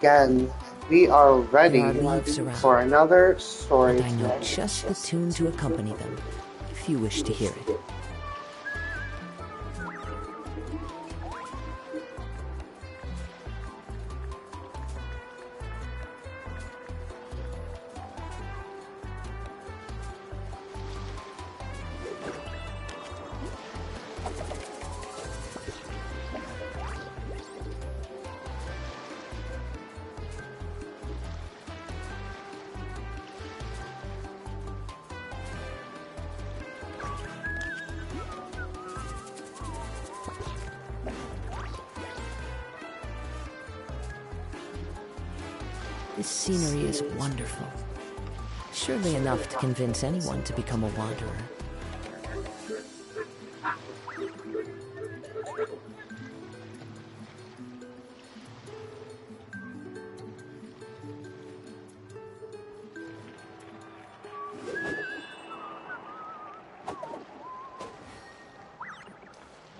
Again, we are ready There are leaves around, for another story and I know today. just the tune to accompany them, if you wish to hear it. This scenery is wonderful. Surely enough to convince anyone to become a wanderer.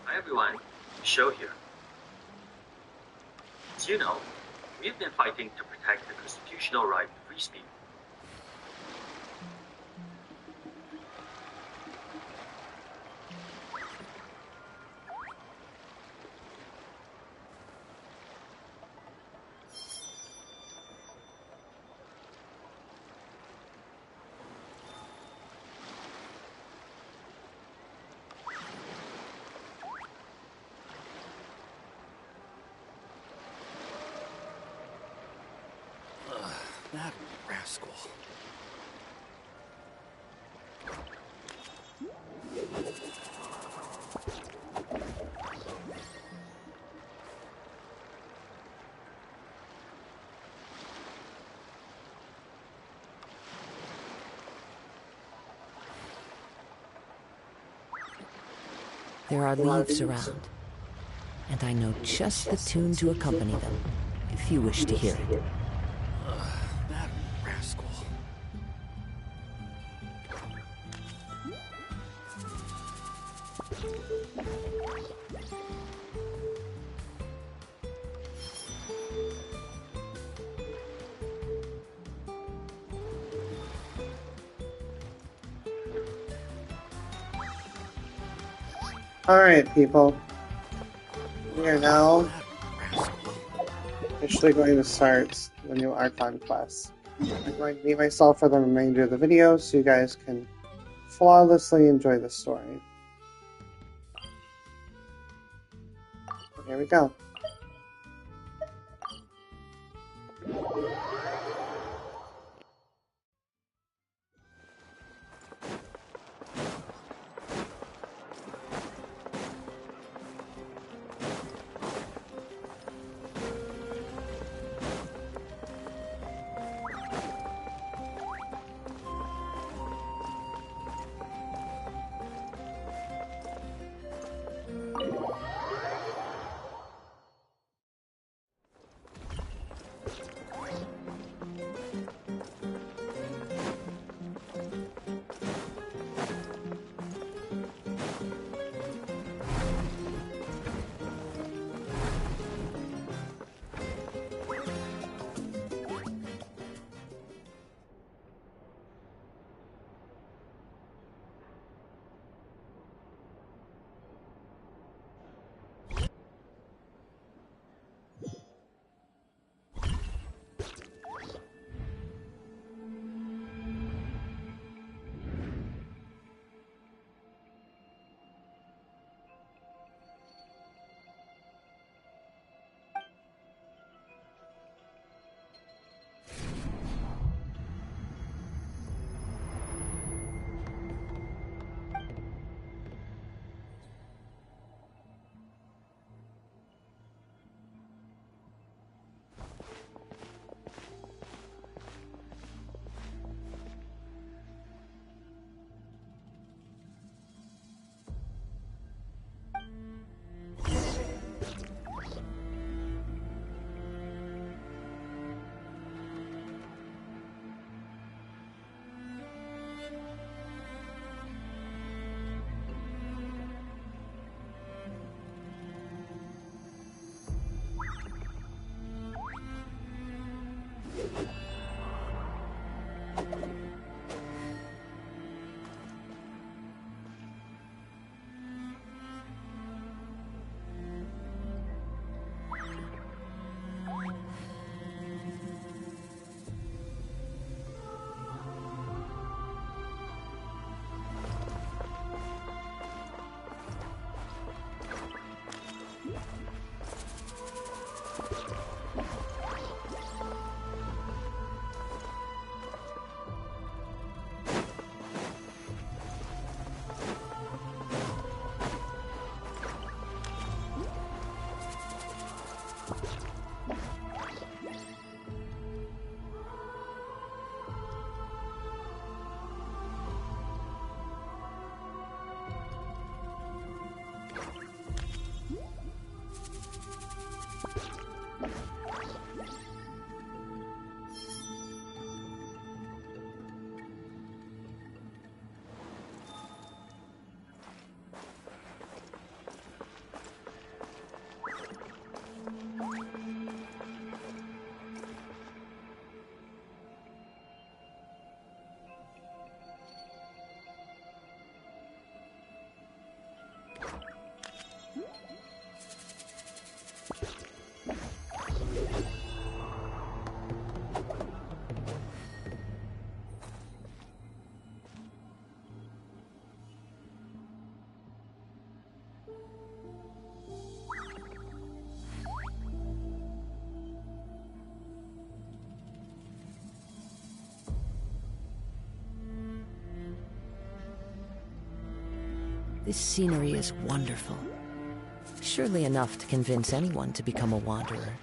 Hi everyone, Show here. As you know, we've been fighting to protect the constitutional right to free speech. That rascal. There are leaves around, and I know just the tune to accompany them, if you wish to hear it. That rascal. Alright, people. We are now officially going to start the new Archon quest. I'm going to mute myself for the remainder of the video so you guys can flawlessly enjoy the story. Here we go. This scenery is wonderful. Surely enough to convince anyone to become a wanderer.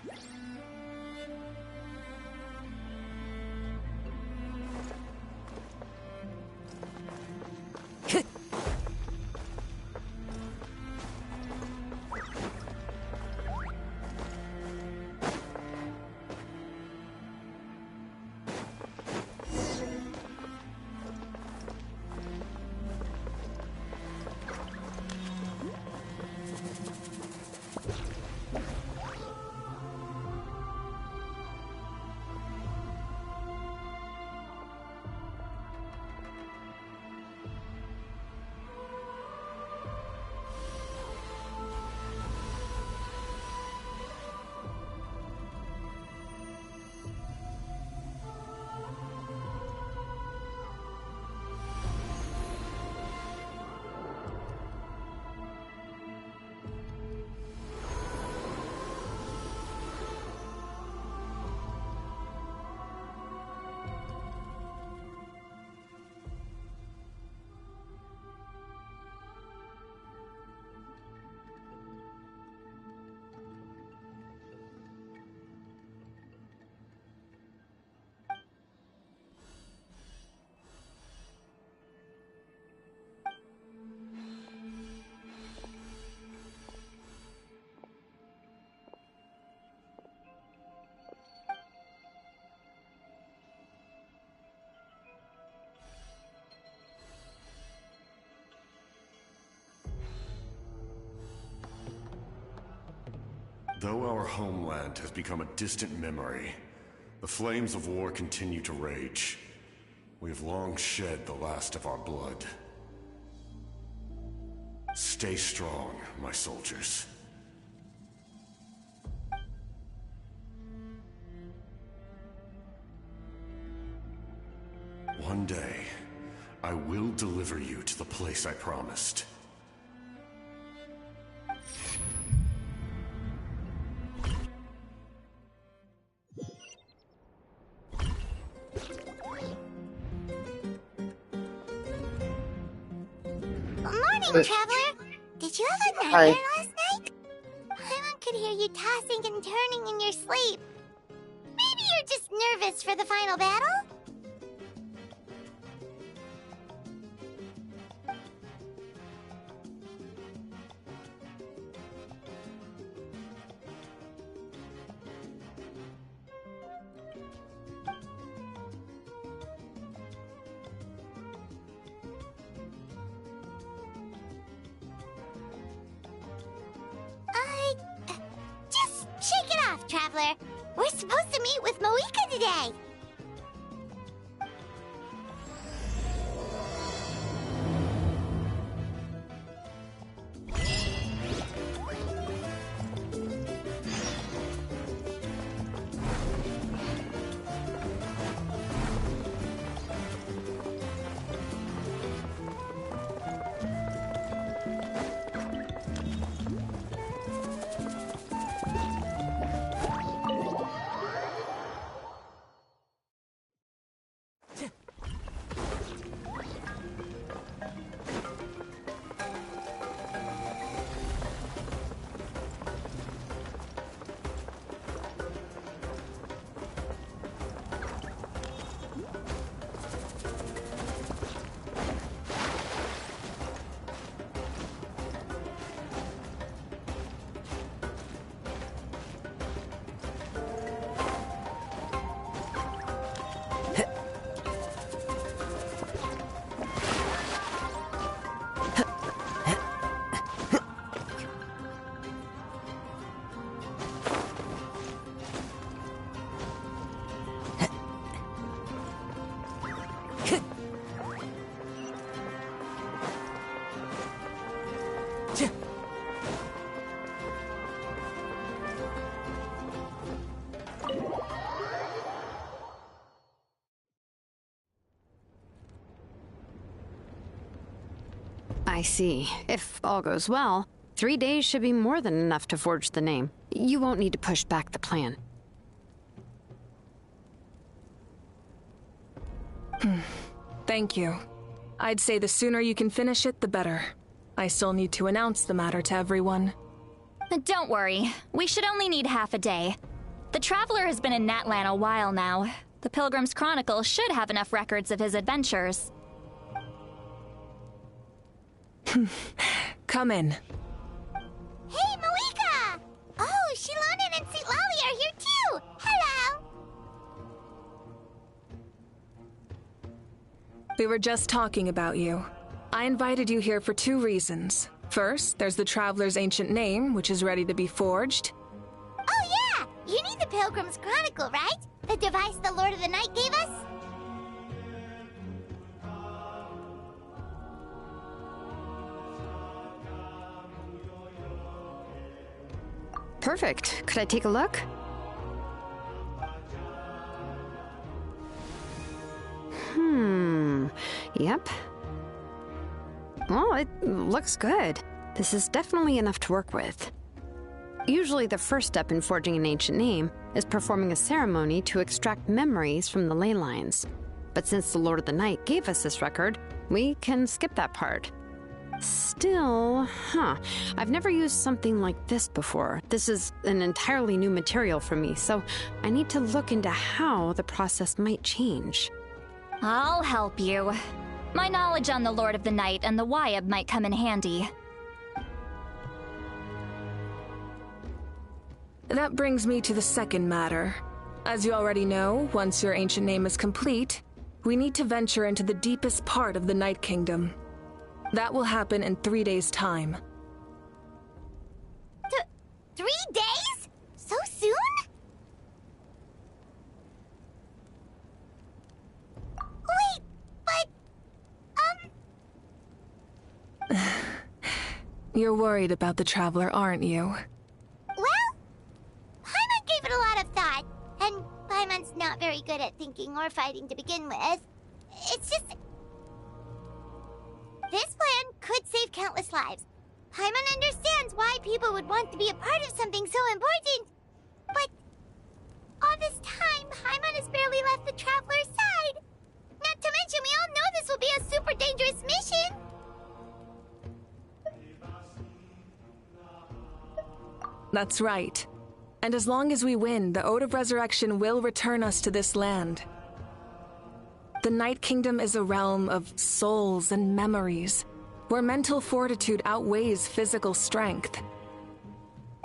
Though our homeland has become a distant memory, the flames of war continue to rage. We have long shed the last of our blood. Stay strong, my soldiers. One day, I will deliver you to the place I promised. Morning, Traveler! Did you have a Hi. nightmare last night? Paimon could hear you tossing and turning in your sleep. Maybe you're just nervous for the final battle? Just shake it off, Traveler. We're supposed to meet with Moika today. I see. If all goes well, 3 days should be more than enough to forge the name. You won't need to push back the plan. Thank you. I'd say the sooner you can finish it, the better. I still need to announce the matter to everyone. Don't worry. We should only need half a day. The Traveler has been in Natlan a while now. The Pilgrim's Chronicle should have enough records of his adventures. Come in. Hey, Malika! Oh, Shilonen and St. Lolly are here too! Hello! We were just talking about you. I invited you here for 2 reasons. First, there's the Traveler's ancient name, which is ready to be forged. Oh yeah! You need the Pilgrim's Chronicle, right? The device the Lord of the Night gave us? Perfect. Could I take a look? Yep. Well, it looks good. This is definitely enough to work with. Usually the first step in forging an ancient name is performing a ceremony to extract memories from the ley lines. But since the Lord of the Night gave us this record, we can skip that part. Still, I've never used something like this before. This is an entirely new material for me, so I need to look into how the process might change. I'll help you. My knowledge on the Lord of the Night and the Weebz might come in handy. That brings me to the second matter. As you already know, once your ancient name is complete, we need to venture into the deepest part of the Night Kingdom. That will happen in 3 days' time. 3 days? So soon? Wait, but, You're worried about the Traveler, aren't you? well, Paimon gave it a lot of thought, and Paimon's not very good at thinking or fighting to begin with. It's just... this plan could save countless lives. Paimon understands why people would want to be a part of something so important. But all this time, Paimon has barely left the Traveler's side. Not to mention, we all know this will be a super dangerous mission. That's right. And as long as we win, the Ode of Resurrection will return us to this land. The Night Kingdom is a realm of souls and memories, where mental fortitude outweighs physical strength.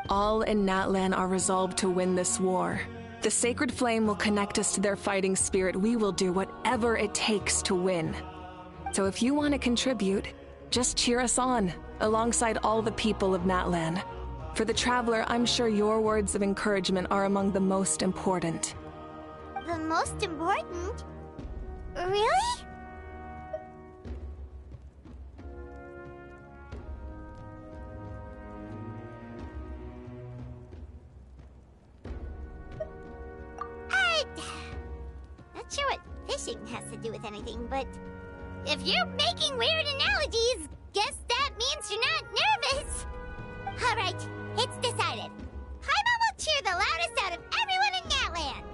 All in Natlan are resolved to win this war. The sacred flame will connect us to their fighting spirit. We will do whatever it takes to win. So if you want to contribute, just cheer us on, alongside all the people of Natlan. For the Traveler, I'm sure your words of encouragement are among the most important. The most important? Really? Not sure what fishing has to do with anything, but if you're making weird analogies, guess that means you're not nervous. All right, it's decided. Paimon will cheer the loudest out of everyone in Natlan.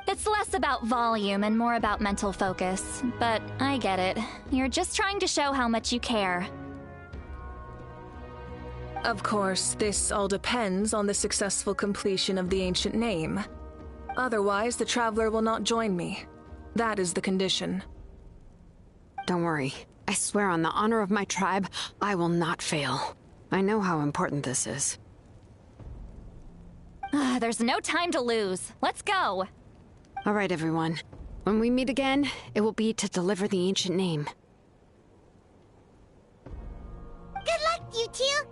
It's less about volume and more about mental focus, but I get it. You're just trying to show how much you care. Of course, this all depends on the successful completion of the ancient name. Otherwise, the Traveler will not join me. That is the condition. Don't worry. I swear on the honor of my tribe, I will not fail. I know how important this is. There's no time to lose. Let's go. All right, everyone. When we meet again, it will be to deliver the ancient name. Good luck, you two.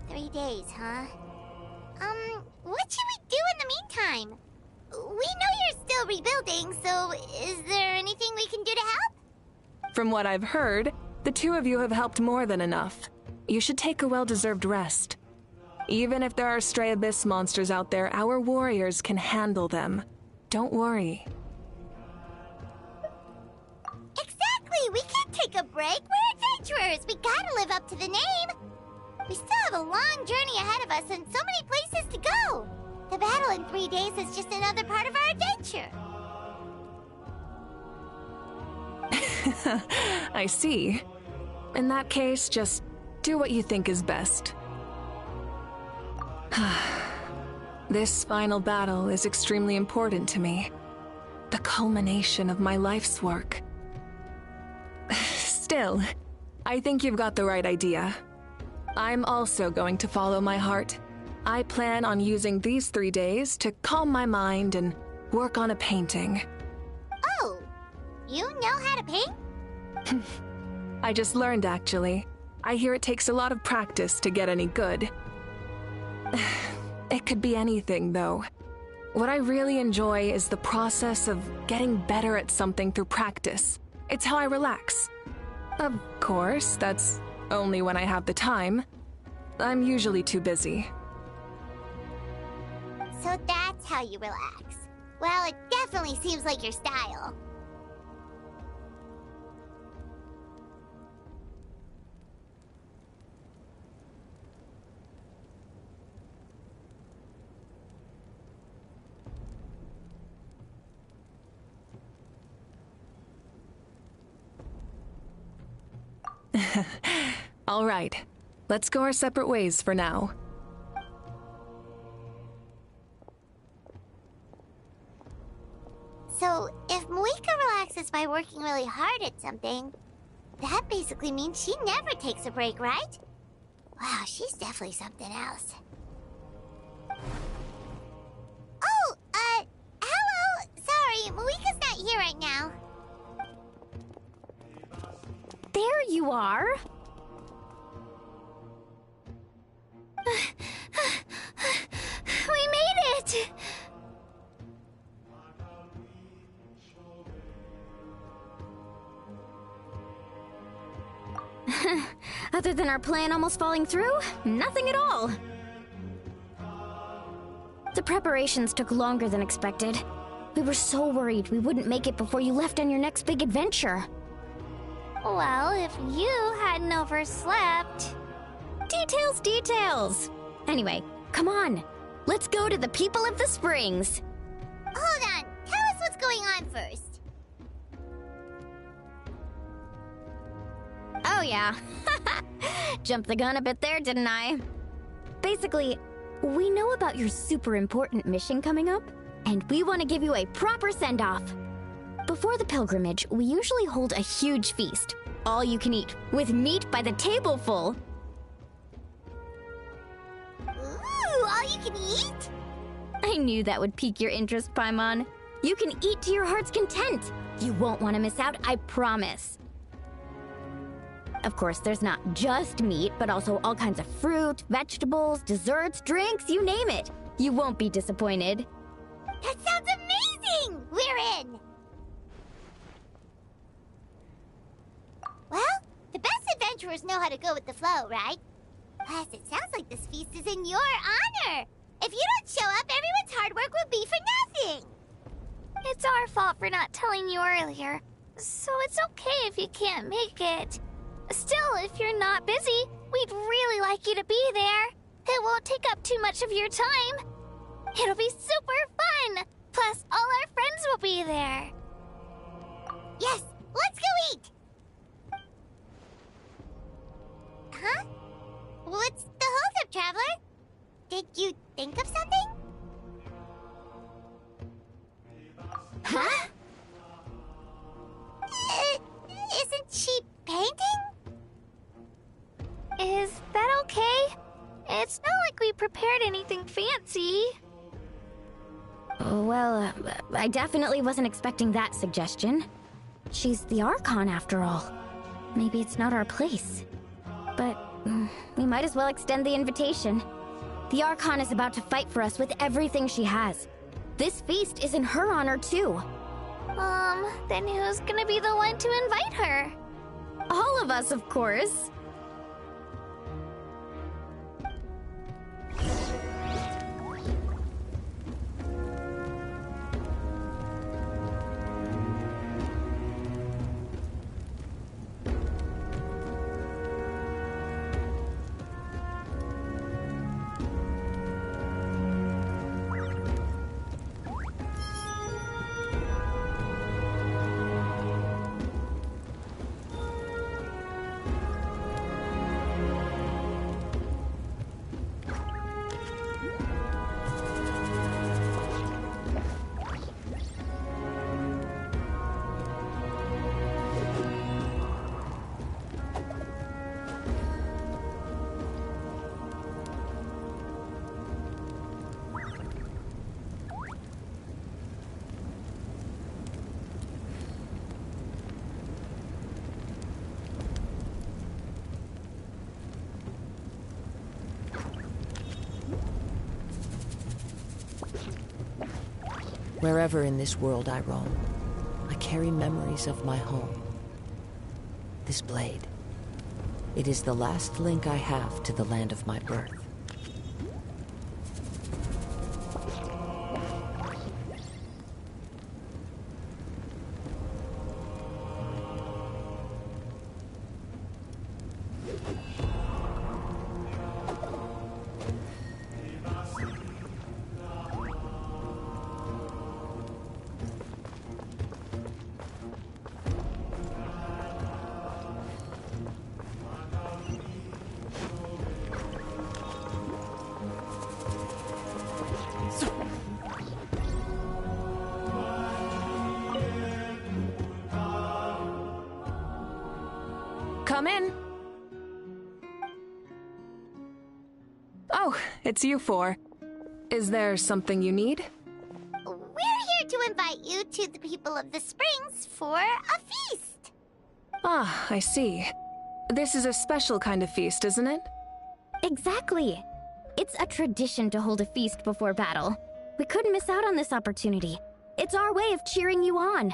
Three days, huh? What should we do in the meantime? We know you're still rebuilding, so is there anything we can do to help? From what I've heard, the two of you have helped more than enough. You should take a well-deserved rest. Even if there are stray abyss monsters out there, our warriors can handle them. Don't worry. Exactly! We can't take a break. We're adventurers. We gotta live up to the name. We still have a long journey ahead of us and so many places to go. The battle in 3 days is just another part of our adventure. I see. In that case, just do what you think is best. This final battle is extremely important to me. The culmination of my life's work. Still, I think you've got the right idea. I'm also going to follow my heart. I plan on using these 3 days to calm my mind and work on a painting. Oh, you know how to paint? I just learned, actually. I hear it takes a lot of practice to get any good. It could be anything, though. What I really enjoy is the process of getting better at something through practice. It's how I relax. Of course, that's only when I have the time. I'm usually too busy. So that's how you relax. Well, it definitely seems like your style. All right, let's go our separate ways for now. So, if Moika relaxes by working really hard at something, that basically means she never takes a break, right? Wow, she's definitely something else. Oh, hello! Sorry, Moika's not here right now. There you are. We made it! Other than our plan almost falling through, nothing at all. The preparations took longer than expected. We were so worried we wouldn't make it before you left on your next big adventure. Well, if you hadn't overslept... Details, details! Anyway, come on. Let's go to the people of the Springs. Hold on, tell us what's going on first. Oh yeah. Jumped the gun a bit there, didn't I? Basically, we know about your super important mission coming up, and we want to give you a proper send-off. Before the pilgrimage, we usually hold a huge feast. All you can eat, with meat by the tableful. Ooh, all you can eat? I knew that would pique your interest, Paimon. You can eat to your heart's content. You won't want to miss out, I promise. Of course, there's not just meat, but also all kinds of fruit, vegetables, desserts, drinks, you name it. You won't be disappointed. That sounds amazing! We're in! Well, the best adventurers know how to go with the flow, right? Plus, it sounds like this feast is in your honor. If you don't show up, everyone's hard work will be for nothing. It's our fault for not telling you earlier, so it's okay if you can't make it. Still, if you're not busy, we'd really like you to be there. It won't take up too much of your time. It'll be super fun. Plus, all our friends will be there. Yes, let's go eat. Huh? What's the holdup, Traveler? Did you think of something? Huh? Isn't she painting? Is that okay? It's not like we prepared anything fancy. Well, I definitely wasn't expecting that suggestion. She's the Archon, after all. Maybe it's not our place. But we might as well extend the invitation. The Archon is about to fight for us with everything she has. This feast is in her honor, too. Then who's gonna be the one to invite her? All of us, of course. Wherever in this world I roam, I carry memories of my home. This blade, it is the last link I have to the land of my birth. Come in. Oh, it's you four. Is there something you need? We're here to invite you to the people of the Springs for a feast. Ah, I see. This is a special kind of feast, isn't it? Exactly. It's a tradition to hold a feast before battle. We couldn't miss out on this opportunity. It's our way of cheering you on.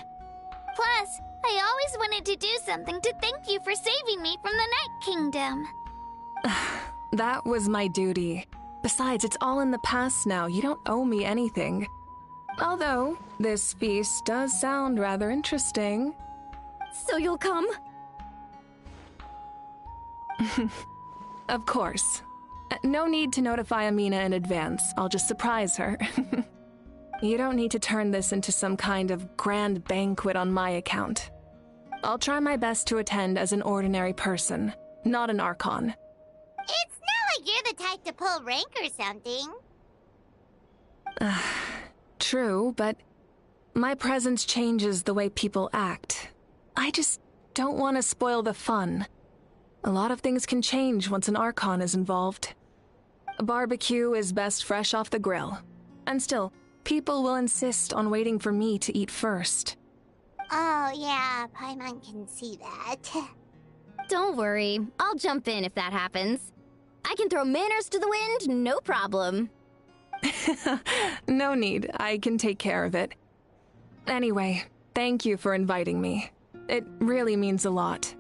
Plus, I always wanted to do something to thank you for saving me from the Night Kingdom. That was my duty. Besides, it's all in the past now. You don't owe me anything. Although, this feast does sound rather interesting. So you'll come? Of course. No need to notify Amina in advance. I'll just surprise her. You don't need to turn this into some kind of grand banquet on my account. I'll try my best to attend as an ordinary person, not an Archon. It's not like you're the type to pull rank or something. True, but my presence changes the way people act. I just don't want to spoil the fun. A lot of things can change once an Archon is involved. A barbecue is best fresh off the grill. And still, people will insist on waiting for me to eat first. Oh, yeah, Paimon can see that. Don't worry. I'll jump in if that happens. I can throw manners to the wind, no problem. No need. I can take care of it. Anyway, thank you for inviting me. It really means a lot.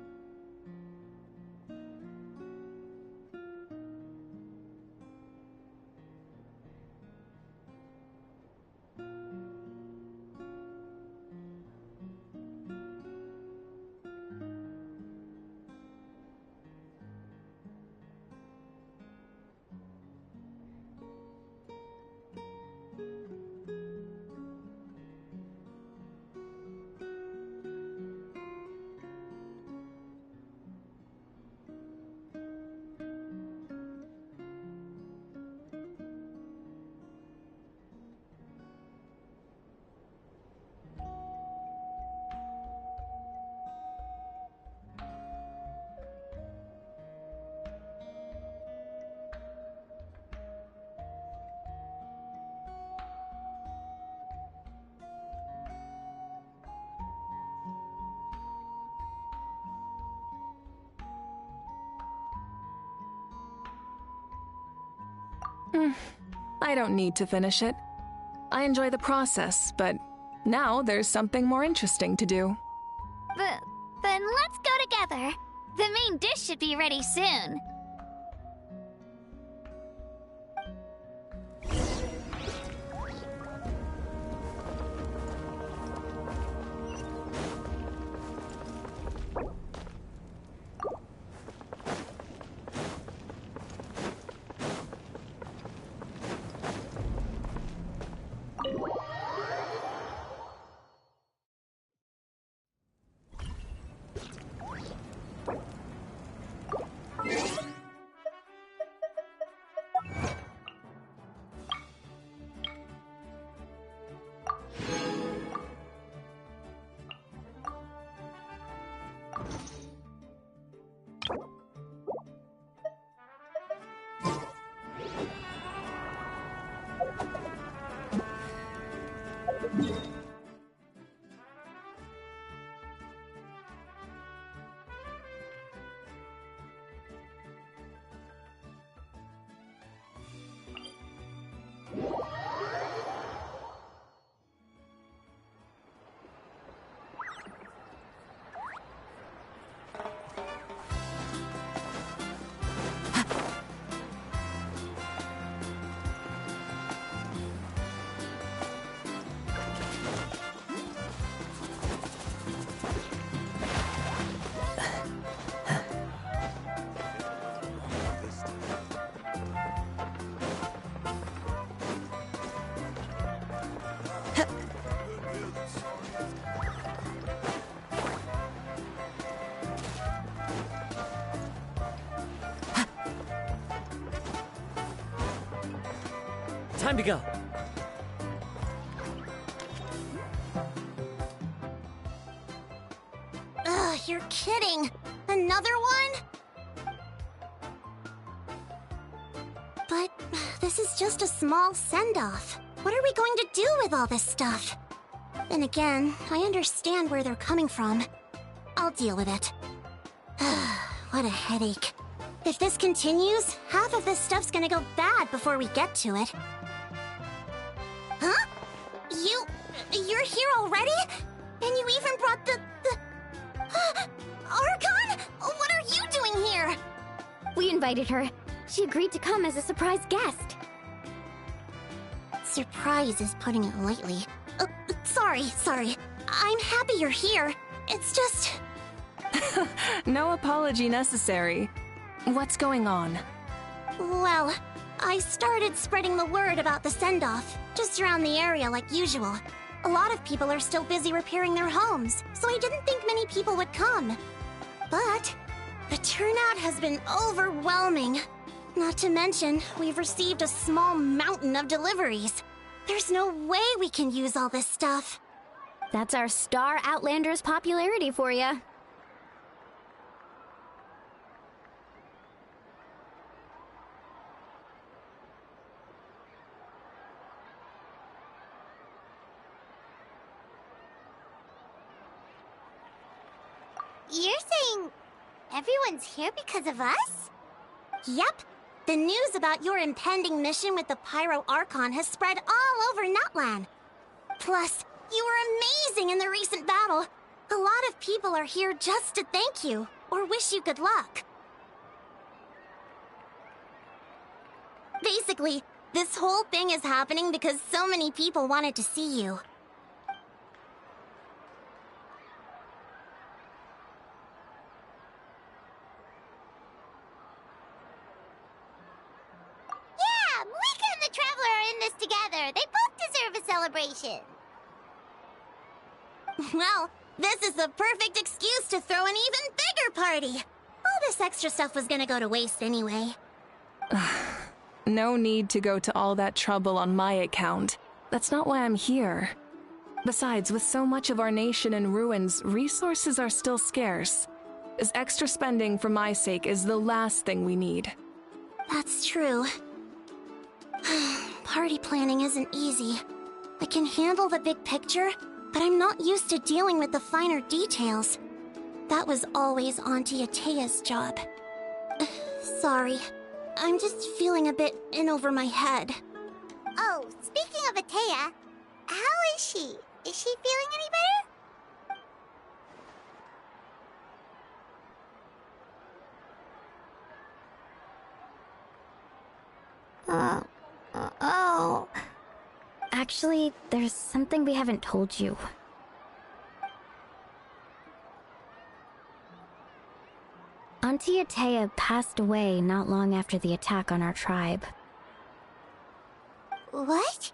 I don't need to finish it. I enjoy the process, but now there's something more interesting to do. Then let's go together. The main dish should be ready soon. Time to go. Ugh, you're kidding. Another one? But this is just a small send-off. What are we going to do with all this stuff? Then again, I understand where they're coming from. I'll deal with it. What a headache. If this continues, half of this stuff's gonna go bad before we get to it. Huh? You're here already? And you even brought the... Archon? What are you doing here? We invited her. She agreed to come as a surprise guest. Surprise is putting it lightly. Sorry. I'm happy you're here. It's just... No apology necessary. What's going on? Well, I started spreading the word about the send-off, just around the area like usual. A lot of people are still busy repairing their homes, so I didn't think many people would come. But the turnout has been overwhelming. Not to mention, we've received a small mountain of deliveries. There's no way we can use all this stuff. That's our Star Outlander's popularity for you. You're saying everyone's here because of us? Yep. The news about your impending mission with the Pyro Archon has spread all over Nutland. Plus, you were amazing in the recent battle. A lot of people are here just to thank you, or wish you good luck. Basically, this whole thing is happening because so many people wanted to see you. Yeah, Malika and the Traveler are in this together. They both deserve a celebration. Well, this is the perfect excuse to throw an even bigger party. All this extra stuff was gonna go to waste anyway. No need to go to all that trouble on my account. That's not why I'm here. Besides, with so much of our nation in ruins, resources are still scarce. This extra spending for my sake is the last thing we need. That's true. Party planning isn't easy. I can handle the big picture, but I'm not used to dealing with the finer details. That was always Auntie Atea's job. Sorry. I'm just feeling a bit in over my head. Oh, speaking of Atea, how is she? Is she feeling any better? Oh. Actually, there's something we haven't told you. Auntie Atea passed away not long after the attack on our tribe. What?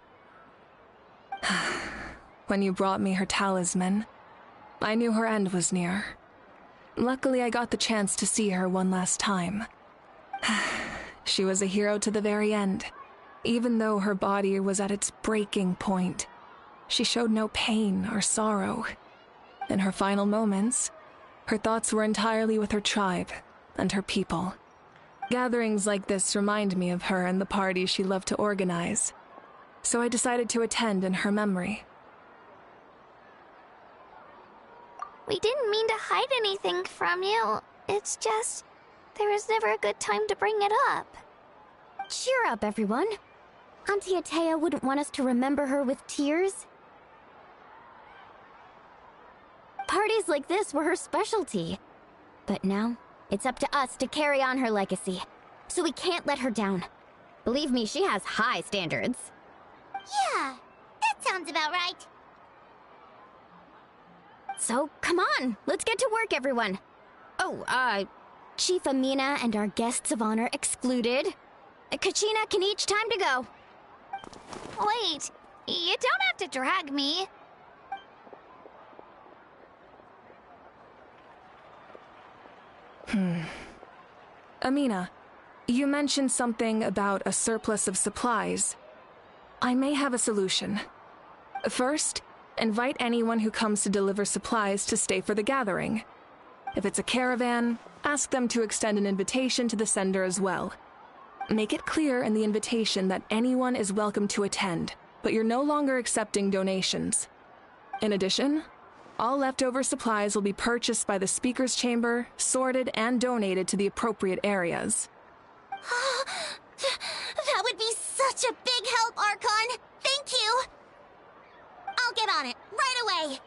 When you brought me her talisman, I knew her end was near. Luckily, I got the chance to see her one last time. She was a hero to the very end. Even though her body was at its breaking point, she showed no pain or sorrow. In her final moments, her thoughts were entirely with her tribe and her people. Gatherings like this remind me of her and the parties she loved to organize, so I decided to attend in her memory. We didn't mean to hide anything from you. It's just, there was never a good time to bring it up. Cheer up, everyone. Auntie Atea wouldn't want us to remember her with tears. Parties like this were her specialty. But now, it's up to us to carry on her legacy. So we can't let her down. Believe me, she has high standards. Yeah, that sounds about right. So, come on, let's get to work, everyone. Oh, Chief Amina and our guests of honor excluded. Kachina can each time to go. Wait, you don't have to drag me. Amina, you mentioned something about a surplus of supplies. I may have a solution. First, invite anyone who comes to deliver supplies to stay for the gathering. If it's a caravan, ask them to extend an invitation to the sender as well. Make it clear in the invitation that anyone is welcome to attend, but you're no longer accepting donations. In addition, all leftover supplies will be purchased by the speaker's chamber, sorted, and donated to the appropriate areas. That would be such a big help, Archon! Thank you! I'll get on it, right away!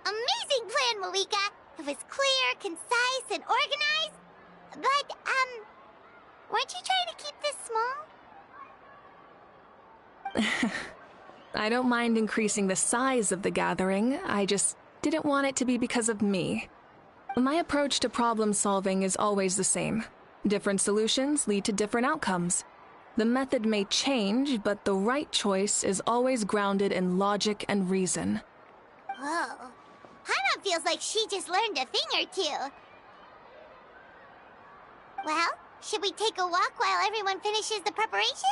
Amazing plan, Malika! It was clear, concise, and organized. But, weren't you trying to keep this small? I don't mind increasing the size of the gathering, I just didn't want it to be because of me. My approach to problem solving is always the same. Different solutions lead to different outcomes. The method may change, but the right choice is always grounded in logic and reason. Whoa. Hana feels like she just learned a thing or two. Well, should we take a walk while everyone finishes the preparations?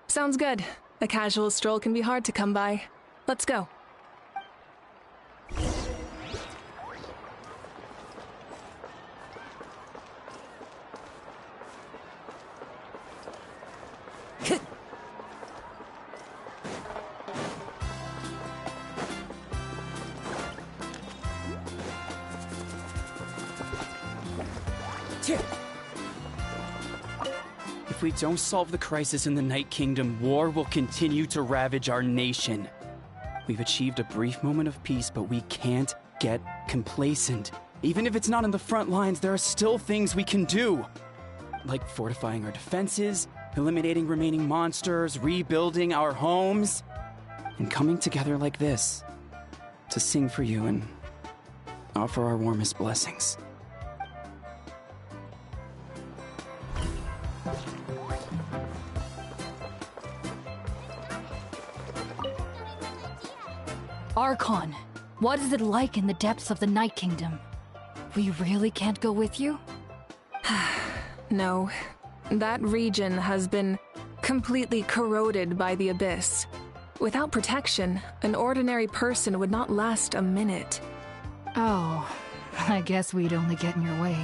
Sounds good. A casual stroll can be hard to come by. Let's go. If we don't solve the crisis in the Night Kingdom, war will continue to ravage our nation. We've achieved a brief moment of peace, but we can't get complacent. Even if it's not in the front lines, there are still things we can do. Like fortifying our defenses, eliminating remaining monsters, rebuilding our homes, and coming together like this to sing for you and offer our warmest blessings. Archon, what is it like in the depths of the Night Kingdom? We really can't go with you? No. That region has been completely corroded by the Abyss. Without protection, an ordinary person would not last a minute. Oh, I guess we'd only get in your way.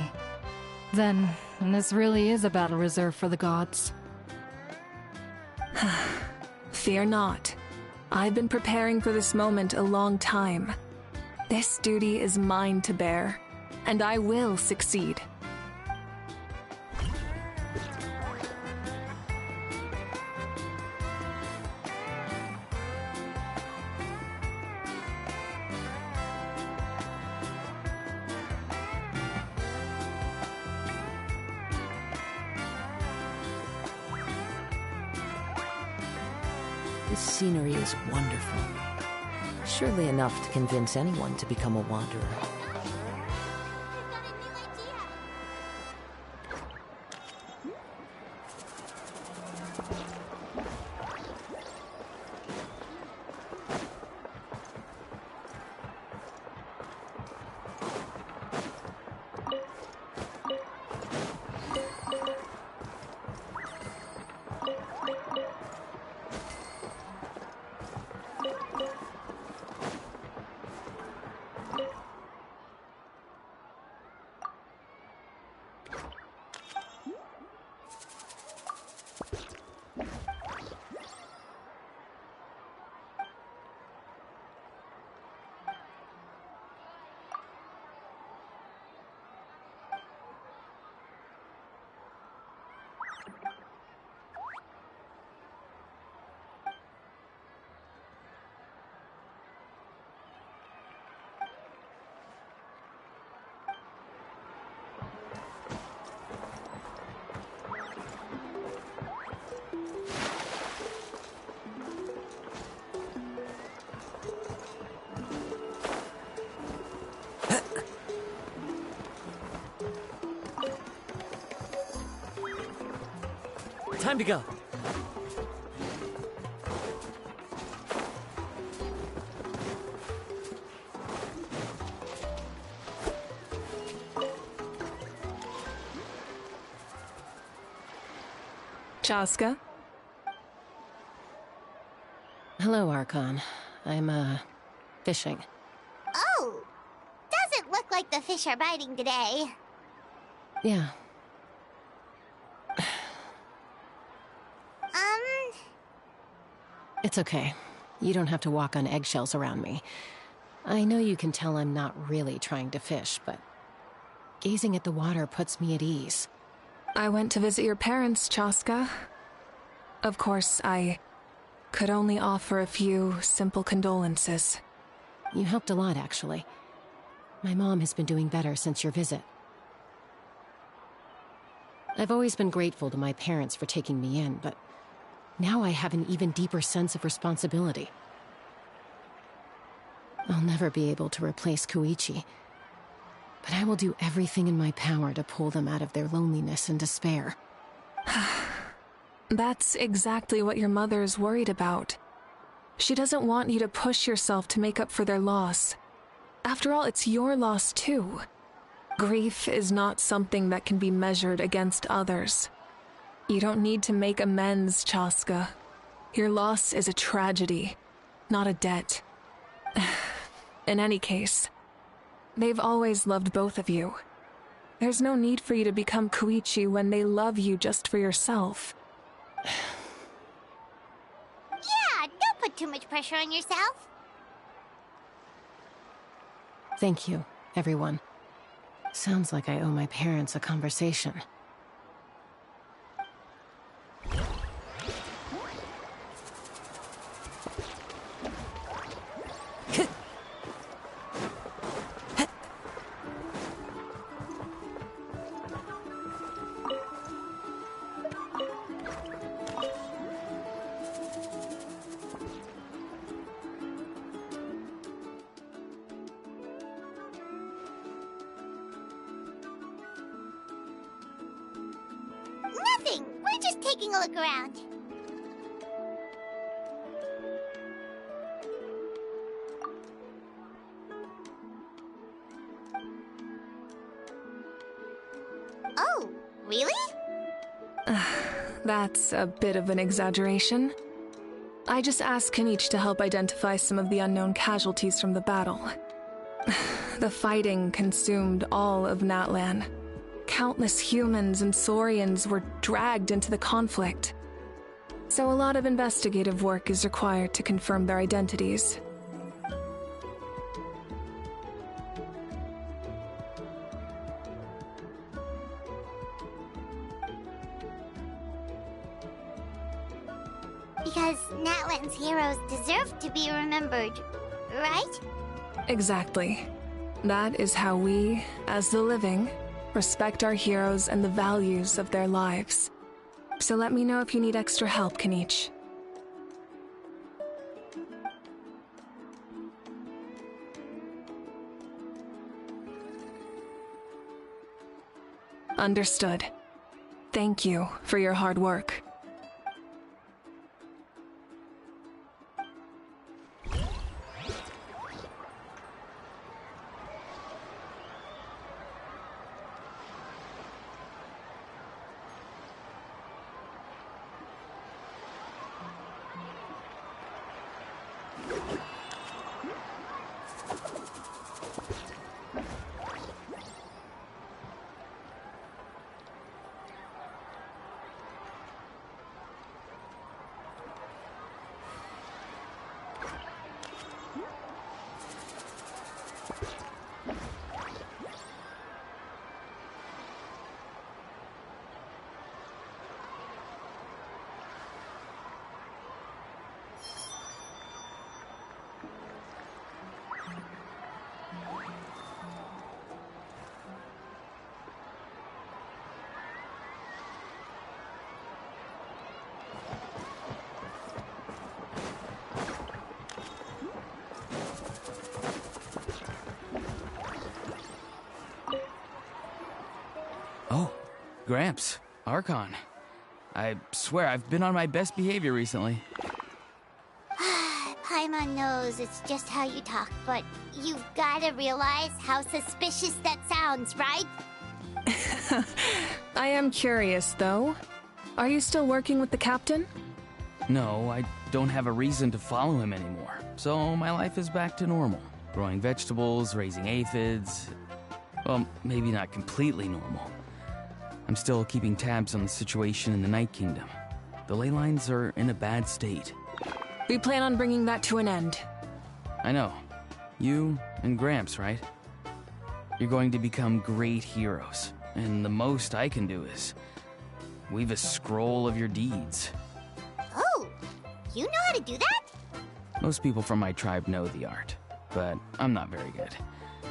Then, this really is a battle reserved for the gods. Fear not. I've been preparing for this moment a long time. This duty is mine to bear, and I will succeed. This scenery is wonderful. Surely enough to convince anyone to become a wanderer. Time to go. Chaska? Hello, Archon. I'm, fishing. Oh! Doesn't look like the fish are biting today. Yeah. It's okay. You don't have to walk on eggshells around me. I know you can tell I'm not really trying to fish, but gazing at the water puts me at ease. I went to visit your parents, Chaska. Of course, I could only offer a few simple condolences. You helped a lot, actually. My mom has been doing better since your visit. I've always been grateful to my parents for taking me in, but now I have an even deeper sense of responsibility. I'll never be able to replace Koichi, but I will do everything in my power to pull them out of their loneliness and despair. That's exactly what your mother's worried about. She doesn't want you to push yourself to make up for their loss. After all, it's your loss too. Grief is not something that can be measured against others. You don't need to make amends, Chaska. Your loss is a tragedy, not a debt. In any case, they've always loved both of you. There's no need for you to become Koichi when they love you just for yourself. Yeah, don't put too much pressure on yourself. Thank you, everyone. Sounds like I owe my parents a conversation. Nothing! We're just taking a look around. Oh, really? That's a bit of an exaggeration. I just asked Kenichi to help identify some of the unknown casualties from the battle. The fighting consumed all of Natlan. Countless humans and Saurians were dragged into the conflict. So a lot of investigative work is required to confirm their identities. Because Natlan's heroes deserve to be remembered, right? Exactly. That is how we, as the living, respect our heroes and the values of their lives. So let me know if you need extra help, Kenichi. Understood. Thank you for your hard work. Oh, Gramps, Archon. I swear I've been on my best behavior recently. Paimon knows it's just how you talk, but you've gotta realize how suspicious that sounds, right? I am curious, though. Are you still working with the captain? No, I don't have a reason to follow him anymore. So my life is back to normal. Growing vegetables, raising aphids. Well, maybe not completely normal. I'm still keeping tabs on the situation in the Night Kingdom. The ley lines are in a bad state. We plan on bringing that to an end. I know. You and Gramps, right? You're going to become great heroes. And the most I can do is weave a scroll of your deeds. Oh, you know how to do that? Most people from my tribe know the art, but I'm not very good.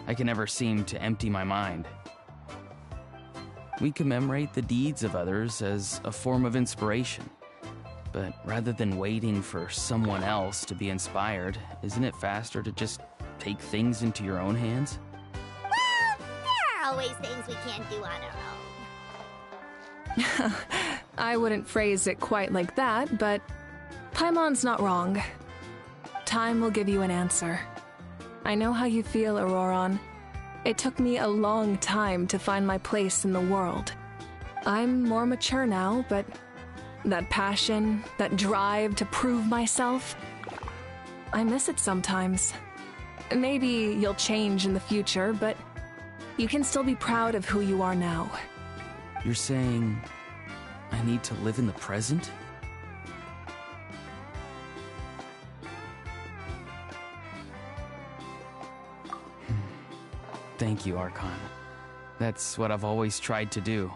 I can never seem to empty my mind. We commemorate the deeds of others as a form of inspiration. But rather than waiting for someone else to be inspired, isn't it faster to just take things into your own hands? Well, there are always things we can't do on our own. I wouldn't phrase it quite like that, but Paimon's not wrong. Time will give you an answer. I know how you feel, Auroron. It took me a long time to find my place in the world. I'm more mature now, but that passion, that drive to prove myself, I miss it sometimes. Maybe you'll change in the future, but you can still be proud of who you are now. You're saying I need to live in the present? Thank you, Archon. That's what I've always tried to do.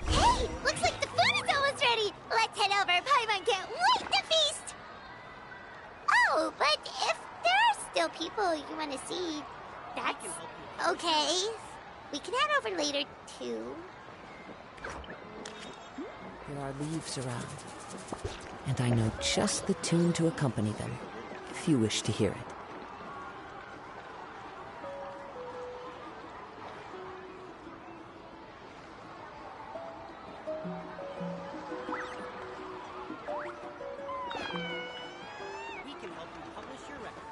Hey, looks like the food is almost ready. Let's head over. Paimon can't wait to feast. Oh, but if there are still people you want to see, that's okay. We can head over later, too. There are leaves around, and I know just the tune to accompany them, if you wish to hear it. We can help you publish your records.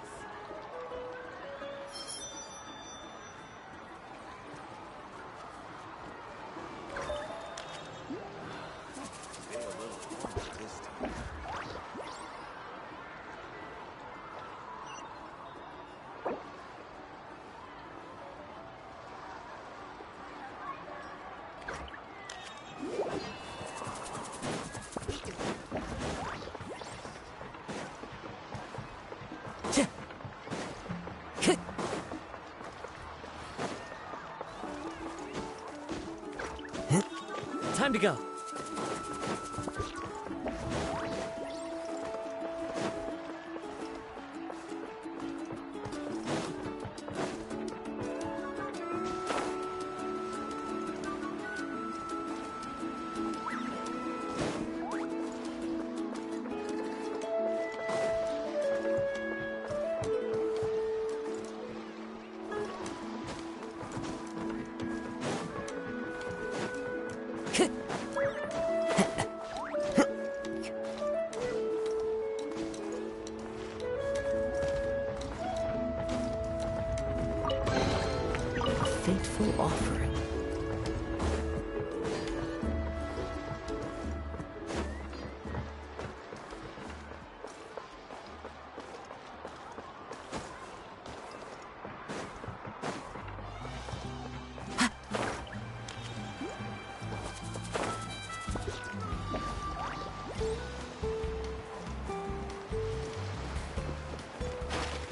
Time to go. Fateful offering.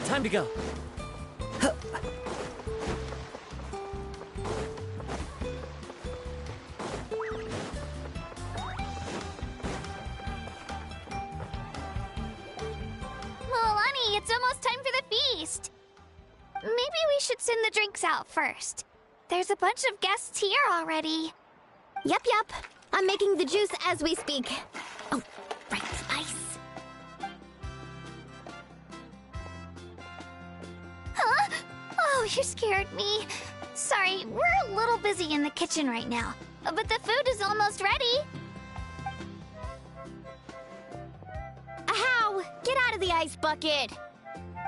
Time to go. Milani, it's almost time for the feast. Maybe we should send the drinks out first. There's a bunch of guests here already. Yup. I'm making the juice as we speak. Oh, right spice. Huh? Oh, you scared me. Sorry, we're a little busy in the kitchen right now. But the food is almost ready. Ahow! Get out of the ice bucket!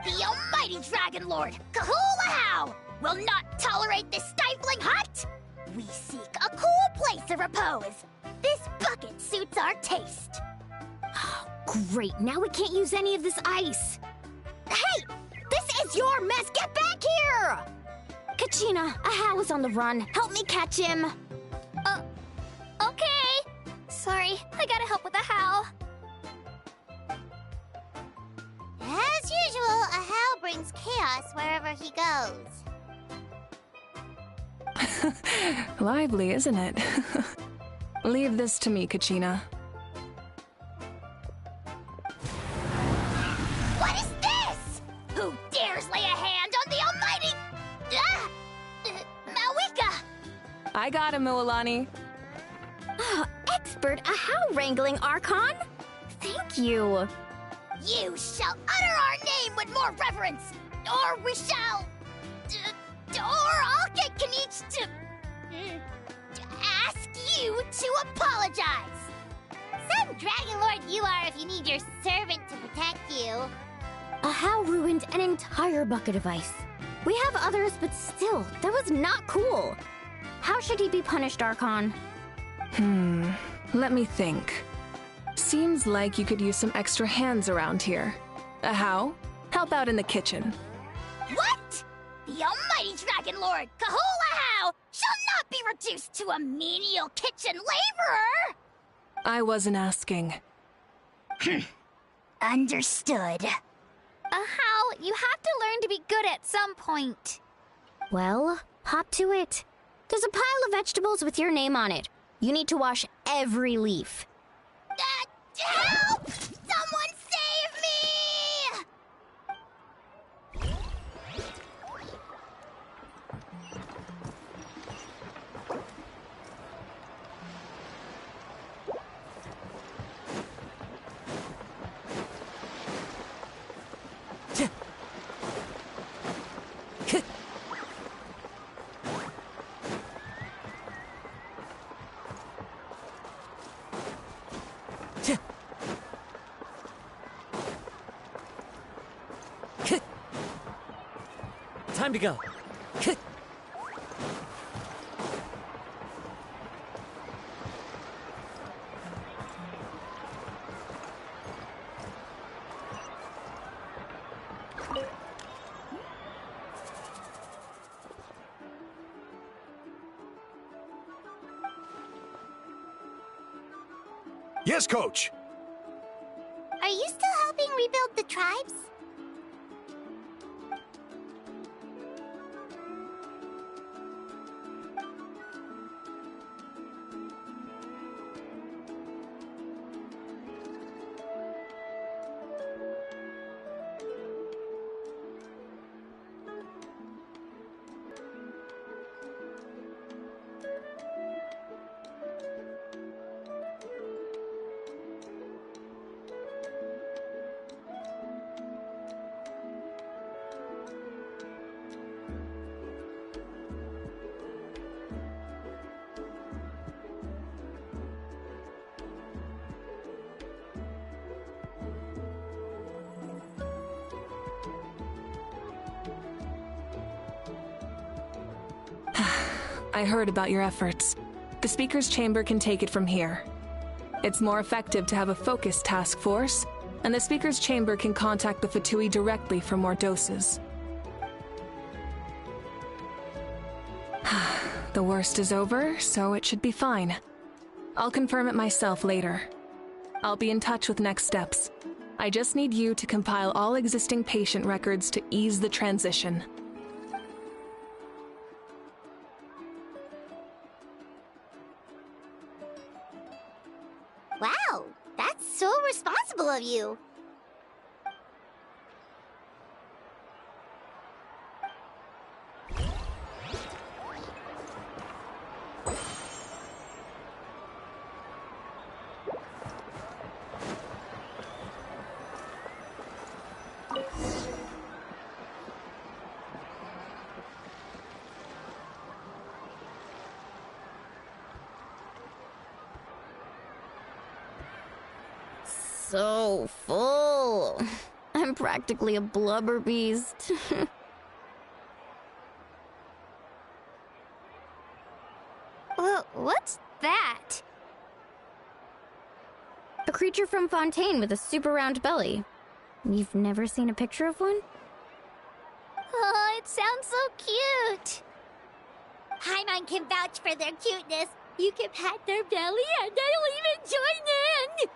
The almighty Dragon Lord, Kahulahow, will not tolerate this stifling hut! We seek a cool place of repose. This bucket suits our taste. Great, now we can't use any of this ice. Hey! This is your mess! Get back here! Kachina, Ahau is on the run. Help me catch him. Okay. Sorry, I gotta help with Ahau. As usual, Ahau brings chaos wherever he goes. Lively, isn't it? Leave this to me, Kachina. What is this? Who dares lay a hand on the almighty... Mawika! I got him, Mualani. Expert Ahau wrangling, Archon. Thank you. You shall utter our name with more reverence, or we shall... or I'll get Kanich to ask you to apologize. Some Dragon Lord you are if you need your servant to protect you. Ahau ruined an entire bucket of ice. We have others, but still, that was not cool. How should he be punished, Archon? Let me think. Seems like you could use some extra hands around here. Ahau, help out in the kitchen. What? The almighty Dragon Lord, Kahula shall not be reduced to a menial kitchen laborer! I wasn't asking. Understood. Ahau, you have to learn to be good at some point. Well, hop to it. There's a pile of vegetables with your name on it. You need to wash every leaf. Help! Someone save me! Time to go. Yes, Coach. Are you still helping rebuild the tribes? I heard about your efforts. The Speaker's Chamber can take it from here. It's more effective to have a focused task force, and the Speaker's Chamber can contact the Fatui directly for more doses. The worst is over, so it should be fine. I'll confirm it myself later. I'll be in touch with next steps. I just need you to compile all existing patient records to ease the transition. Wow, that's so responsible of you. So full. I'm practically a blubber beast. creature from Fontaine with a super round belly. You've never seen a picture of one? Oh, it sounds so cute. Paimon can vouch for their cuteness. You can pat their belly and they'll even join in.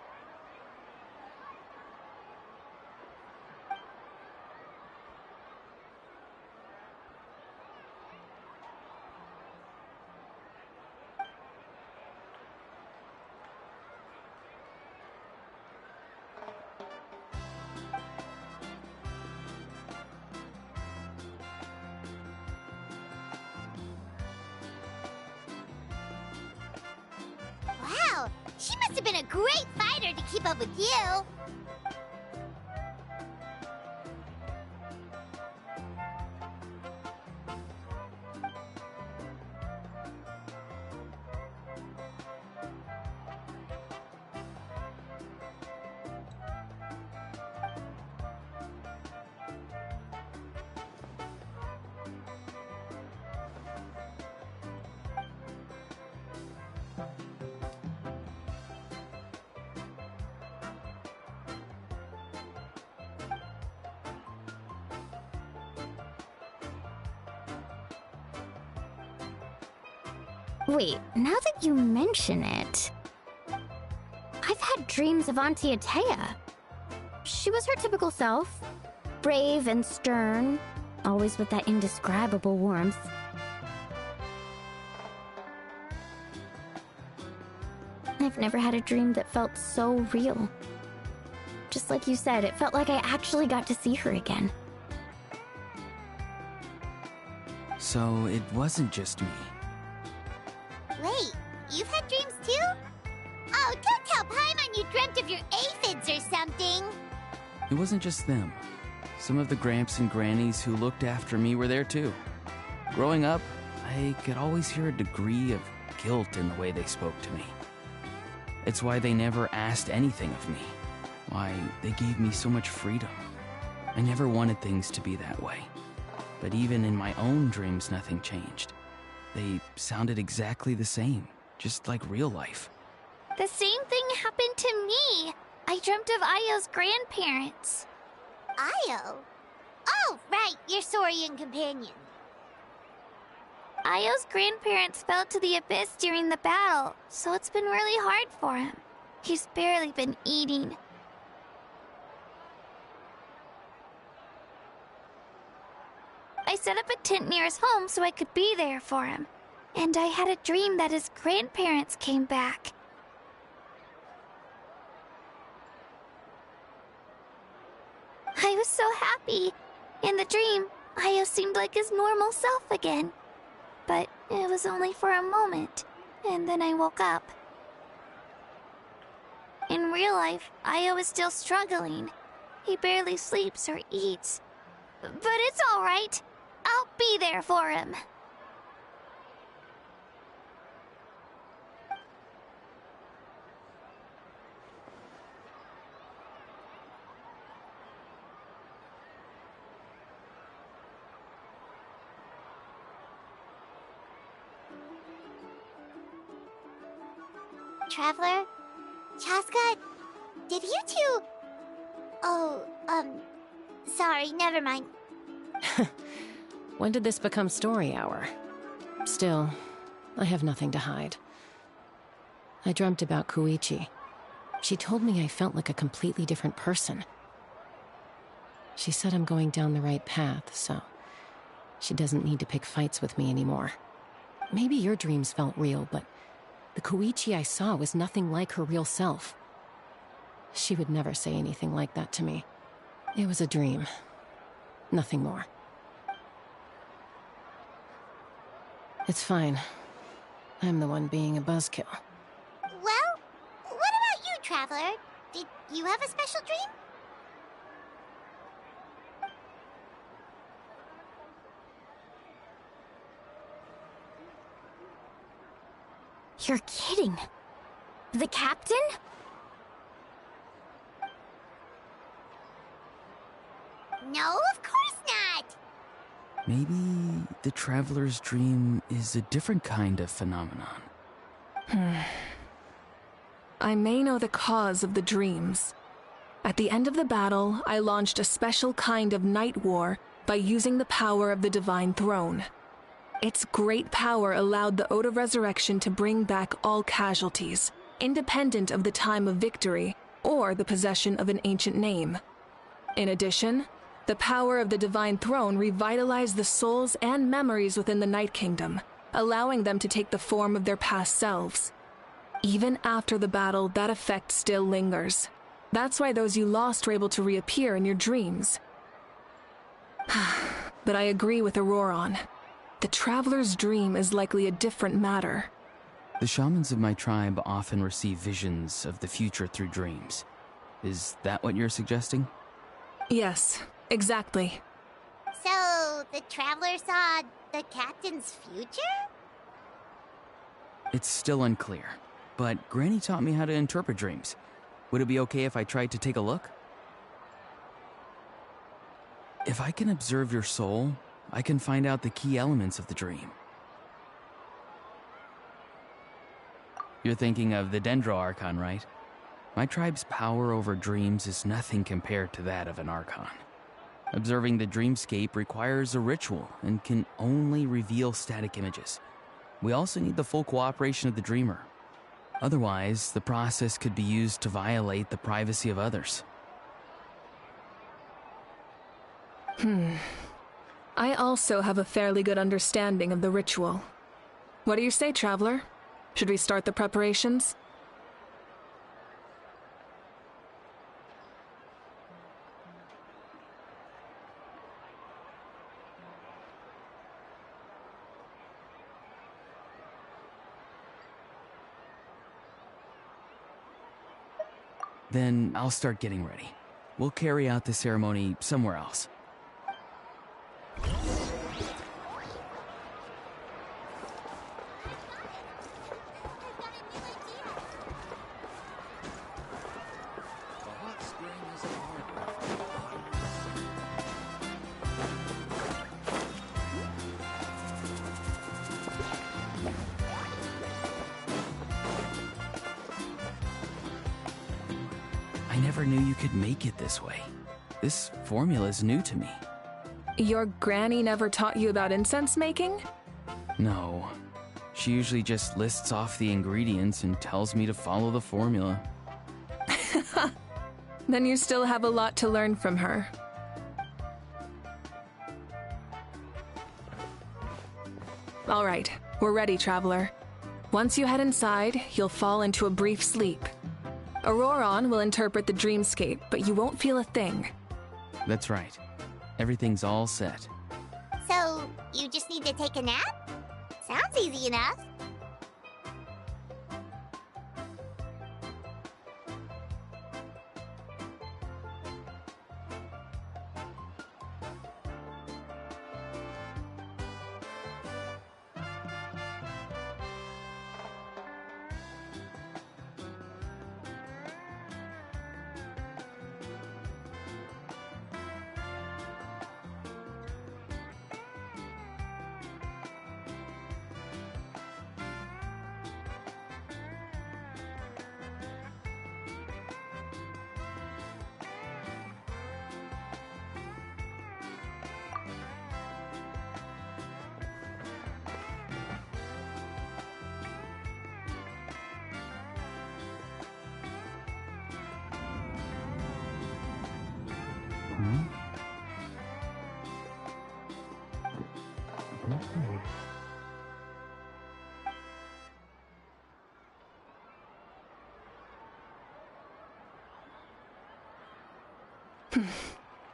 Wow, she must have been a great fighter to keep up with you. Wait, now that you mention it, I've had dreams of Auntie Atea. She was her typical self, brave and stern, always with that indescribable warmth. I've never had a dream that felt so real. Just like you said, it felt like I actually got to see her again. So it wasn't just me. Wait, you've had dreams too? Oh, don't tell Paimon you dreamt of your aphids or something. It wasn't just them. Some of the Gramps and Grannies who looked after me were there too. Growing up, I could always hear a degree of guilt in the way they spoke to me. It's why they never asked anything of me. Why they gave me so much freedom. I never wanted things to be that way. But even in my own dreams, nothing changed. They sounded exactly the same, just like real life. The same thing happened to me. I dreamt of Io's grandparents. Io? Oh, right, your Saurian companion. Io's grandparents fell to the abyss during the battle, so it's been really hard for him. He's barely been eating. I set up a tent near his home so I could be there for him. And I had a dream that his grandparents came back. I was so happy. In the dream, Io seemed like his normal self again. But it was only for a moment, and then I woke up. In real life, Io is still struggling. He barely sleeps or eats. But it's all right. I'll be there for him. Traveler? Chaska? Did you two... Oh, sorry, never mind. When did this become story hour? Still, I have nothing to hide. I dreamt about Koichi. She told me I felt like a completely different person. She said I'm going down the right path, so she doesn't need to pick fights with me anymore. Maybe your dreams felt real, but the Koichi I saw was nothing like her real self. She would never say anything like that to me. It was a dream. Nothing more. It's fine. I'm the one being a buzzkill. Well, what about you, Traveler? Did you have a special dream? You're kidding. The captain? No, of course not! Maybe the Traveler's dream is a different kind of phenomenon. I may know the cause of the dreams. At the end of the battle, I launched a special kind of night war by using the power of the Divine Throne. Its great power allowed the Ode of Resurrection to bring back all casualties, independent of the time of victory or the possession of an ancient name. In addition, the power of the Divine Throne revitalized the souls and memories within the Night Kingdom, allowing them to take the form of their past selves. Even after the battle, that effect still lingers. That's why those you lost were able to reappear in your dreams. But I agree with Auroron. The Traveler's dream is likely a different matter. The shamans of my tribe often receive visions of the future through dreams. Is that what you're suggesting? Yes, exactly. So, the Traveler saw the captain's future? It's still unclear, but Granny taught me how to interpret dreams. Would it be okay if I tried to take a look? If I can observe your soul, I can find out the key elements of the dream. You're thinking of the Dendro Archon, right? My tribe's power over dreams is nothing compared to that of an Archon. Observing the dreamscape requires a ritual and can only reveal static images. We also need the full cooperation of the dreamer. Otherwise, the process could be used to violate the privacy of others. I also have a fairly good understanding of the ritual. What do you say, Traveler? Should we start the preparations? Then I'll start getting ready. We'll carry out the ceremony somewhere else. I never knew you could make it this way. This formula is new to me. Your granny never taught you about incense making? No. She usually just lists off the ingredients and tells me to follow the formula. Then you still have a lot to learn from her. All right, we're ready, Traveler. Once you head inside, you'll fall into a brief sleep. Auroron will interpret the dreamscape, but you won't feel a thing. That's right. Everything's all set. So, you just need to take a nap? Sounds easy enough.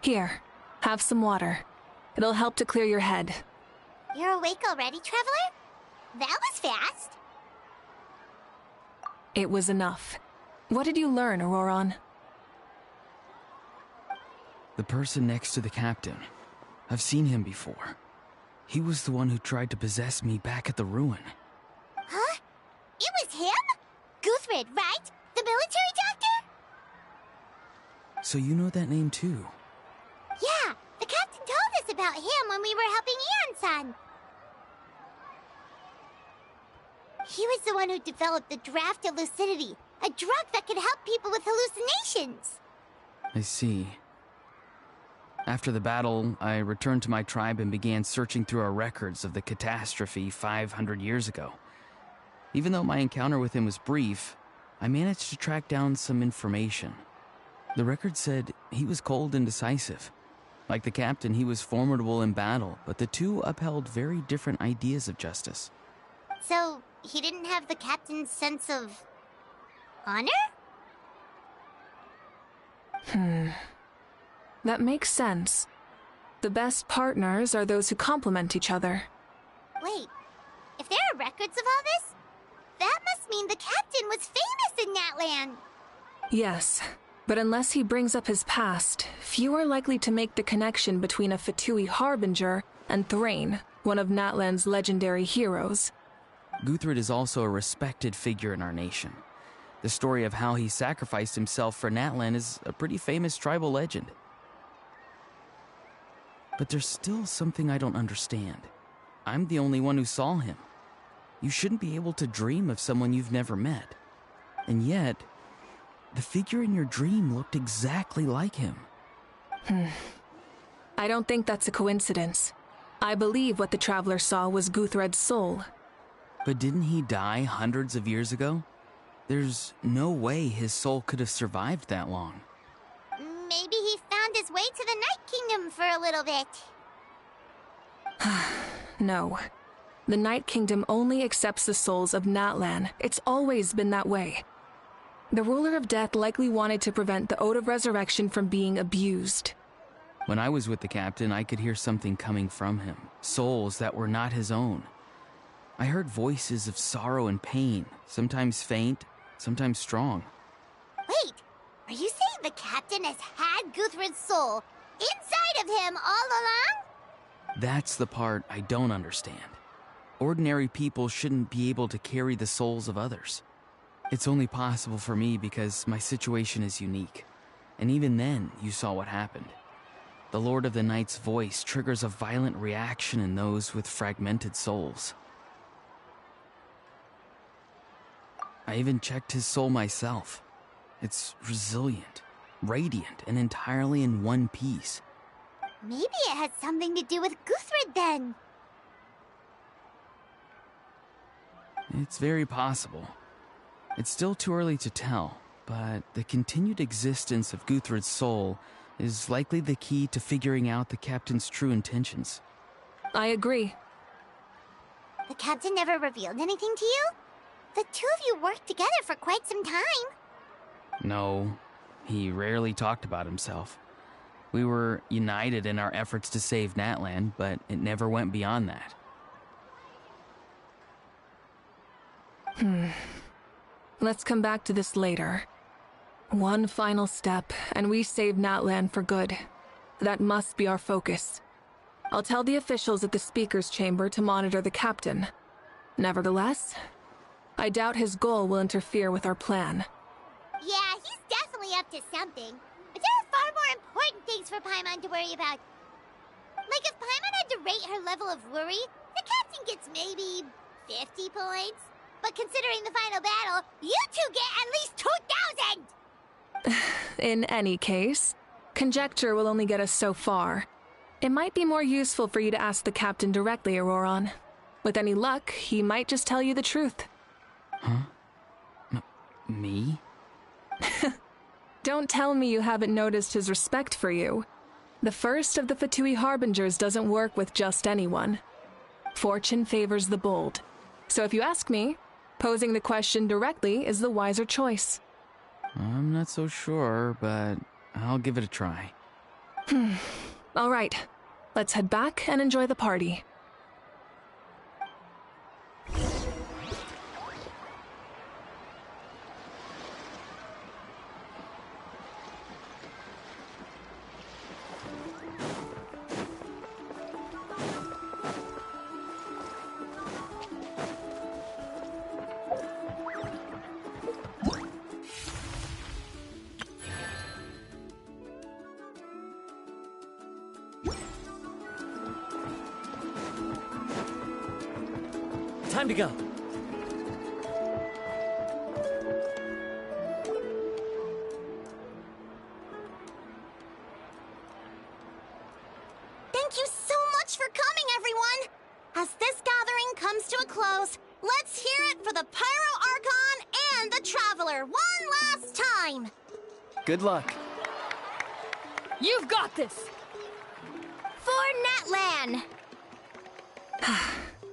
Here, have some water. It'll help to clear your head. You're awake already, Traveler? That was fast. It was enough. What did you learn, Auroron? The person next to the captain. I've seen him before. He was the one who tried to possess me back at the ruin. Huh? It was him? Guthrid, right? The military doctor? So you know that name too? Yeah, the captain told us about him when we were helping Ian-san. He was the one who developed the Draft of Lucidity, A drug that could help people with hallucinations. I see. After the battle, I returned to my tribe and began searching through our records of the catastrophe 500 years ago. Even though my encounter with him was brief, I managed to track down some information. The record said he was cold and decisive. Like the captain, he was formidable in battle, but the two upheld very different ideas of justice. So, he didn't have the captain's sense of... honor? That makes sense. The best partners are those who complement each other. Wait, if there are records of all this, that must mean the captain was famous in that land. Yes, but unless he brings up his past, few are likely to make the connection between a Fatui harbinger and Thrain, one of Natlan's legendary heroes. Guthred is also a respected figure in our nation. The story of how he sacrificed himself for Natlan is a pretty famous tribal legend. But there's still something I don't understand. I'm the only one who saw him. You shouldn't be able to dream of someone you've never met. And yet, the figure in your dream looked exactly like him. I don't think that's a coincidence. I believe what the traveler saw was Guthred's soul. But didn't he die hundreds of years ago? There's no way his soul could have survived that long. Maybe he found his way to the Night Kingdom for a little bit. No. The Night Kingdom only accepts the souls of Natlan. It's always been that way. The ruler of death likely wanted to prevent the Ode of Resurrection from being abused. When I was with the captain, I could hear something coming from him. Souls that were not his own. I heard voices of sorrow and pain, sometimes faint, sometimes strong. Wait, are you saying the captain has had Guthred's soul inside of him all along? That's the part I don't understand. Ordinary people shouldn't be able to carry the souls of others. It's only possible for me because my situation is unique. And even then, you saw what happened. The Lord of the Night's voice triggers a violent reaction in those with fragmented souls. I even checked his soul myself. It's resilient, radiant, and entirely in one piece. Maybe it has something to do with Guthred then. It's very possible. It's still too early to tell, but the continued existence of Guthred's soul is likely the key to figuring out the captain's true intentions. I agree. The captain never revealed anything to you? The two of you worked together for quite some time. No, he rarely talked about himself. We were united in our efforts to save Natlan, but it never went beyond that. Let's come back to this later. One final step, and we save Natlan for good. That must be our focus. I'll tell the officials at the speaker's chamber to monitor the captain. Nevertheless, I doubt his goal will interfere with our plan. Yeah, he's definitely up to something. But there are far more important things for Paimon to worry about. Like if Paimon had to rate her level of worry, the captain gets maybe 50 points. But considering the final battle, you two get at least 2,000! In any case, conjecture will only get us so far. It might be more useful for you to ask the captain directly, Auroron. With any luck, he might just tell you the truth. Huh? Me? Don't tell me you haven't noticed his respect for you. The first of the Fatui Harbingers doesn't work with just anyone. Fortune favors the bold. So if you ask me, posing the question directly is the wiser choice. I'm not so sure, but I'll give it a try. All right, let's head back and enjoy the party. Time to go. much for coming, everyone! As this gathering comes to a close, let's hear it for the Pyro Archon and the Traveler one last time! Good luck. You've got this! For Natlan!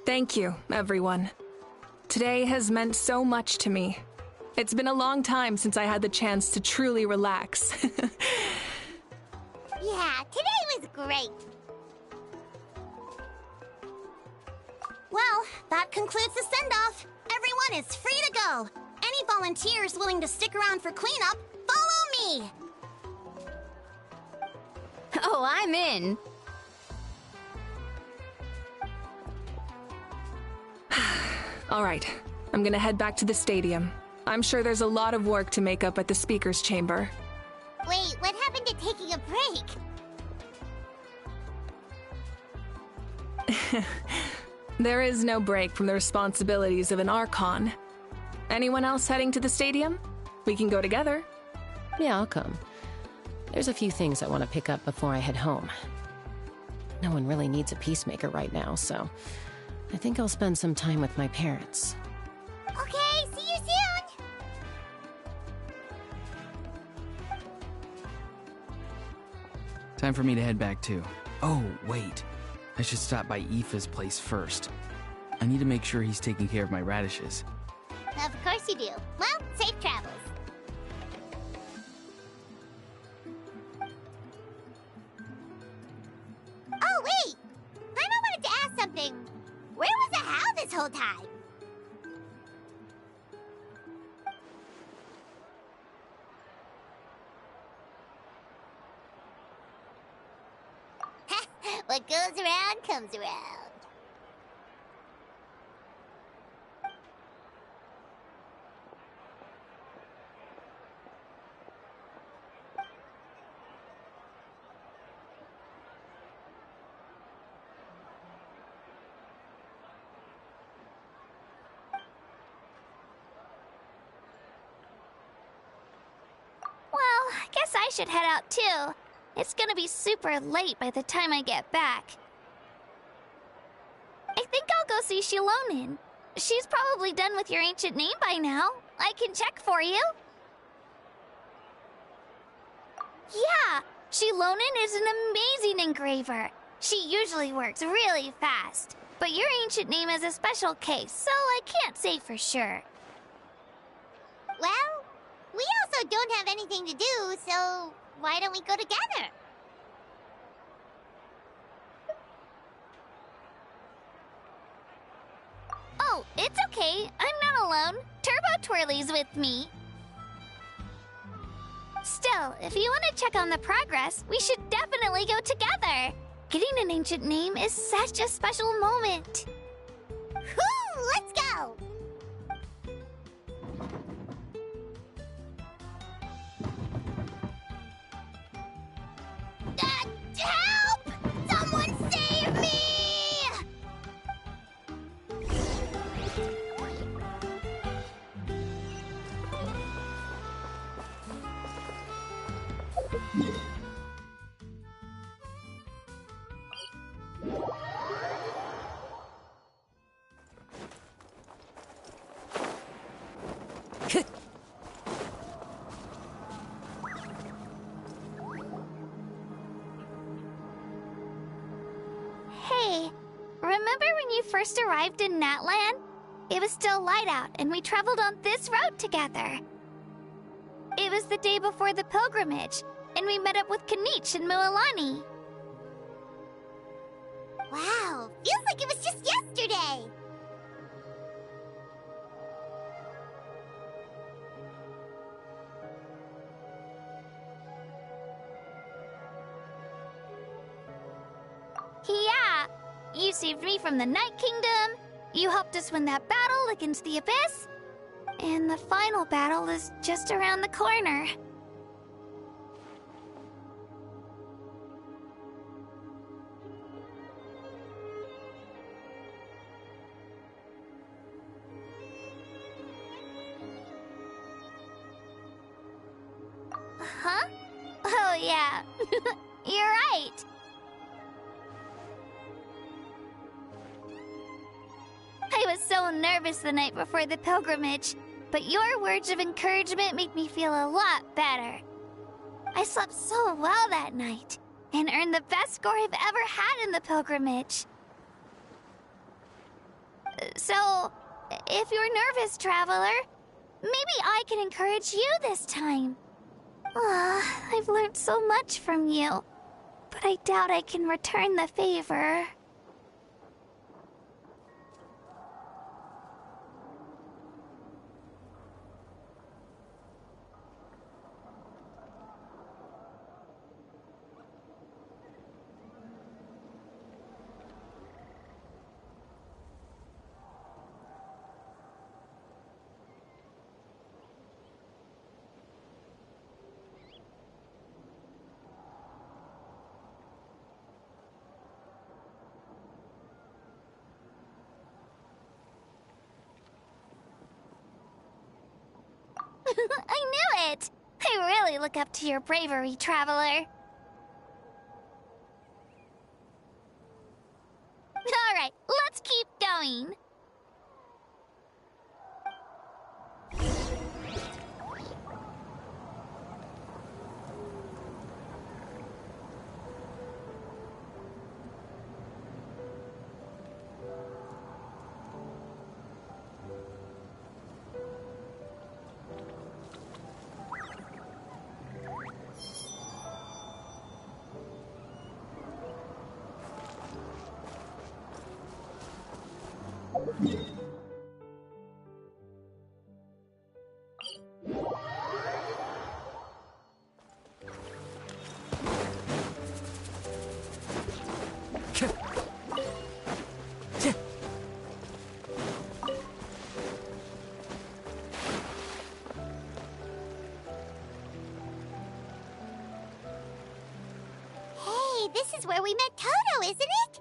Thank you, everyone. Today has meant so much to me. It's been a long time since I had the chance to truly relax. Yeah, today was great. Well, that concludes the send-off. Everyone is free to go. Any volunteers willing to stick around for cleanup, follow me! Oh, I'm in. All right, I'm gonna head back to the stadium. I'm sure there's a lot of work to make up at the speaker's chamber. Wait, what happened to taking a break? There is no break from the responsibilities of an Archon. Anyone else heading to the stadium? We can go together. Yeah, I'll come. There's a few things I want to pick up before I head home. No one really needs a peacemaker right now, so I think I'll spend some time with my parents. Okay, see you soon! Time for me to head back too. Oh, wait. I should stop by Aoife's place first. I need to make sure he's taking care of my radishes. Of course you do. Well, safe travels. Oh, wait! Paimon wanted to ask something. Where was the How this whole time? What goes around comes around. Well, I guess I should head out too. It's gonna be super late by the time I get back. I think I'll go see Shilonin. She's probably done with your ancient name by now. I can check for you. Yeah, Shilonin is an amazing engraver. She usually works really fast. But your ancient name is a special case, so I can't say for sure. Well, we also don't have anything to do, so why don't we go together? Oh, it's okay. I'm not alone. Turbo Twirly's with me. Still, if you want to check on the progress, we should definitely go together. Getting an ancient name is such a special moment. Whoo! Let's go! Help! Someone save me! Hey, remember when you first arrived in Natlan? It was still light out, and we traveled on this road together. It was the day before the pilgrimage, and we met up with Kanich and Mualani. Wow, feels like it was just yesterday. Yeah, you saved me from the Night Kingdom, you helped us win that battle against the Abyss, and the final battle is just around the corner. Huh? Oh yeah, you're right. was so nervous the night before the pilgrimage, but your words of encouragement made me feel a lot better. I slept so well that night, and earned the best score I've ever had in the pilgrimage. So, if you're nervous, traveler, maybe I can encourage you this time. I've learned so much from you, but I doubt I can return the favor. I knew it! I really look up to your bravery, traveler. Alright, let's keep going. This is where we met Toto, isn't it?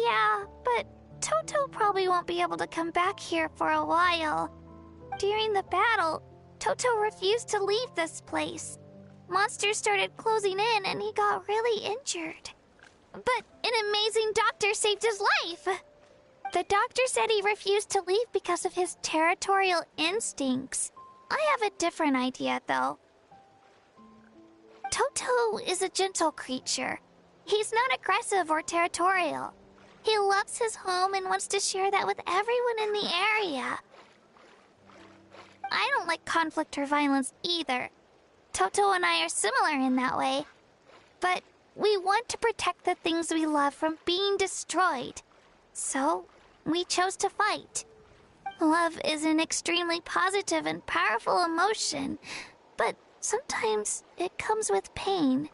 Yeah, but Toto probably won't be able to come back here for a while. During the battle, Toto refused to leave this place. Monsters started closing in and he got really injured. But an amazing doctor saved his life. The doctor said he refused to leave because of his territorial instincts. I have a different idea, though. Toto is a gentle creature. He's not aggressive or territorial. He loves his home and wants to share that with everyone in the area. I don't like conflict or violence either. Toto and I are similar in that way. But we want to protect the things we love from being destroyed. So, we chose to fight. Love is an extremely positive and powerful emotion, but sometimes it comes with pain.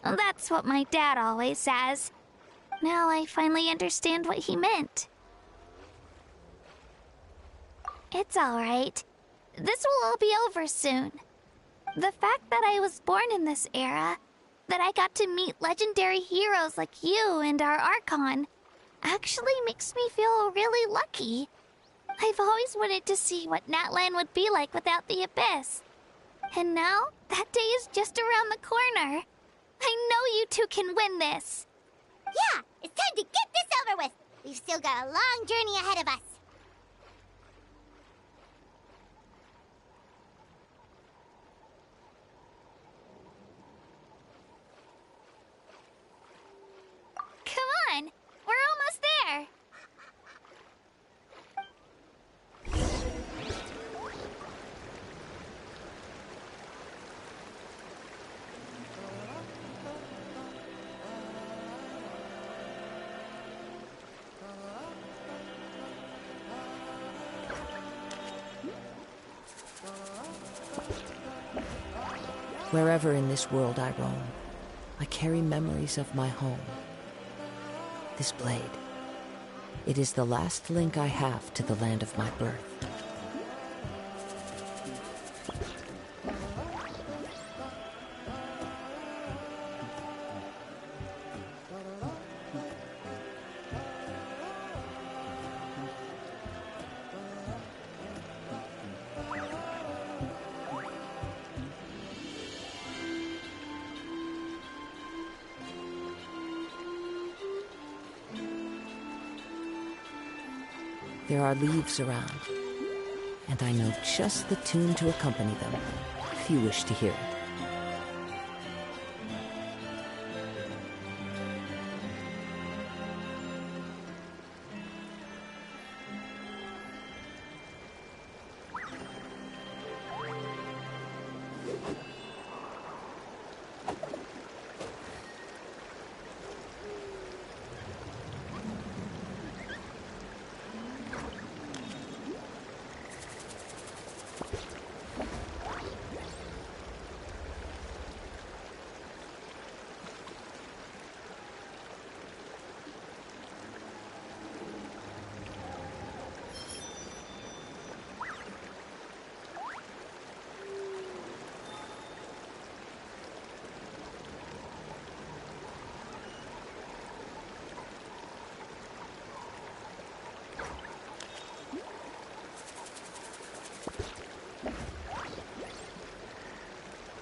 That's what my dad always says. Now I finally understand what he meant. It's alright. This will all be over soon. The fact that I was born in this era, that I got to meet legendary heroes like you and our Archon, actually makes me feel really lucky. I've always wanted to see what Natlan would be like without the Abyss. And now, that day is just around the corner. I know you two can win this. Yeah, it's time to get this over with. We've still got a long journey ahead of us. Come on, we're almost there. Wherever in this world I roam, I carry memories of my home. This blade, it is the last link I have to the land of my birth. There are leaves around, and I know just the tune to accompany them, if you wish to hear it.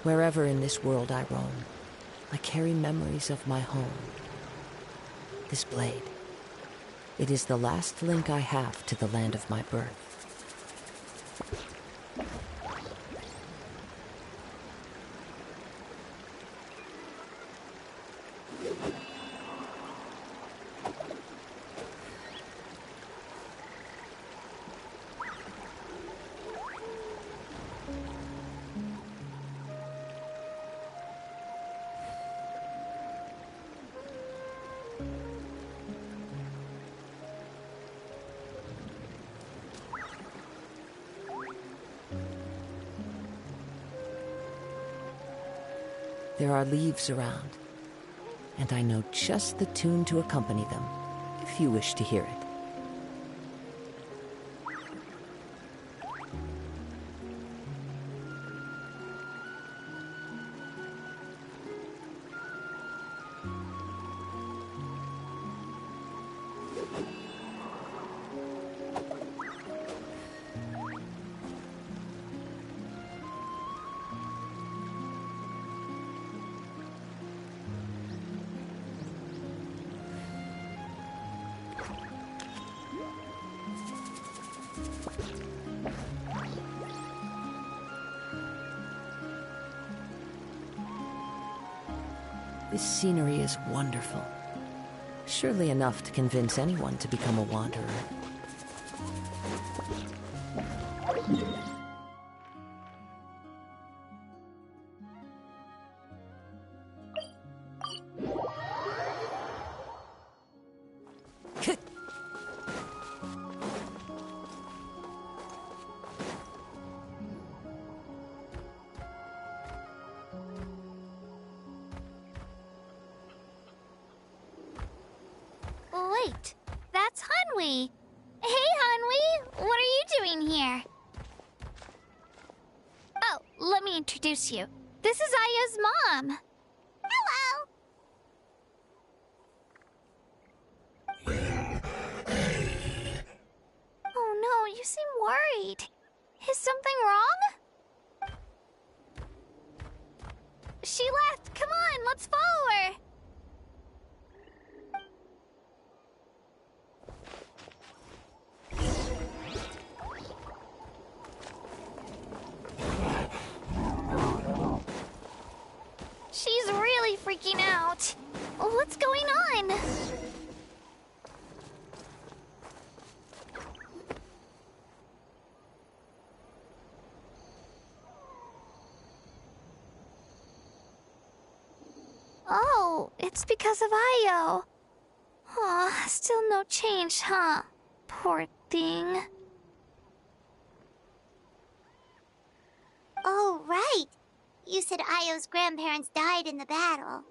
Wherever in this world I roam, I carry memories of my home. This blade, it is the last link I have to the land of my birth. There are leaves around, and I know just the tune to accompany them, if you wish to hear it. This scenery is wonderful. Surely enough to convince anyone to become a wanderer. Wait, that's Hanwi. Hey, Hanwi, what are you doing here? Oh, let me introduce you. This is Aya's mom. Hello. Oh no, you seem worried. Is something wrong? She left. Come on, let's follow her. She's really freaking out. What's going on? Oh, it's because of Io. Aw, still no change, huh? Poor thing. Oh, right. You said Io's grandparents died in the battle.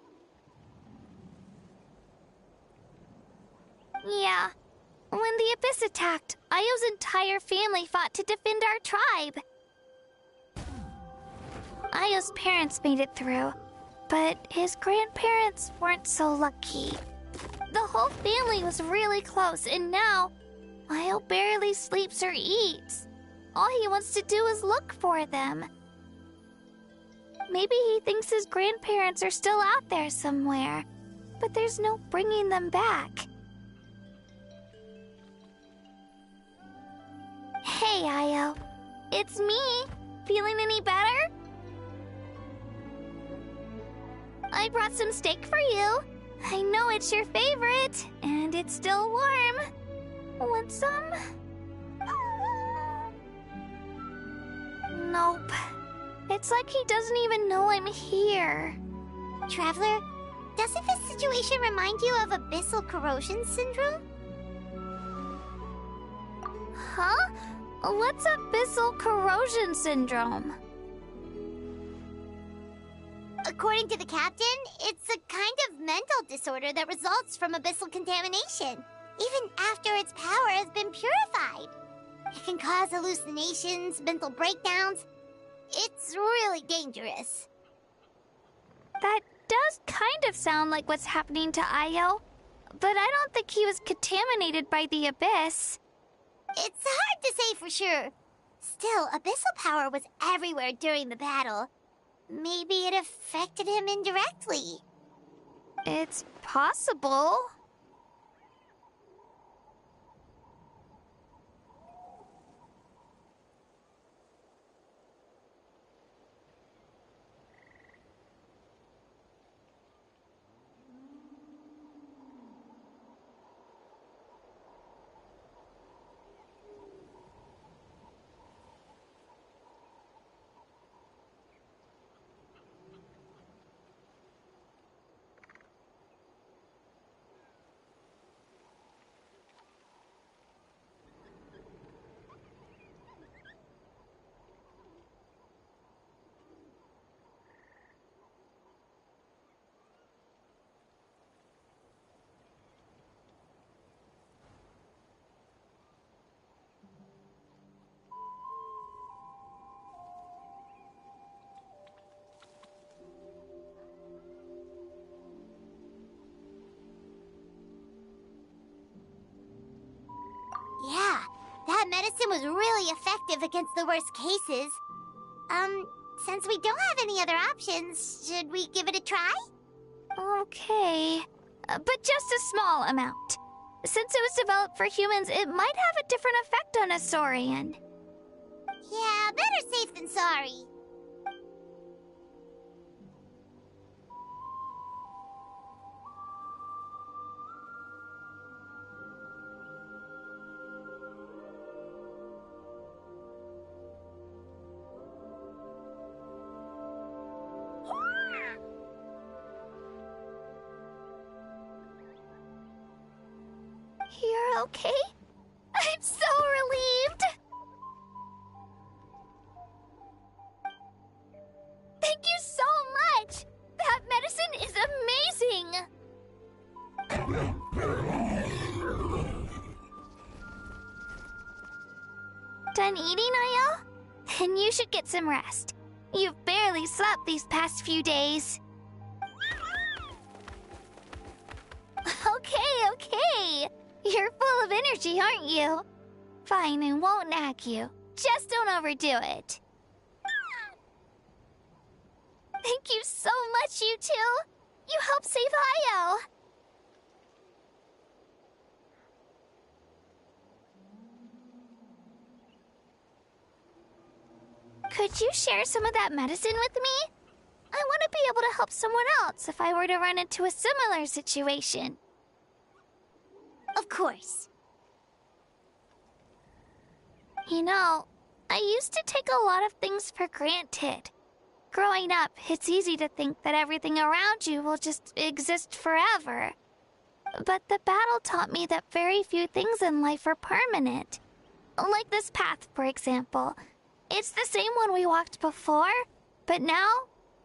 Yeah. When the Abyss attacked, Io's entire family fought to defend our tribe. Io's parents made it through, but his grandparents weren't so lucky. The whole family was really close, and now Io barely sleeps or eats. All he wants to do is look for them. Maybe he thinks his grandparents are still out there somewhere, but there's no bringing them back. Hey, Io. It's me. Feeling any better? I brought some steak for you. I know it's your favorite, and it's still warm. Want some? Nope. It's like he doesn't even know I'm here. Traveler, doesn't this situation remind you of abyssal corrosion syndrome? Huh? What's abyssal corrosion syndrome? According to the captain, it's a kind of mental disorder that results from abyssal contamination, even after its power has been purified. It can cause hallucinations, mental breakdowns. It's really dangerous. That does kind of sound like what's happening to Io, but I don't think he was contaminated by the abyss. It's hard to say for sure. Still, abyssal power was everywhere during the battle. Maybe it affected him indirectly. It's possible. Yeah, that medicine was really effective against the worst cases. Since we don't have any other options, should we give it a try? Okay, but just a small amount. Since it was developed for humans, it might have a different effect on a Saurian. Yeah, better safe than sorry. You're okay? I'm so relieved! Thank you so much! That medicine is amazing! Done eating, Io? Then you should get some rest. You've barely slept these past few days. Okay. You're full of energy, aren't you? Fine, I won't nag you. Just don't overdo it. Thank you so much, you two. You helped save Io. Could you share some of that medicine with me? I want to be able to help someone else if I were to run into a similar situation. Of course. You know, I used to take a lot of things for granted. Growing up, it's easy to think that everything around you will just exist forever. But the battle taught me that very few things in life are permanent. Like this path, for example. It's the same one we walked before, but now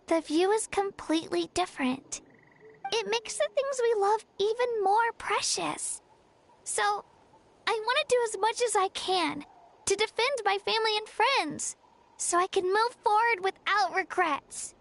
the view is completely different. It makes the things we love even more precious. So, I want to do as much as I can to defend my family and friends, so I can move forward without regrets.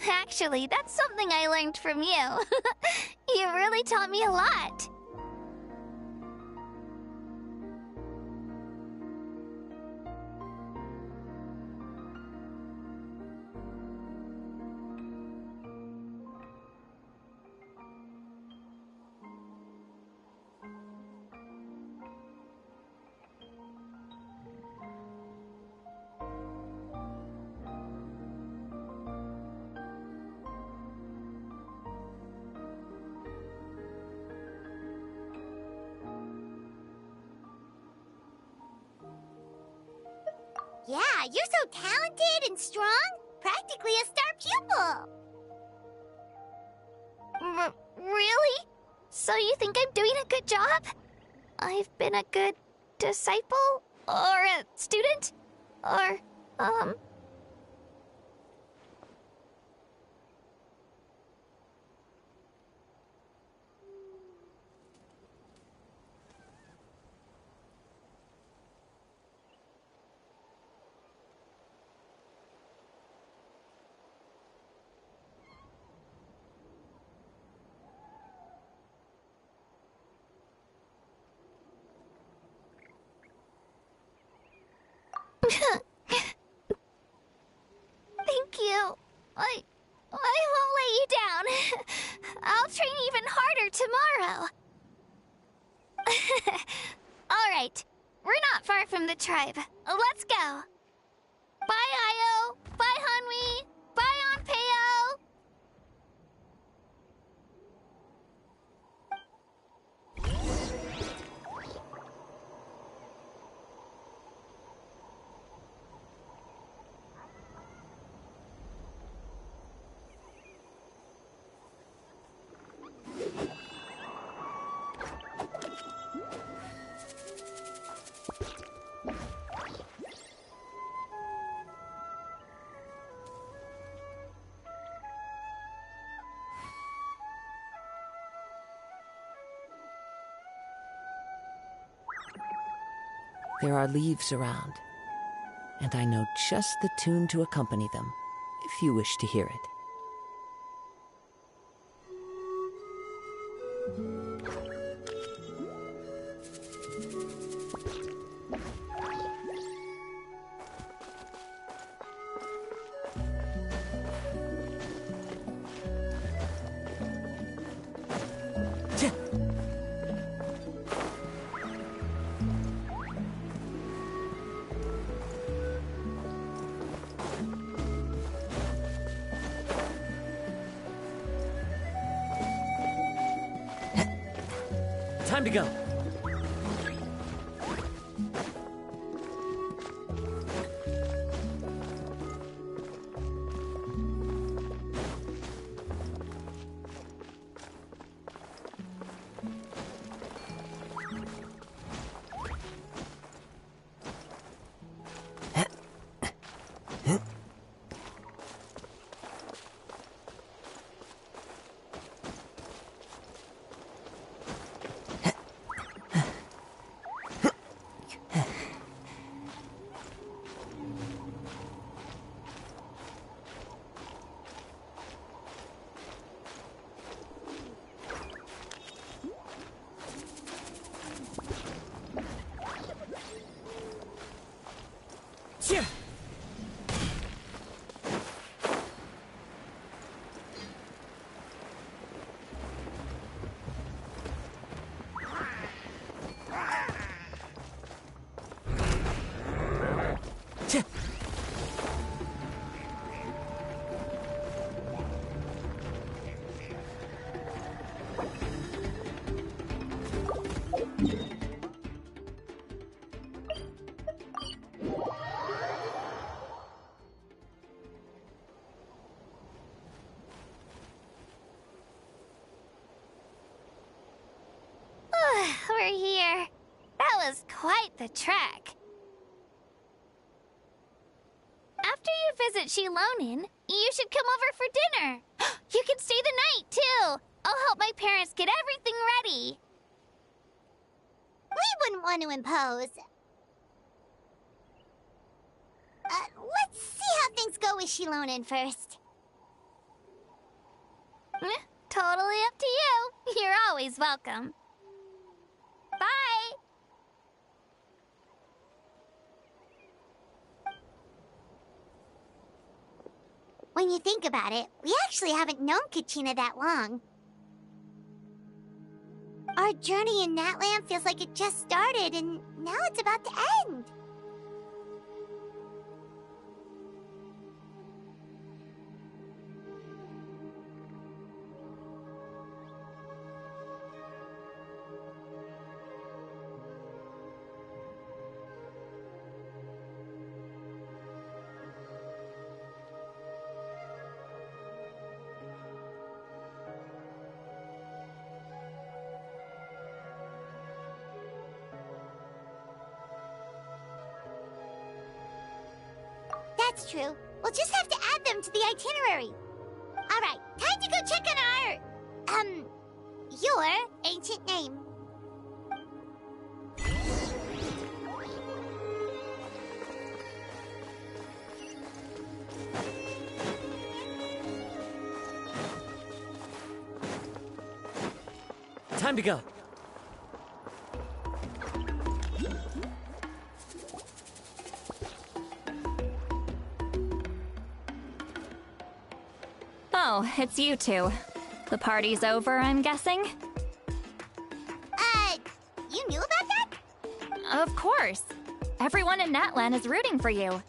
Actually, that's something I learned from you. You really taught me a lot. Yeah, you're so talented and strong. Practically a star pupil. Really? So you think I'm doing a good job? I've been a good disciple? Or a student? Or, Thank you. I won't let you down. I'll train even harder tomorrow. All right. We're not far from the tribe. Let's go. Bye, Io. Bye, Hanwi. Bye, Onpeo. There are leaves around, and I know just the tune to accompany them, if you wish to hear it. Time to go. We're here. That was quite the trek. After you visit Shilonin, you should come over for dinner. You can stay the night, too. I'll help my parents get everything ready. We wouldn't want to impose. Let's see how things go with Shilonin first. Totally up to you. You're always welcome. Bye! When you think about it, we actually haven't known Kachina that long. Our journey in Natland feels like it just started, and now it's about to end. That's true. We'll just have to add them to the itinerary. Alright, time to go check on our... your ancient name. Time to go. Oh, it's you two. The party's over, I'm guessing? You knew about that? Of course. Everyone in Natlan is rooting for you.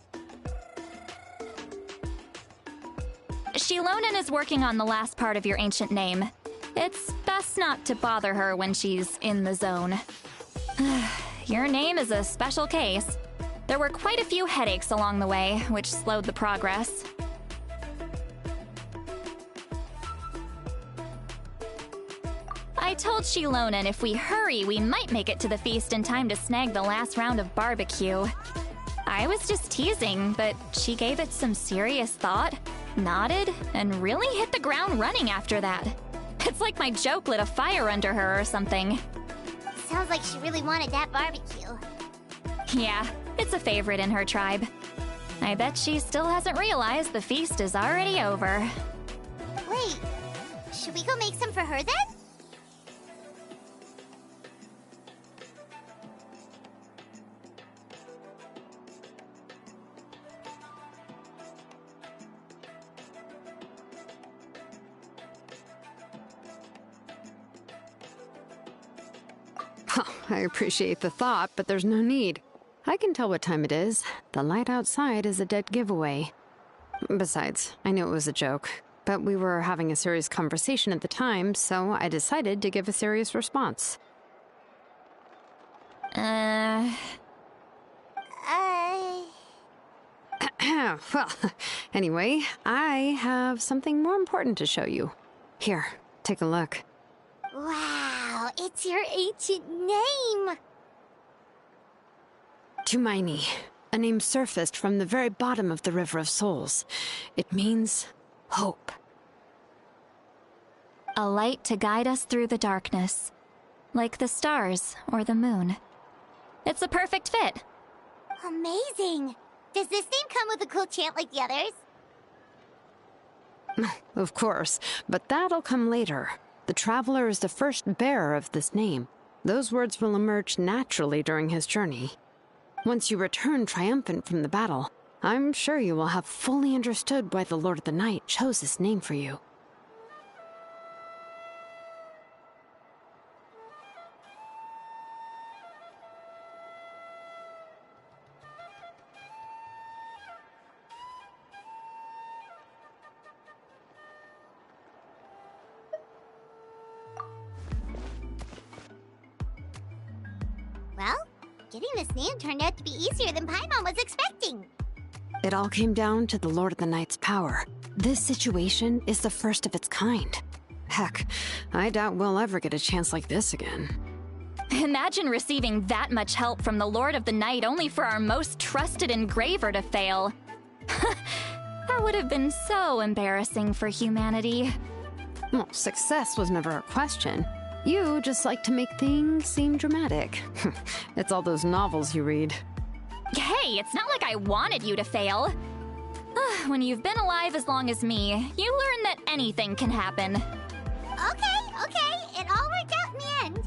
Shilonen is working on the last part of your ancient name. It's best not to bother her when she's in the zone. Your name is a special case. There were quite a few headaches along the way, which slowed the progress. I told Shilonen if we hurry, we might make it to the feast in time to snag the last round of barbecue. I was just teasing, but she gave it some serious thought, nodded, and really hit the ground running after that. It's like my joke lit a fire under her or something. Sounds like she really wanted that barbecue. Yeah, it's a favorite in her tribe. I bet she still hasn't realized the feast is already over. Wait, should we go make some for her then? I appreciate the thought, but there's no need. I can tell what time it is. The light outside is a dead giveaway. Besides, I knew it was a joke, but we were having a serious conversation at the time, so I decided to give a serious response. Well, anyway, I have something more important to show you. Here, take a look. wow, it's your ancient name! Tumaini, a name surfaced from the very bottom of the River of Souls. It means hope. A light to guide us through the darkness, like the stars or the moon. It's a perfect fit. Amazing! Does this name come with a cool chant like the others? Of course, but that'll come later. The Traveler is the first bearer of this name. Those words will emerge naturally during his journey. Once you return triumphant from the battle, I'm sure you will have fully understood why the Lord of the Night chose this name for you. Well, getting this name turned out to be easier than Paimon was expecting. It all came down to the Lord of the Night's power. This situation is the first of its kind. Heck, I doubt we'll ever get a chance like this again. Imagine receiving that much help from the Lord of the Night only for our most trusted engraver to fail. That would have been so embarrassing for humanity. Well, success was never a question. You just like to make things seem dramatic. It's all those novels you read. Hey, it's not like I wanted you to fail. When you've been alive as long as me, you learn that anything can happen. Okay, it all worked out in the end.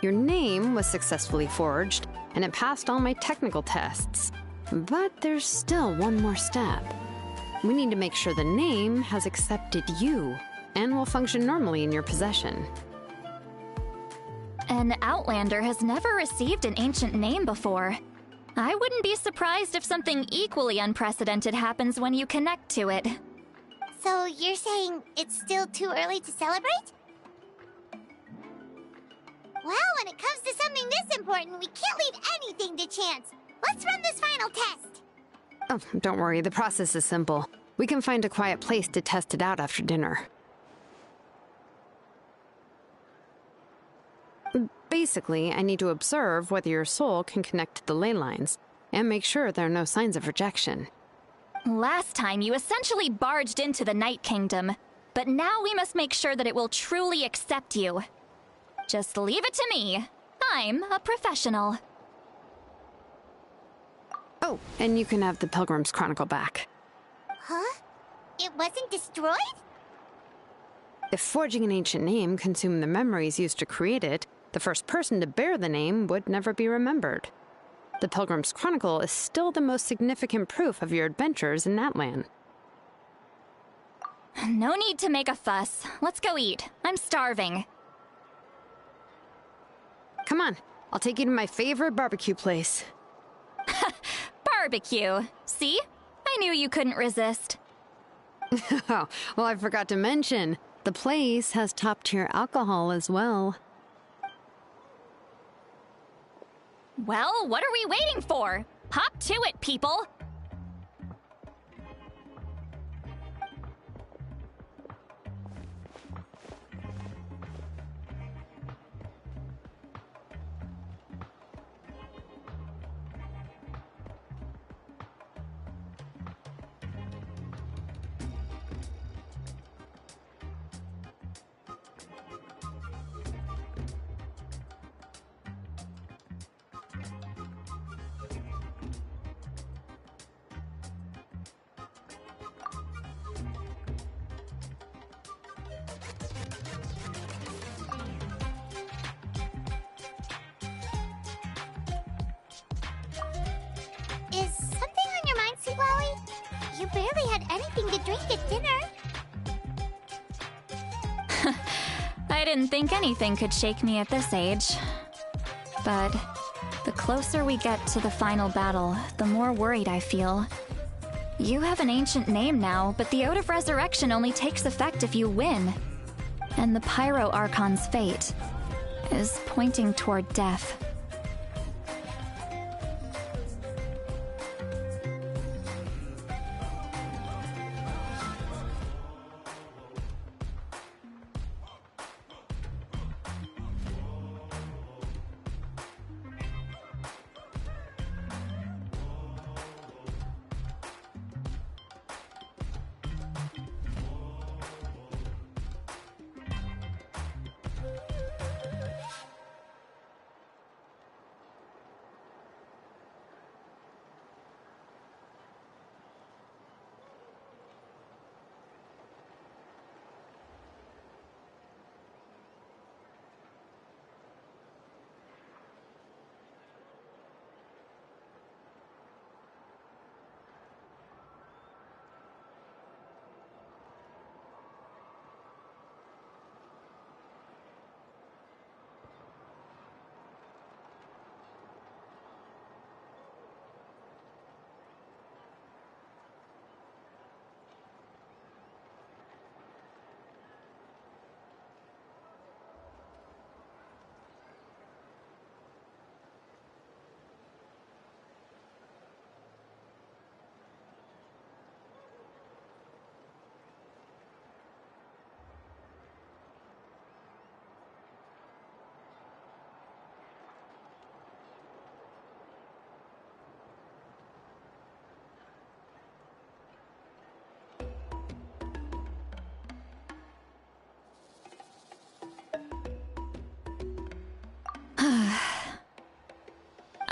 Your name was successfully forged, and it passed all my technical tests. But there's still one more step. We need to make sure the name has accepted you and will function normally in your possession. An Outlander has never received an ancient name before. I wouldn't be surprised if something equally unprecedented happens when you connect to it. So you're saying it's still too early to celebrate? Well, when it comes to something this important, we can't leave anything to chance. Let's run this final test. Oh, don't worry, the process is simple. We can find a quiet place to test it out after dinner. Basically, I need to observe whether your soul can connect to the ley lines, and make sure there are no signs of rejection. Last time, you essentially barged into the Night Kingdom, but now we must make sure that it will truly accept you. Just leave it to me. I'm a professional. Oh, and you can have the Pilgrim's Chronicle back. Huh? It wasn't destroyed? If forging an ancient name consumed the memories used to create it, the first person to bear the name would never be remembered. The Pilgrim's Chronicle is still the most significant proof of your adventures in that land. No need to make a fuss. Let's go eat. I'm starving. Come on, I'll take you to my favorite barbecue place. Barbecue. See? I knew you couldn't resist. Oh, well, I forgot to mention, the place has top-tier alcohol as well. Well, what are we waiting for? Hop to it, people! Is something on your mind, Seawowie? You barely had anything to drink at dinner. I didn't think anything could shake me at this age. But the closer we get to the final battle, the more worried I feel. You have an ancient name now, but the Ode of Resurrection only takes effect if you win. And the Pyro Archon's fate is pointing toward death.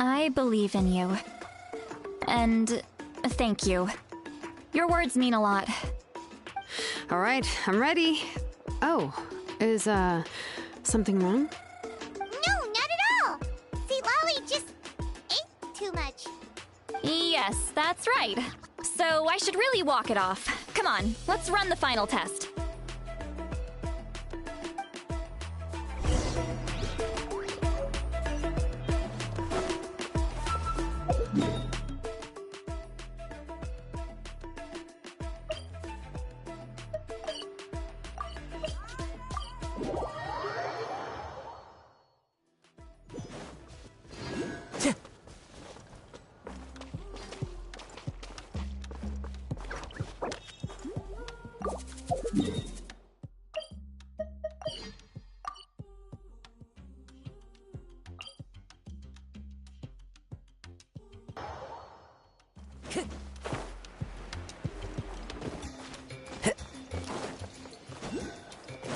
I believe in you. And thank you Your words mean a lot. All right, I'm ready. Oh, is, something wrong? No, not at all. See, Lolly just ate too much. Yes, that's right. So I should really walk it off. Come on, let's run the final test.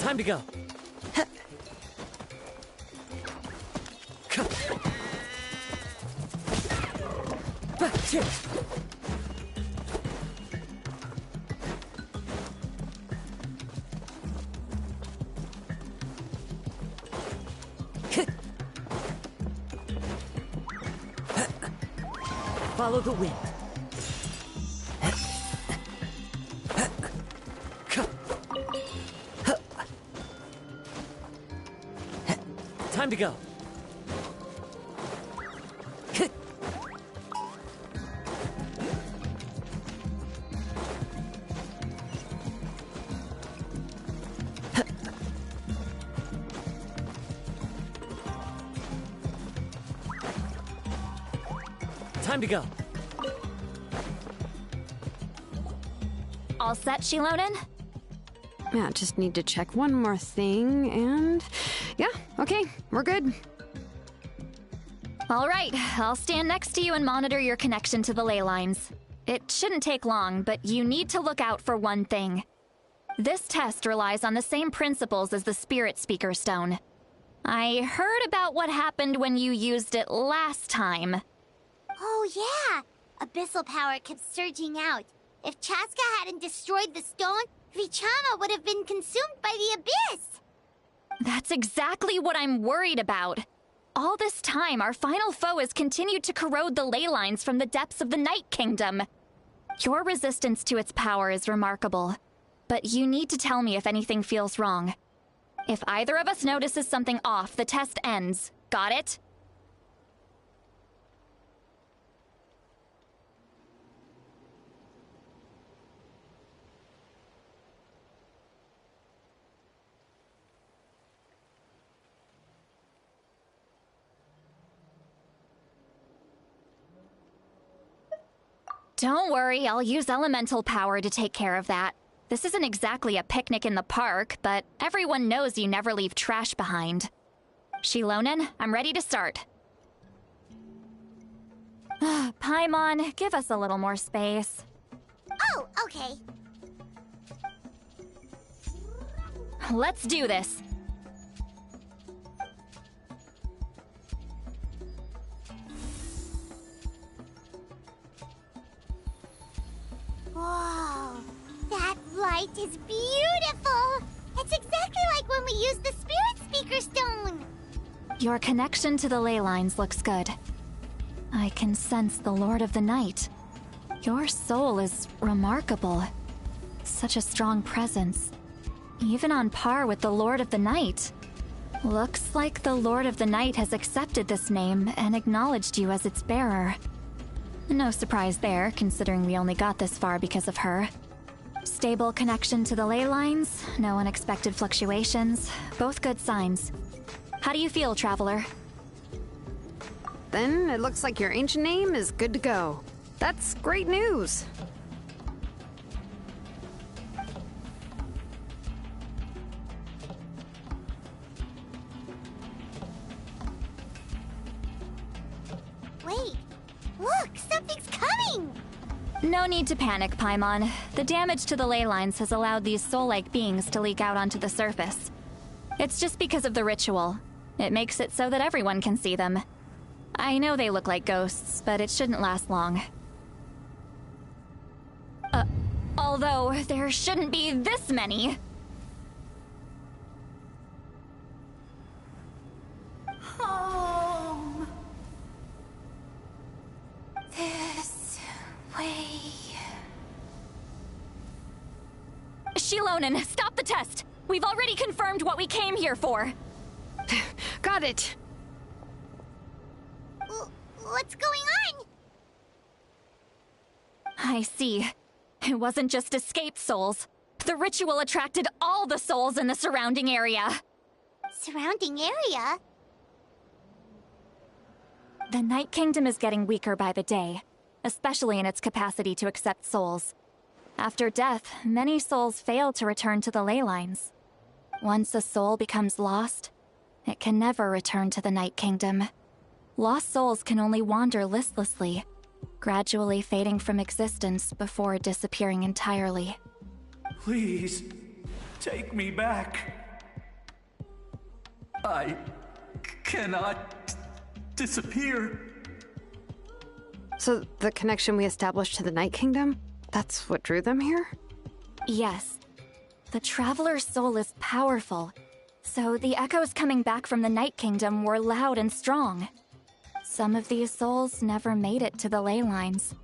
Time to go. Follow the wind. Time to go. Time to go. All set, Shilonen? Yeah, just need to check one more thing, and... yeah, okay, we're good. All right, I'll stand next to you and monitor your connection to the ley lines. It shouldn't take long, but you need to look out for one thing. This test relies on the same principles as the Spirit Speaker Stone. I heard about what happened when you used it last time. Oh, yeah. Abyssal power kept surging out. If Chaska hadn't destroyed the stone, Vichama would have been consumed by the abyss. That's exactly what I'm worried about. All this time, our final foe has continued to corrode the ley lines from the depths of the Night Kingdom. Your resistance to its power is remarkable, but you need to tell me if anything feels wrong. If either of us notices something off, the test ends. Got it? Don't worry, I'll use elemental power to take care of that. This isn't exactly a picnic in the park, but everyone knows you never leave trash behind. Shilonen, I'm ready to start. Paimon, give us a little more space. Oh, okay. Let's do this. Whoa, that light is beautiful! It's exactly like when we used the Spirit Speaker Stone! Your connection to the ley lines looks good. I can sense the Lord of the Night. Your soul is remarkable. Such a strong presence. Even on par with the Lord of the Night. Looks like the Lord of the Night has accepted this name and acknowledged you as its bearer. No surprise there, considering we only got this far because of her. Stable connection to the ley lines, no unexpected fluctuations, both good signs. How do you feel, Traveler? Then it looks like your ancient name is good to go. That's great news. Wait, look, something's coming! No need to panic, Paimon. The damage to the ley lines has allowed these soul-like beings to leak out onto the surface. It's just because of the ritual. It makes it so that everyone can see them. I know they look like ghosts, but it shouldn't last long. Although, there shouldn't be this many. Home. This way. Shilonen, stop the test! We've already confirmed what we came here for. Got it. What's going on? I see. It wasn't just escaped souls. The ritual attracted all the souls in the surrounding area. Surrounding area? The Night Kingdom is getting weaker by the day, especially in its capacity to accept souls. After death, many souls fail to return to the ley lines. Once a soul becomes lost, it can never return to the Night Kingdom. Lost souls can only wander listlessly, gradually fading from existence before disappearing entirely. Please, take me back. I cannot disappear. So the connection we established to the Night Kingdom, that's what drew them here? Yes. The Traveler's soul is powerful, so the echoes coming back from the Night Kingdom were loud and strong. Some of these souls never made it to the ley lines.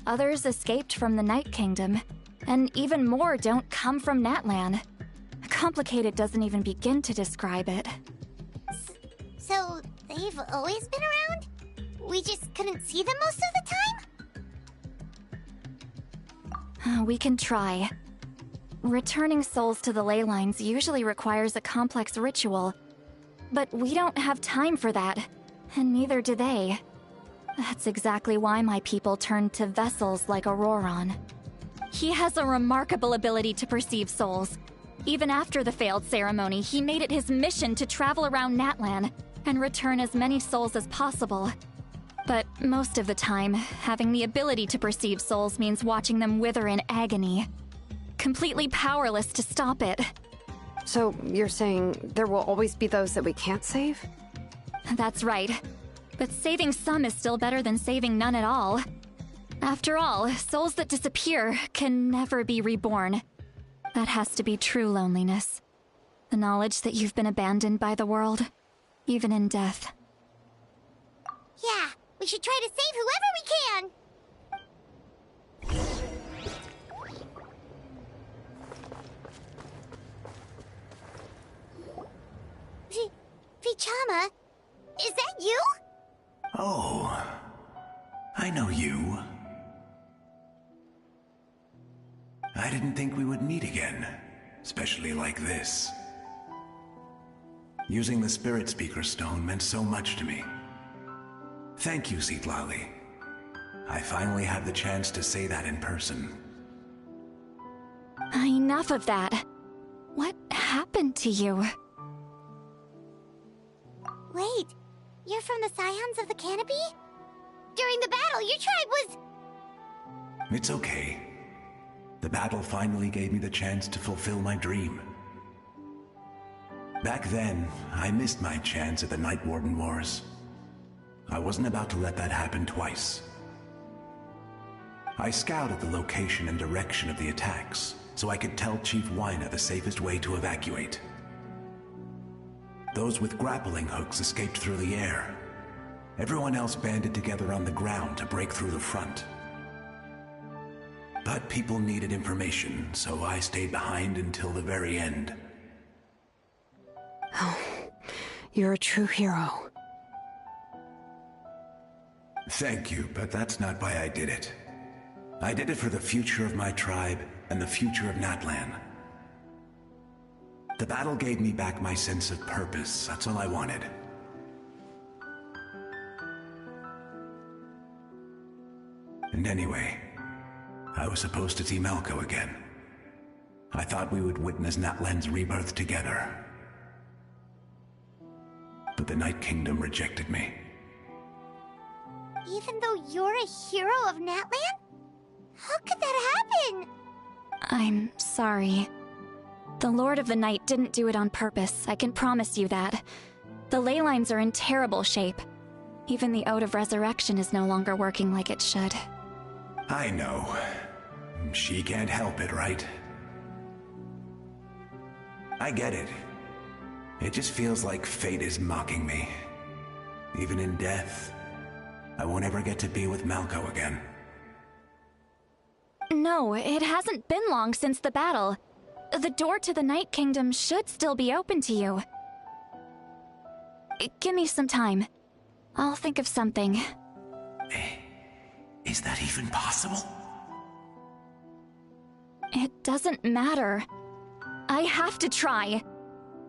Others escaped from the Night Kingdom, and even more don't come from Natlan. Complicated doesn't even begin to describe it. So, they've always been around? We just couldn't see them most of the time? We can try. Returning souls to the ley lines usually requires a complex ritual, but we don't have time for that, and neither do they. That's exactly why my people turned to vessels like Auroron. He has a remarkable ability to perceive souls. Even after the failed ceremony, he made it his mission to travel around Natlan and return as many souls as possible. But most of the time, having the ability to perceive souls means watching them wither in agony. Completely powerless to stop it. So you're saying there will always be those that we can't save? That's right. But saving some is still better than saving none at all. After all, souls that disappear can never be reborn. That has to be true loneliness. The knowledge that you've been abandoned by the world, even in death. Yeah, we should try to save whoever we can! Vichama, is that you? Oh, I know you. I didn't think we would meet again, especially like this. Using the Spirit Speaker Stone meant so much to me. Thank you, Citlali. I finally had the chance to say that in person. Enough of that. What happened to you? Wait, you're from the Scions of the Canopy? During the battle, your tribe was... It's okay. The battle finally gave me the chance to fulfill my dream. Back then, I missed my chance at the Night Warden Wars. I wasn't about to let that happen twice. I scouted the location and direction of the attacks, so I could tell Chief Wyna the safest way to evacuate. Those with grappling hooks escaped through the air. Everyone else banded together on the ground to break through the front. But people needed information, so I stayed behind until the very end. Oh, you're a true hero. Thank you, but that's not why I did it. I did it for the future of my tribe and the future of Natlan. The battle gave me back my sense of purpose. That's all I wanted. And anyway, I was supposed to see Malco again. I thought we would witness Natlan's rebirth together. But the Night Kingdom rejected me. Even though you're a hero of Natlan? How could that happen? I'm sorry. The Lord of the Night didn't do it on purpose, I can promise you that. The ley lines are in terrible shape. Even the Ode of Resurrection is no longer working like it should. I know. She can't help it, right? I get it. It just feels like fate is mocking me. Even in death, I won't ever get to be with Malco again. No, it hasn't been long since the battle. The door to the Night Kingdom should still be open to you. Give me some time. I'll think of something. Is that even possible? It doesn't matter. I have to try.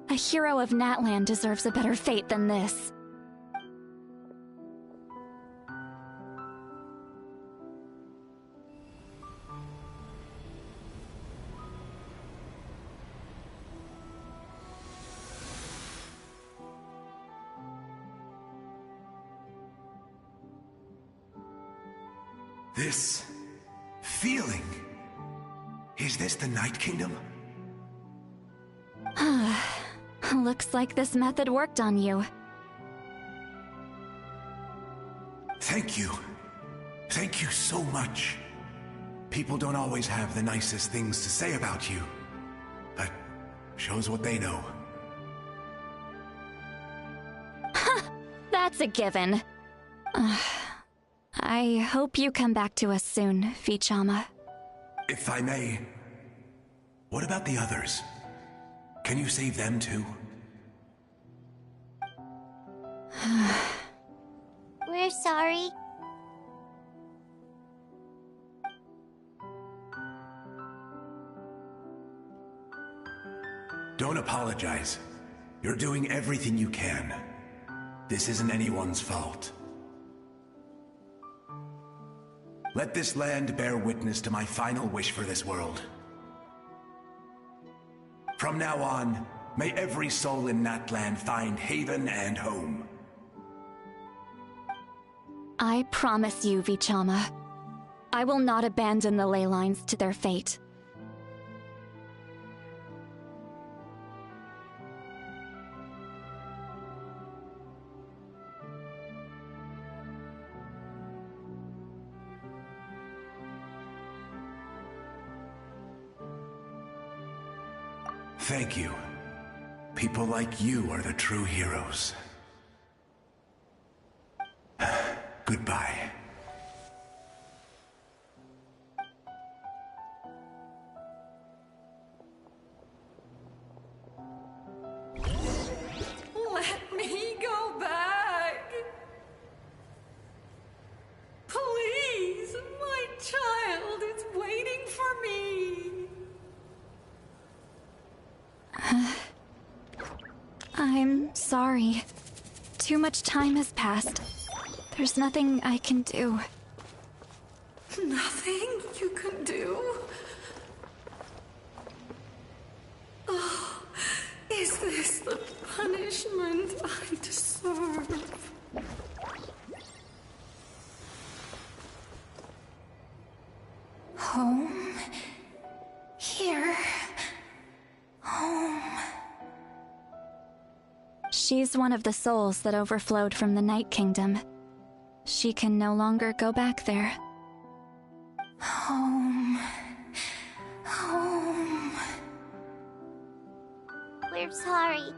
A hero of Natlan deserves a better fate than this. This feeling. Is this the Night Kingdom? Looks like this method worked on you. Thank you. Thank you so much. People don't always have the nicest things to say about you, but shows what they know. That's a given. I hope you come back to us soon, Vichama. If I may, what about the others? Can you save them too? We're sorry. Don't apologize. You're doing everything you can. This isn't anyone's fault. Let this land bear witness to my final wish for this world. From now on, may every soul in Natlan find haven and home. I promise you, Vichama. I will not abandon the ley lines to their fate. Thank you. People like you are the true heroes. Goodbye. Let me go back. Please, my child is waiting for me. I'm sorry. Too much time has passed. There's nothing I can do. Nothing you can do? Oh, is this the punishment I deserve? Home? Here? Home? She's one of the souls that overflowed from the Night Kingdom. She can no longer go back there. Home. Home. We're sorry.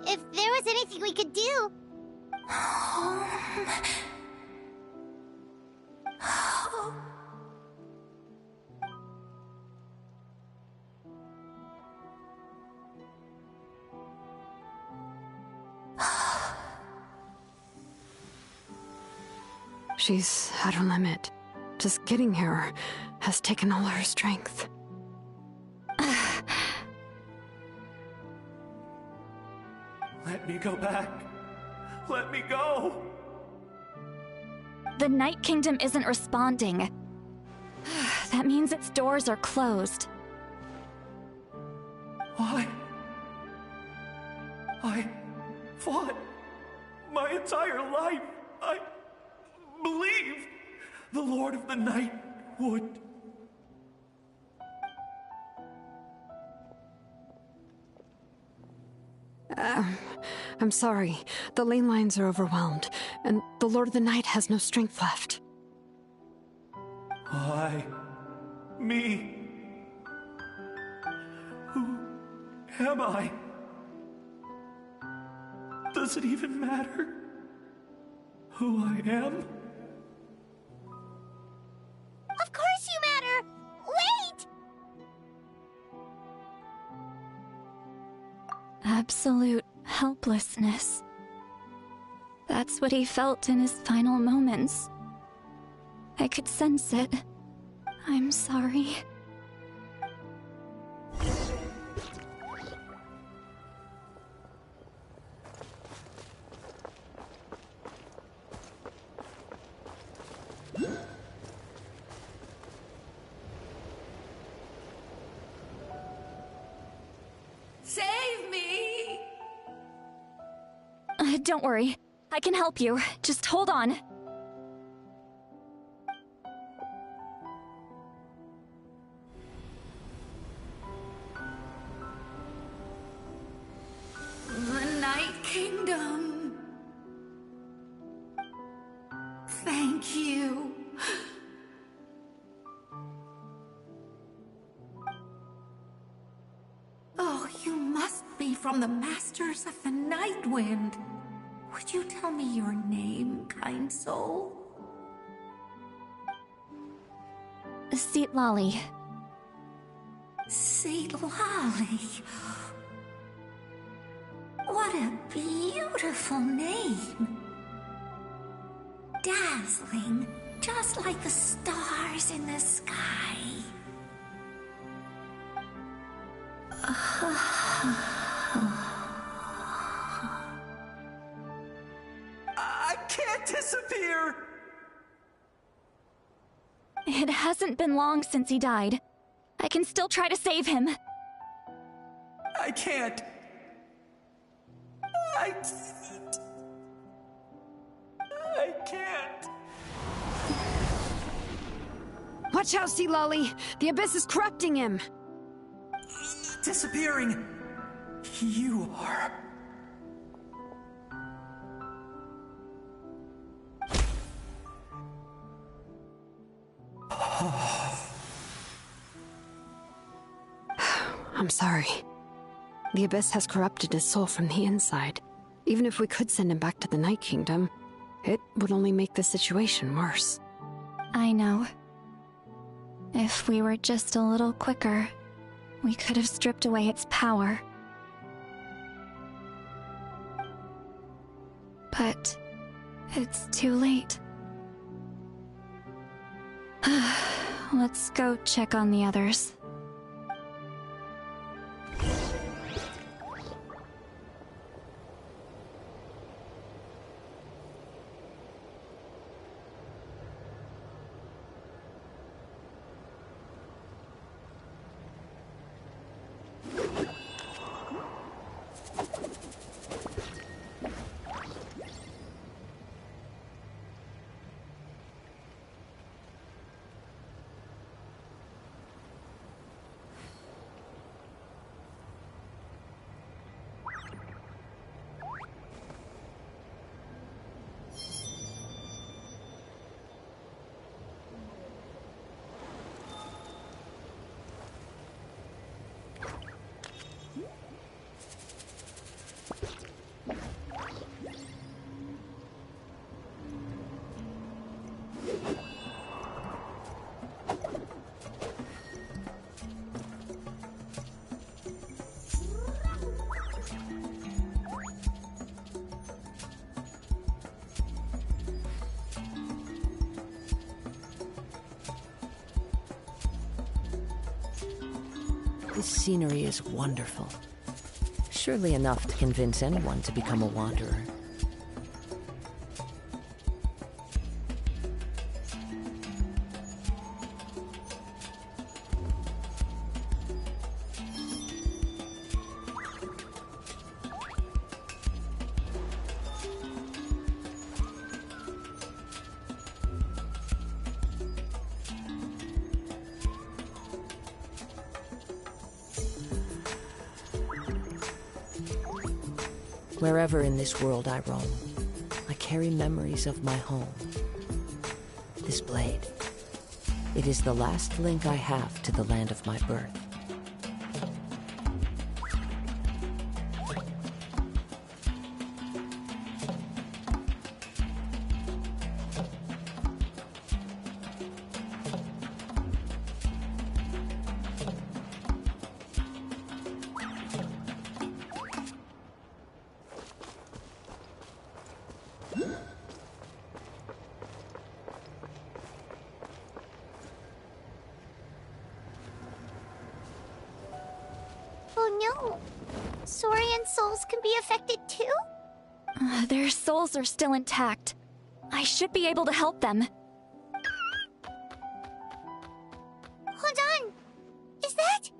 If there was anything we could do... Home. Home. She's at her limit. Just getting here has taken all her strength. Let me go back. Let me go. The Night Kingdom isn't responding. That means its doors are closed. Why? I fought my entire life. I believed the Lord of the Night would. I'm sorry. The lane lines are overwhelmed, and the Lord of the Night has no strength left. I Me. Who am I? Does it even matter who I am? Of course you matter! Wait! Absolute helplessness. That's what he felt in his final moments. I could sense it. I'm sorry. Save me! Don't worry. I can help you. Just hold on. The Night Kingdom. Thank you. Oh, you must be from the Masters of the Night Wind. Would you tell me your name, kind soul? Seat Lolly. Seat Lolly. What a beautiful name. Dazzling, just like the stars in the sky. I can't disappear! It hasn't been long since he died. I can still try to save him. I can't. I can't. Watch out, Sea Lolly! The Abyss is corrupting him! Disappearing. You are. I'm sorry. The Abyss has corrupted his soul from the inside. Even if we could send him back to the Night Kingdom, it would only make the situation worse. I know. If we were just a little quicker, we could have stripped away its power. But it's too late. Let's go check on the others. This scenery is wonderful. Surely enough to convince anyone to become a wanderer. Wherever in this world I roam, I carry memories of my home. This blade, It is the last link I have to the land of my birth. Oh no! Saurian souls can be affected too? Their souls are still intact. I should be able to help them. Hold on! Is that...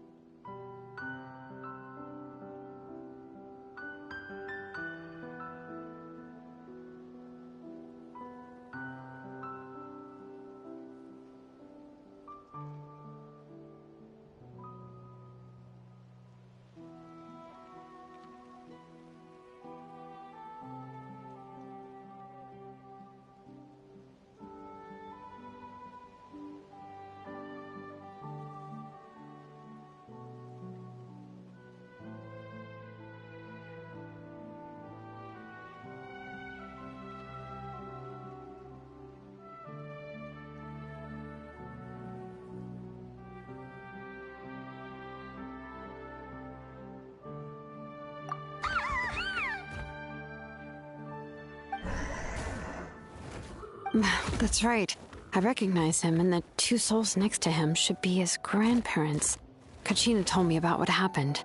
That's right. I recognize him, and the two souls next to him should be his grandparents. Kachina told me about what happened.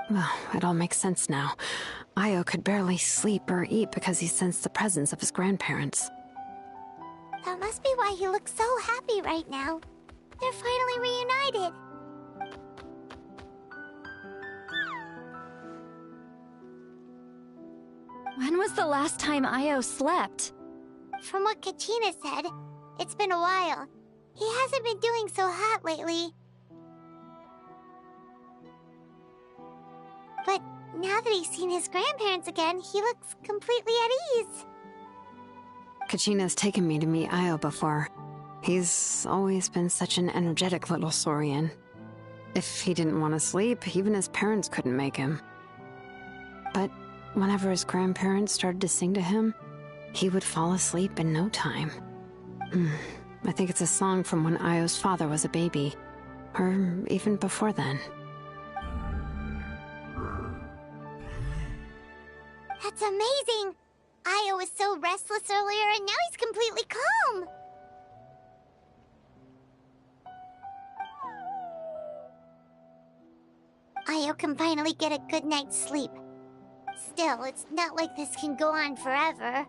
Well, it all makes sense now. Io could barely sleep or eat because he sensed the presence of his grandparents. That must be why he looks so happy right now. They're finally reunited. When was the last time Io slept? From what Kachina said, it's been a while. He hasn't been doing so hot lately. But now that he's seen his grandparents again, he looks completely at ease. Kachina's taken me to meet Io before. He's always been such an energetic little Saurian. If he didn't want to sleep, even his parents couldn't make him. But whenever his grandparents started to sing to him, he would fall asleep in no time. I think it's a song from when Io's father was a baby, or even before then. That's amazing! Io was so restless earlier, and now he's completely calm! Io can finally get a good night's sleep. Still, it's not like this can go on forever.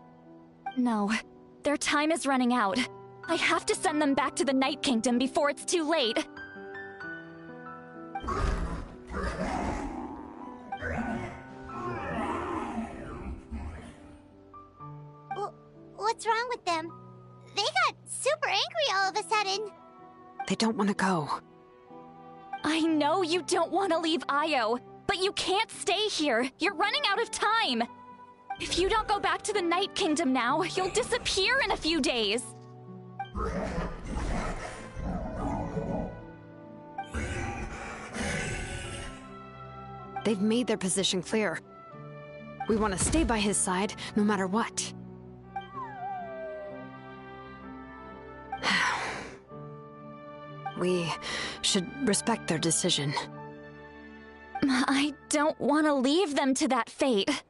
No, their time is running out. I have to send them back to the Night Kingdom before it's too late. What's wrong with them? They got super angry all of a sudden. They don't want to go. I know you don't want to leave Io, but you can't stay here. You're running out of time. If you don't go back to the Night Kingdom now, you'll disappear in a few days. They've made their position clear. We want to stay by his side, no matter what. We should respect their decision. I don't want to leave them to that fate.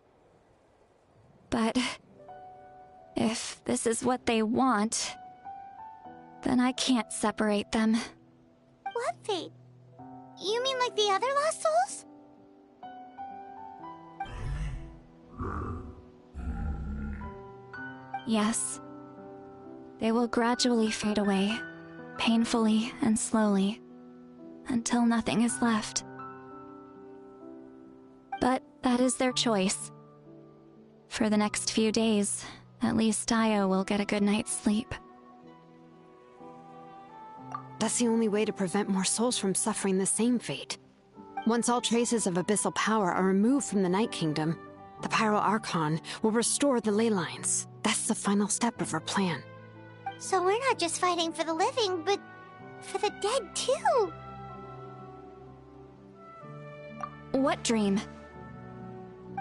But if this is what they want, then I can't separate them. What fate? You mean like the other lost souls? Yes. They will gradually fade away, painfully and slowly, until nothing is left. But that is their choice. For the next few days, at least Io will get a good night's sleep. That's the only way to prevent more souls from suffering the same fate. Once all traces of abyssal power are removed from the Night Kingdom, the Pyro Archon will restore the ley lines. That's the final step of our plan. So we're not just fighting for the living, but For the dead, too! What dream?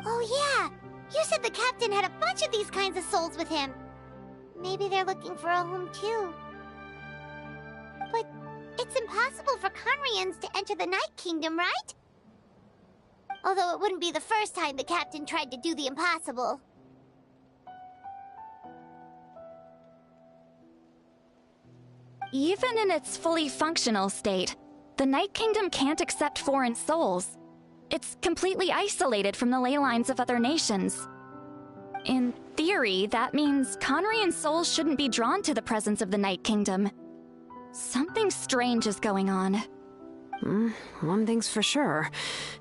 Oh yeah! You said the captain had a bunch of these kinds of souls with him. Maybe they're looking for a home, too. But it's impossible for Conrians to enter the Night Kingdom, right? Although it wouldn't be the first time the captain tried to do the impossible. Even in its fully functional state, the Night Kingdom can't accept foreign souls. It's completely isolated from the ley lines of other nations. In theory, that means Conrian souls shouldn't be drawn to the presence of the Night Kingdom. Something strange is going on. One thing's for sure.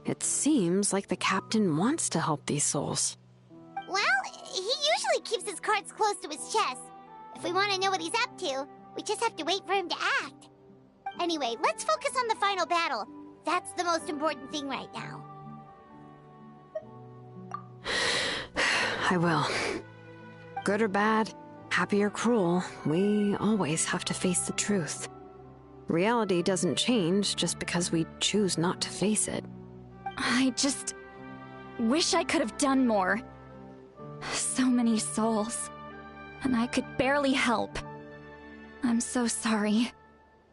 It seems like the captain wants to help these souls. Well, he usually keeps his cards close to his chest. If we want to know what he's up to, we just have to wait for him to act. Anyway, let's focus on the final battle. That's the most important thing right now. I will. Good or bad, happy or cruel, we always have to face the truth. Reality doesn't change just because we choose not to face it. I just wish I could have done more. So many souls, and I could barely help. I'm so sorry.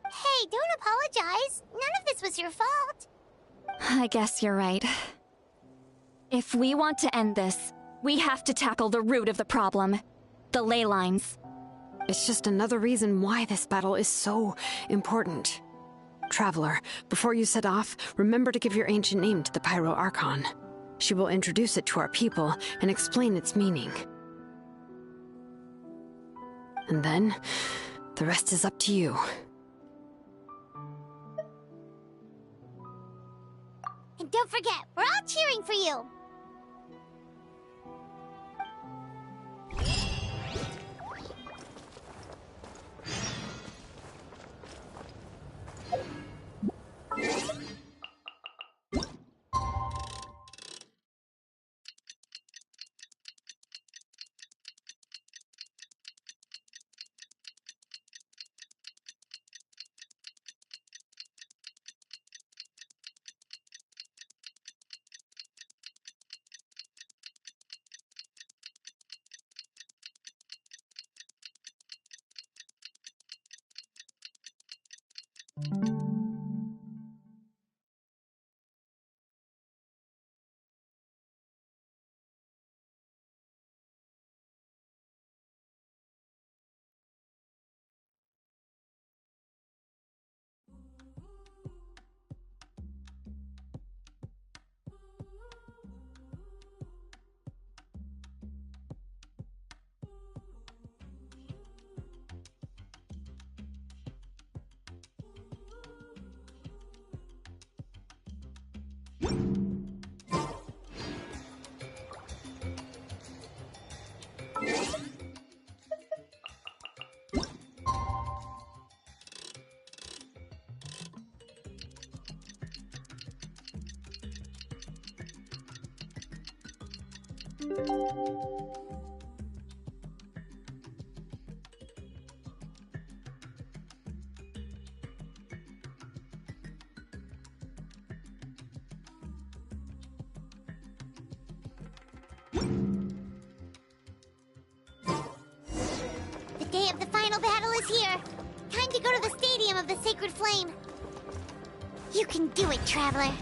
Hey, don't apologize. None of this was your fault. I guess you're right. If we want to end this, we have to tackle the root of the problem. The ley lines. It's just another reason why this battle is so important. Traveler, before you set off, remember to give your ancient name to the Pyro Archon. She will introduce it to our people and explain its meaning. And then, the rest is up to you. And don't forget, we're all cheering for you. The day of the final battle is here. Time to go to the Stadium of the Sacred Flame. You can do it, Traveler.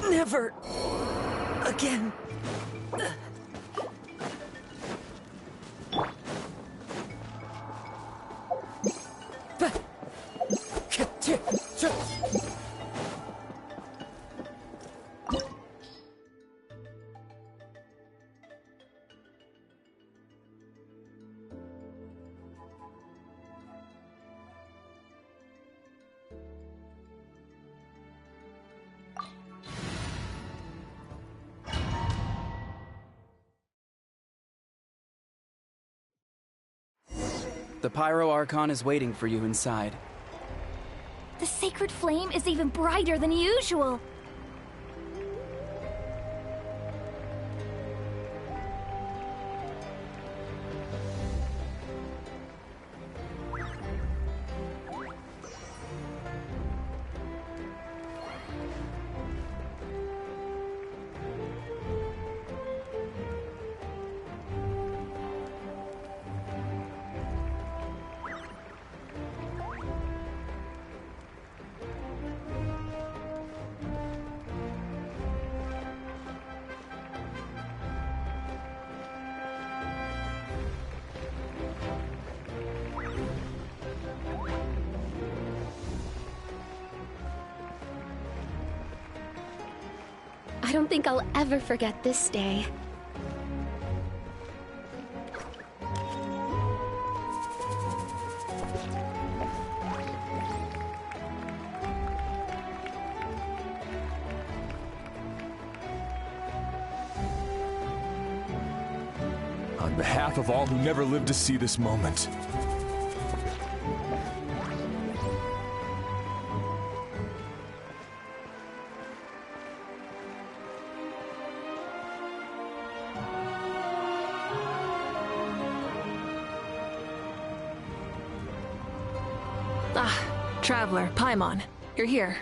Never again. The Pyro Archon is waiting for you inside. The sacred flame is even brighter than usual. I don't think I'll ever forget this day. On behalf of all who never lived to see this moment, Traveler, Paimon, you're here.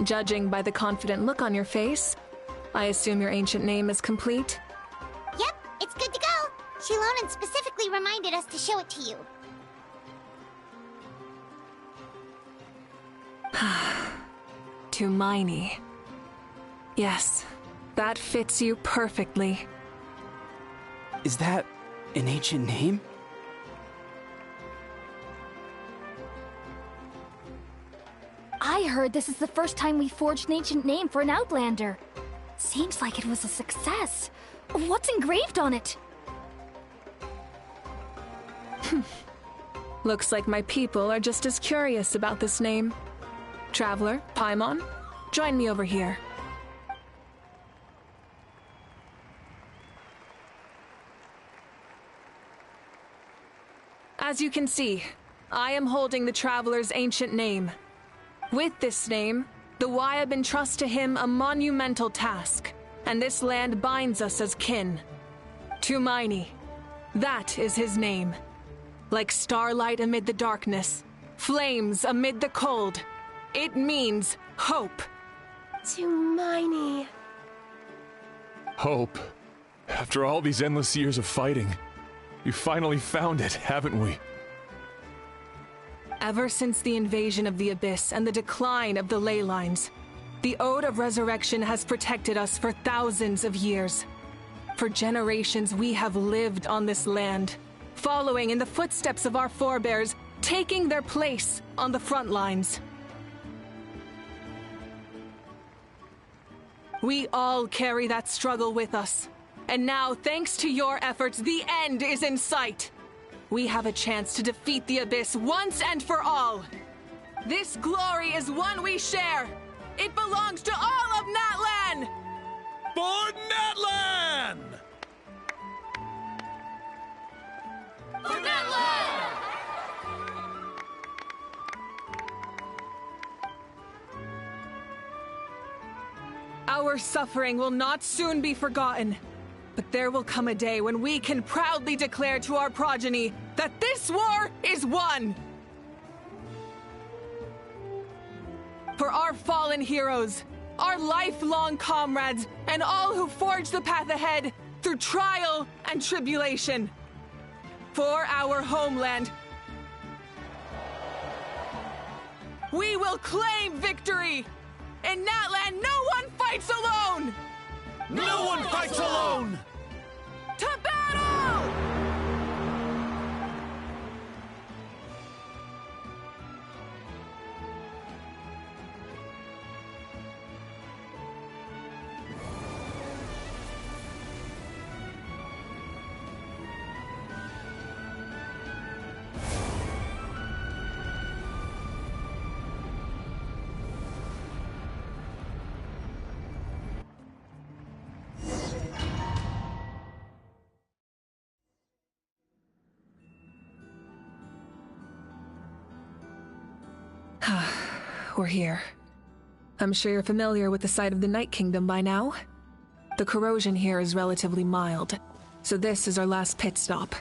Judging by the confident look on your face, I assume your ancient name is complete? Yep, it's good to go. Shilonen specifically reminded us to show it to you. Tumaini. Yes, that fits you perfectly. Is that an ancient name? I heard this is the first time we forged an ancient name for an Outlander. Seems like it was a success. What's engraved on it? Looks like my people are just as curious about this name. Traveler, Paimon, join me over here. As you can see, I am holding the Traveler's ancient name. With this name, the Wyab entrust to him a monumental task, and this land binds us as kin. Tumaini, that is his name. Like starlight amid the darkness, flames amid the cold, it means hope. Tumaini. hope. After all these endless years of fighting, we finally found it, haven't we? Ever since the invasion of the Abyss and the decline of the ley lines, the Ode of Resurrection has protected us for thousands of years. For generations we have lived on this land, following in the footsteps of our forebears, taking their place on the front lines. We all carry that struggle with us. And now, thanks to your efforts, the end is in sight. we have a chance to defeat the Abyss once and for all. This glory is one we share. It belongs to all of Natlan! For Natlan! For Natlan! Our suffering will not soon be forgotten. But there will come a day when we can proudly declare to our progeny that this war is won! For our fallen heroes, our lifelong comrades, and all who forge the path ahead through trial and tribulation. For our homeland, we will claim victory! In Natlan, no one fights alone! No one fights alone! To battle! We're here. I'm sure you're familiar with the site of the Night Kingdom by now. The corrosion here is relatively mild, so this is our last pit stop.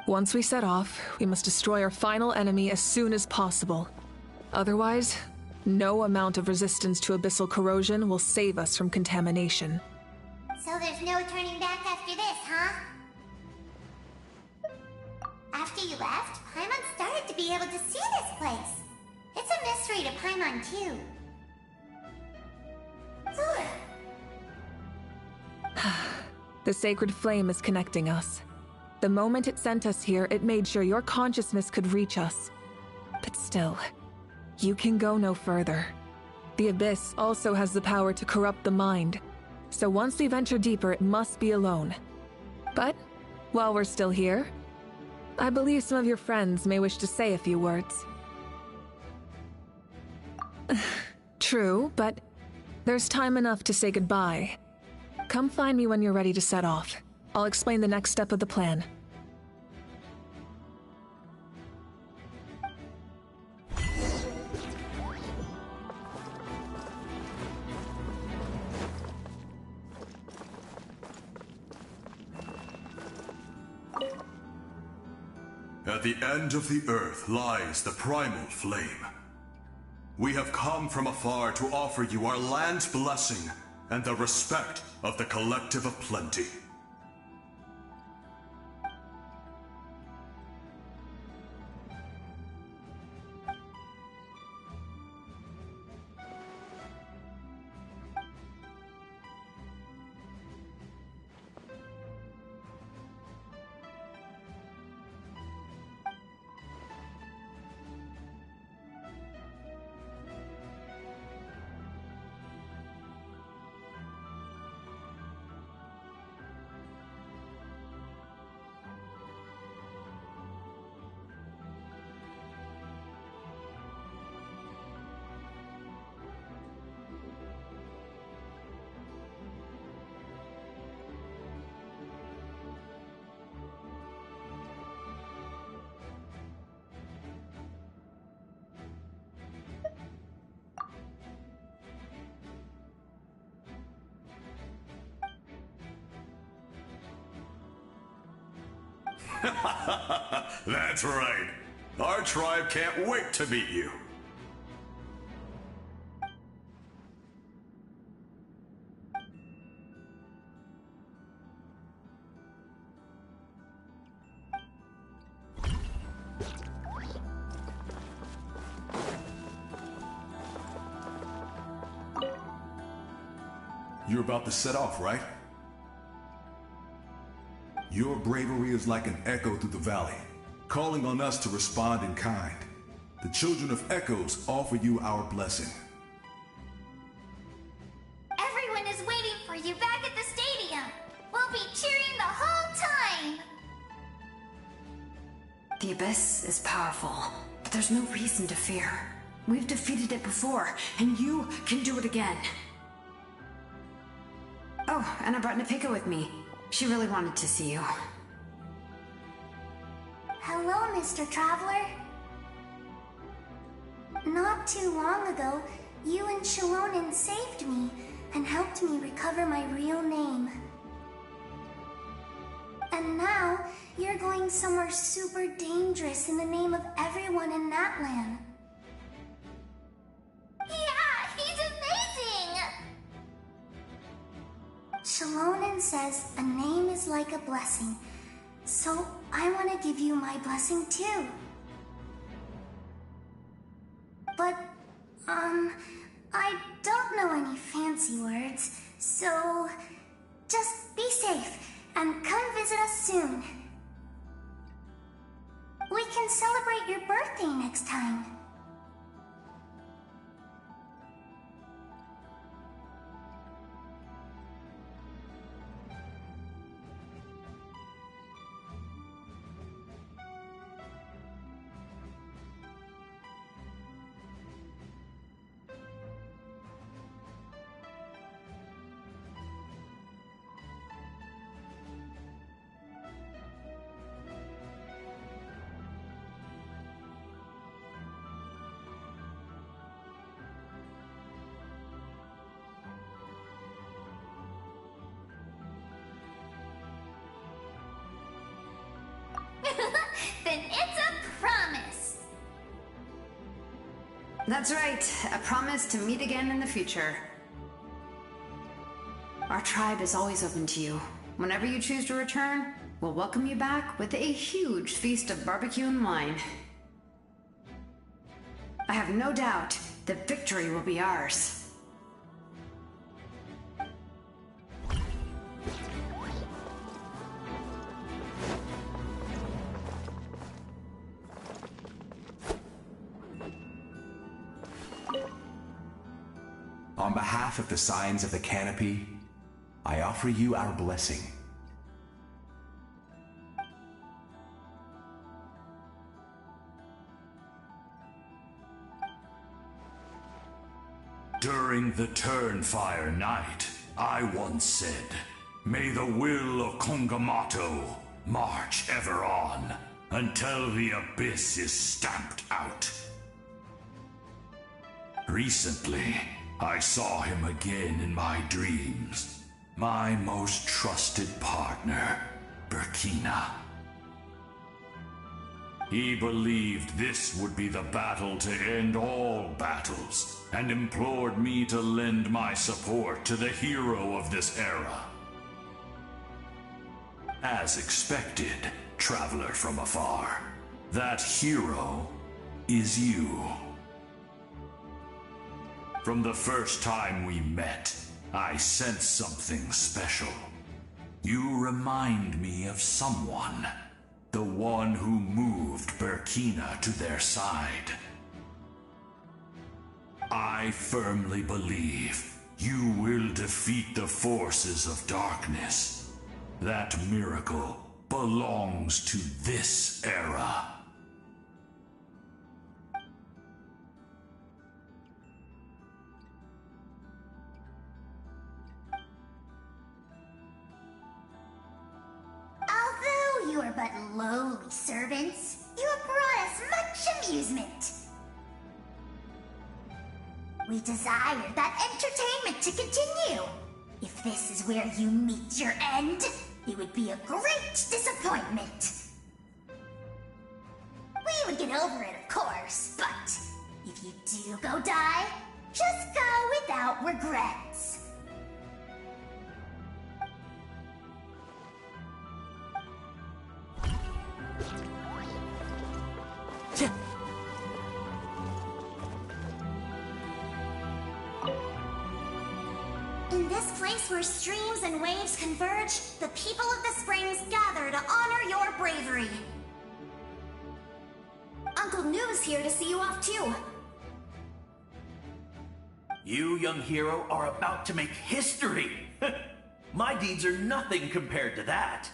Once we set off, we must destroy our final enemy as soon as possible. Otherwise, no amount of resistance to abyssal corrosion will save us from contamination. So there's no turning back after this, huh? After you left, Paimon started to be able to see this place. It's a mystery to Paimon, too. Zora! The sacred flame is connecting us. The moment it sent us here, it made sure your consciousness could reach us. But still, you can go no further. The Abyss also has the power to corrupt the mind, so once we venture deeper, it must be alone. But, while we're still here, I believe some of your friends may wish to say a few words. True, but there's time enough to say goodbye. Come find me when you're ready to set off. I'll explain the next step of the plan. At the end of the earth lies the primal flame. We have come from afar to offer you our land's blessing and the respect of the Collective of Plenty. That's right. Our tribe can't wait to meet you. You're about to set off, right? Your bravery is like an echo through the valley, calling on us to respond in kind. The Children of Echoes offer you our blessing. Everyone is waiting for you back at the stadium. We'll be cheering the whole time. Abyss is powerful, but there's no reason to fear. We've defeated it before, and you can do it again. Oh, and I brought Napika with me. She really wanted to see you. Hello, Mr. Traveler. Not too long ago, you and Shilonen saved me and helped me recover my real name. And now, you're going somewhere super dangerous in the name of everyone in that land. Yeah, he's amazing! Shilonen says a name is like a blessing, so I want to give you my blessing too. But, I don't know any fancy words, so just be safe and come visit us soon. We can celebrate your birthday next time. Then it's a promise! That's right, a promise to meet again in the future. Our tribe is always open to you. Whenever you choose to return, we'll welcome you back with a huge feast of barbecue and wine. I have no doubt that victory will be ours. On behalf of the Signs of the Canopy, I offer you our blessing. During the Turnfire Night, I once said, "May the will of Kongamato march ever on until the abyss is stamped out." Recently, I saw him again in my dreams. My most trusted partner, Burkina. He believed this would be the battle to end all battles, and implored me to lend my support to the hero of this era. As expected, traveler from afar, that hero is you. From the first time we met, I sensed something special. You remind me of someone. The one who moved Burkina to their side. I firmly believe you will defeat the forces of darkness. That miracle belongs to this era. Although you are but lowly servants, you have brought us much amusement. We desire that entertainment to continue. If this is where you meet your end, it would be a great disappointment. We would get over it, of course, but if you do go die, just go without regrets. In this place where streams and waves converge, the people of the springs gather to honor your bravery. Uncle Noo's here to see you off too. You, young hero, are about to make history. My deeds are nothing compared to that.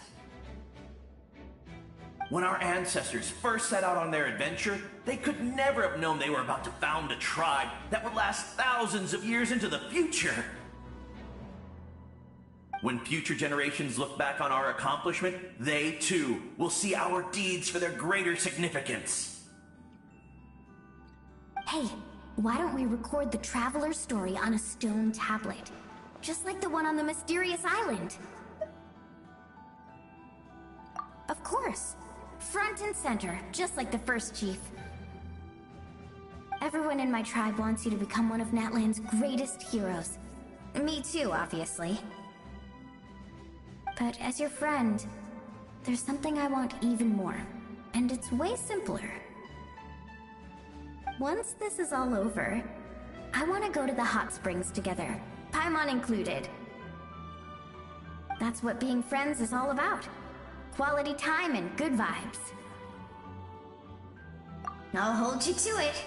When our ancestors first set out on their adventure, they could never have known they were about to found a tribe that would last thousands of years into the future. When future generations look back on our accomplishment, they too will see our deeds for their greater significance. Hey, why don't we record the traveler's story on a stone tablet? Just like the one on the mysterious island. Of course. Front and center, just like the first chief. Everyone in my tribe wants you to become one of Natlan's greatest heroes. Me too, obviously. But as your friend, there's something I want even more. And it's way simpler. Once this is all over, I want to go to the hot springs together, Paimon included. That's what being friends is all about. Quality time and good vibes. I'll hold you to it.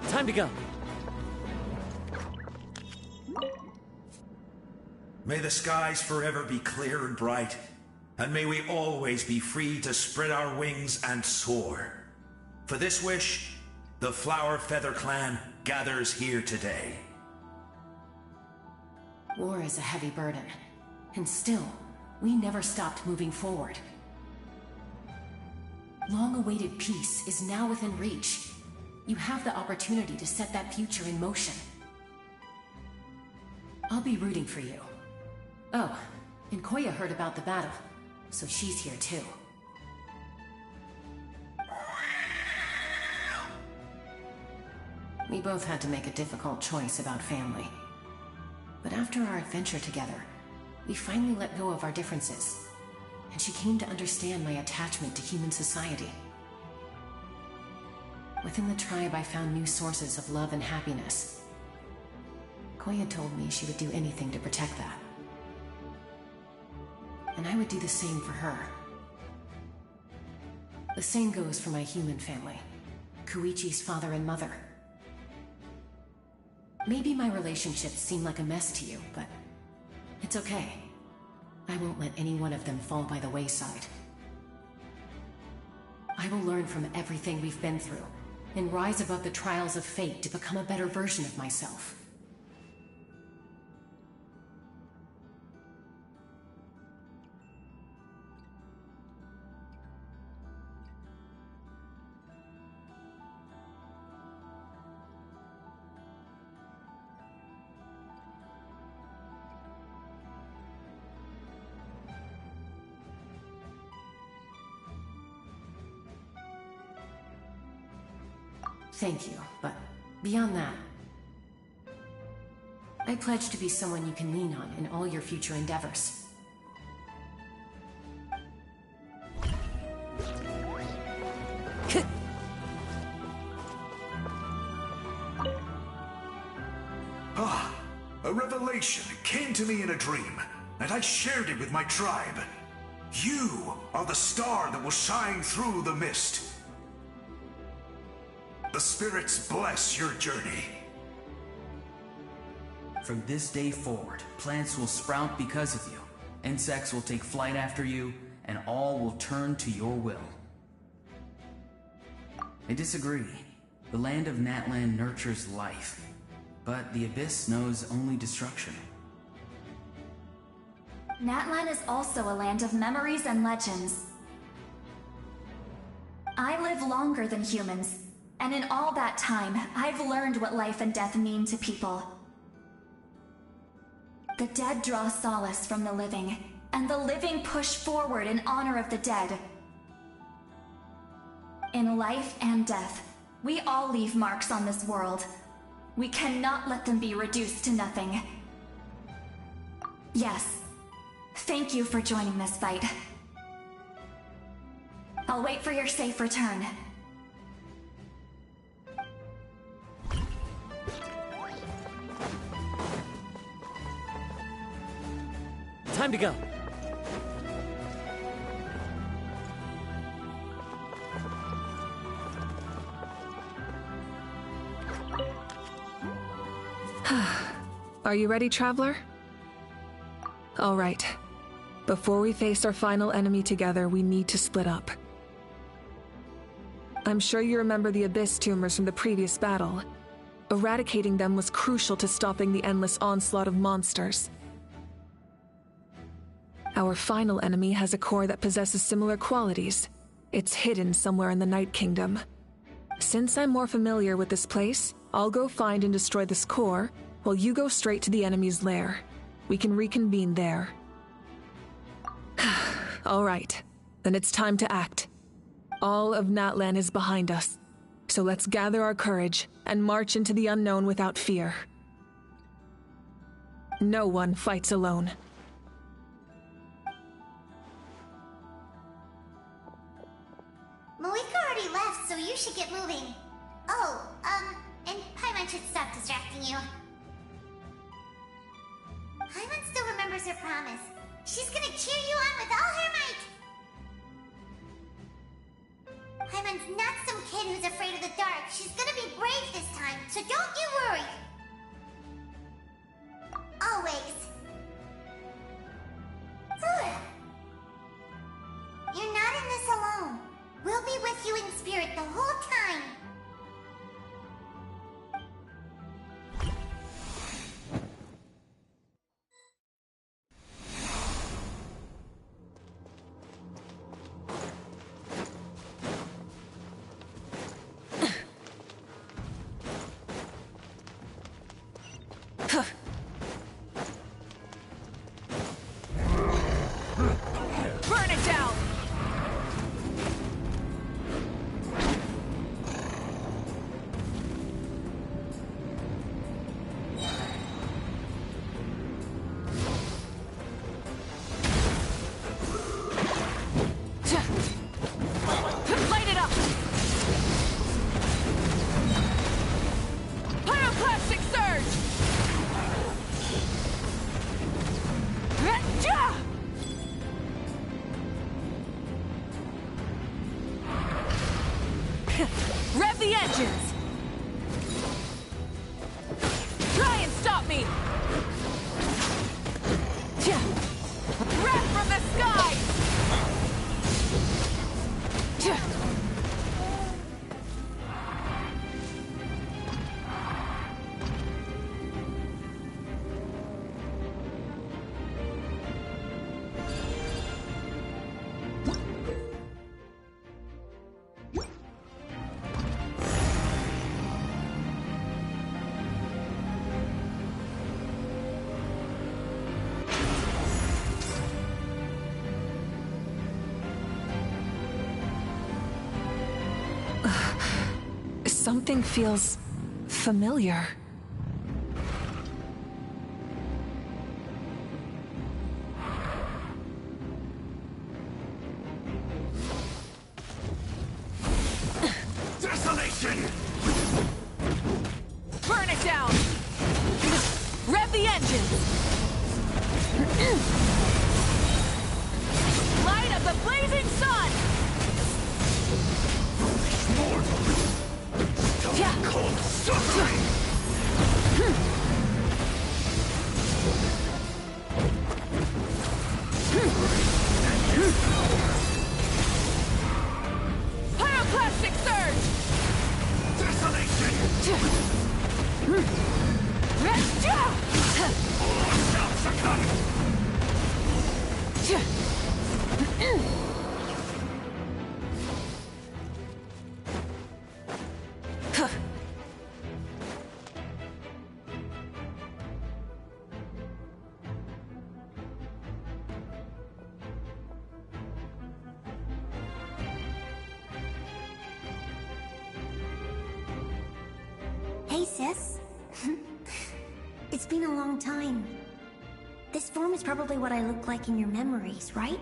Time to go. May the skies forever be clear and bright, and may we always be free to spread our wings and soar. For this wish, the Flower Feather Clan gathers here today. War is a heavy burden, and still, we never stopped moving forward. Long-awaited peace is now within reach. You have the opportunity to set that future in motion. I'll be rooting for you. Oh, and Koya heard about the battle, so she's here too. We both had to make a difficult choice about family. But after our adventure together, we finally let go of our differences, and she came to understand my attachment to human society. Within the tribe, I found new sources of love and happiness. Koya told me she would do anything to protect that. And I would do the same for her. The same goes for my human family, Koichi's father and mother. Maybe my relationships seem like a mess to you, but it's okay. I won't let any one of them fall by the wayside. I will learn from everything we've been through, and rise above the trials of fate to become a better version of myself. Thank you, but beyond that, I pledge to be someone you can lean on in all your future endeavors. A revelation came to me in a dream, and I shared it with my tribe. You are the star that will shine through the mist. The spirits bless your journey. From this day forward, plants will sprout because of you, insects will take flight after you, and all will turn to your will. I disagree. The land of Natlan nurtures life, but the Abyss knows only destruction. Natlan is also a land of memories and legends. I live longer than humans, and in all that time, I've learned what life and death mean to people. The dead draw solace from the living, and the living push forward in honor of the dead. In life and death, we all leave marks on this world. We cannot let them be reduced to nothing. Yes, thank you for joining this fight. I'll wait for your safe return. Time to go. Are you ready, Traveler? All right. Before we face our final enemy together, we need to split up. I'm sure you remember the Abyss tumors from the previous battle. Eradicating them was crucial to stopping the endless onslaught of monsters. Our final enemy has a core that possesses similar qualities. It's hidden somewhere in the Night Kingdom. Since I'm more familiar with this place, I'll go find and destroy this core, while you go straight to the enemy's lair. We can reconvene there. All right, then it's time to act. All of Natlan is behind us, so let's gather our courage and march into the unknown without fear. No one fights alone. Malika already left, so you should get moving. Oh, and Paimon should stop distracting you. Paimon still remembers her promise. She's gonna cheer you on with all her might. Paimon's not some kid who's afraid of the dark. She's gonna be brave this time, so don't you worry. Always. You're not in this alone. We'll be with you in spirit the whole time. Burn it down! Light it up! Pyroclastic surge! Rev the engines! Try and stop me! Wrath from the sky! Something feels familiar. Desolation! Burn it down! Rev the engines! Light of the blazing sun! Cold suffering! Pyroclastic surge! Desolation! All shall succumb! Hey, sis. It's been a long time. This form is probably what I look like in your memories, right?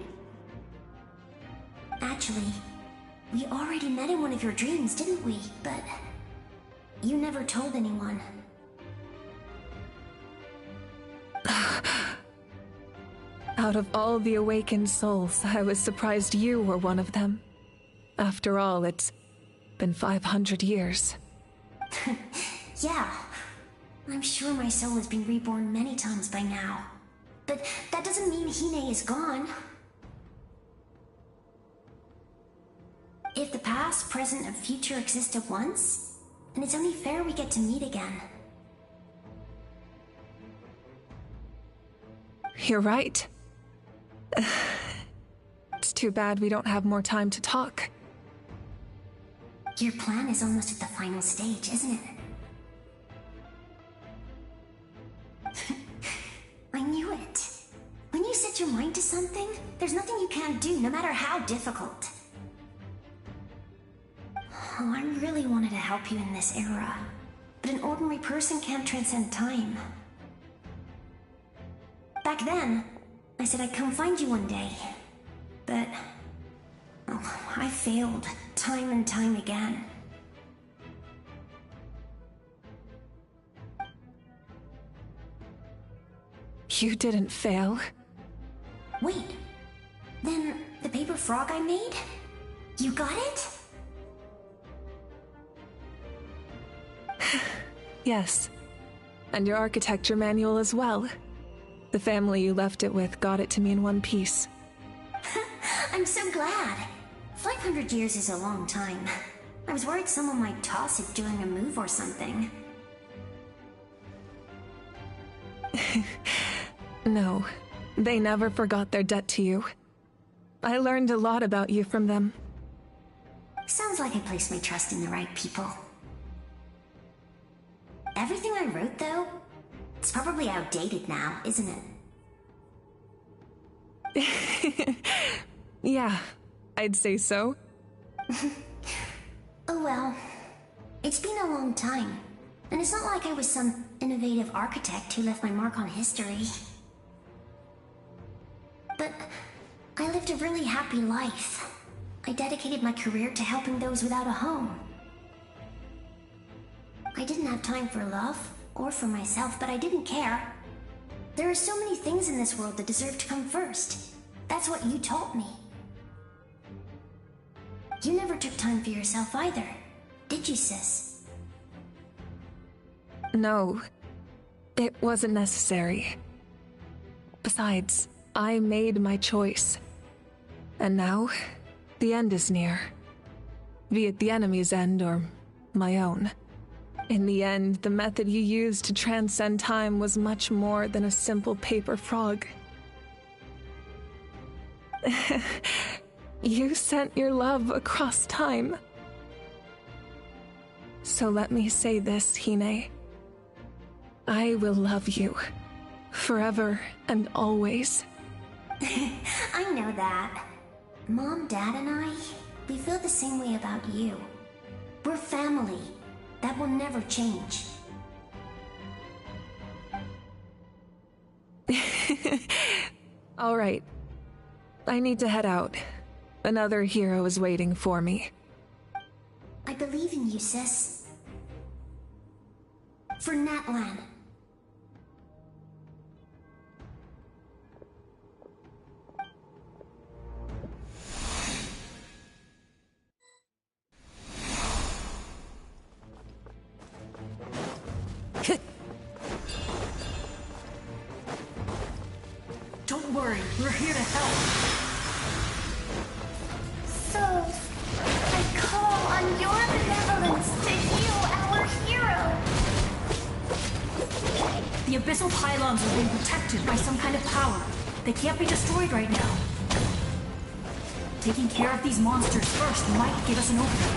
Actually, We already met in one of your dreams, didn't we? But you never told anyone. Out of all the awakened souls, I was surprised you were one of them. After all, it's been 500 years. Yeah. I'm sure my soul has been reborn many times by now. But that doesn't mean Hine is gone. If the past, present, and future exist at once, then it's only fair we get to meet again. You're right. It's too bad we don't have more time to talk. Your plan is almost at the final stage, isn't it? I knew it. When you set your mind to something, there's nothing you can't do, no matter how difficult. Oh, I really wanted to help you in this era, but an ordinary person can't transcend time. Back then, I said I'd come find you one day, but oh, I failed time and time again. You didn't fail. Wait, then the paper frog I made? You got it? Yes, and your architecture manual as well. The family you left it with got it to me in one piece. I'm so glad. 500 years is a long time. I was worried someone might toss it during a move or something. No, they never forgot their debt to you. I learned a lot about you from them. Sounds like I placed my trust in the right people. Everything I wrote, though, it's probably outdated now, isn't it? Yeah, I'd say so. Oh well. It's been a long time. And it's not like I was some innovative architect who left my mark on history. But I lived a really happy life. I dedicated my career to helping those without a home. I didn't have time for love, or for myself, but I didn't care. There are so many things in this world that deserve to come first. That's what you taught me. You never took time for yourself either, did you, sis? No, it wasn't necessary. Besides, I made my choice. And now, the end is near. Be it the enemy's end or my own. In the end, the method you used to transcend time was much more than a simple paper frog. You sent your love across time. So let me say this, Hine. I will love you. Forever and always. I know that. Mom, Dad, and I, we feel the same way about you. We're family. That will never change. All right. I need to head out. Another hero is waiting for me. I believe in you, sis. For Natlan. Don't worry, we're here to help. So, I call on your benevolence to heal our hero. The abyssal pylons are being protected by some kind of power. They can't be destroyed right now. Taking care of these monsters first might give us an opening.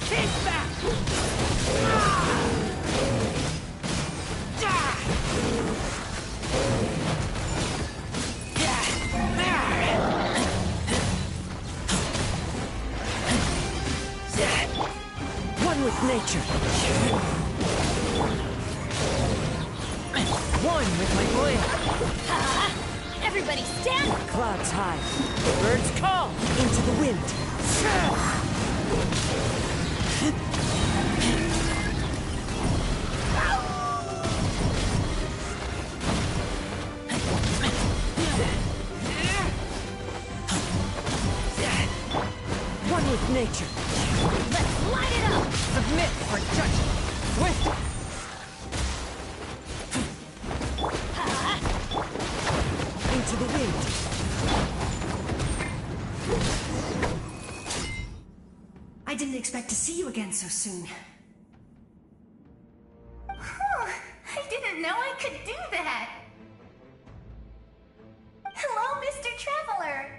Kick back! One with nature. One with my blade. Everybody stand! Clouds high, birds call into the wind. One with nature. Let's light it up! Submit or judgment. Swift. Into the wind. I didn't expect to see you again so soon. I didn't know I could do that. Hello, Mr. Traveler.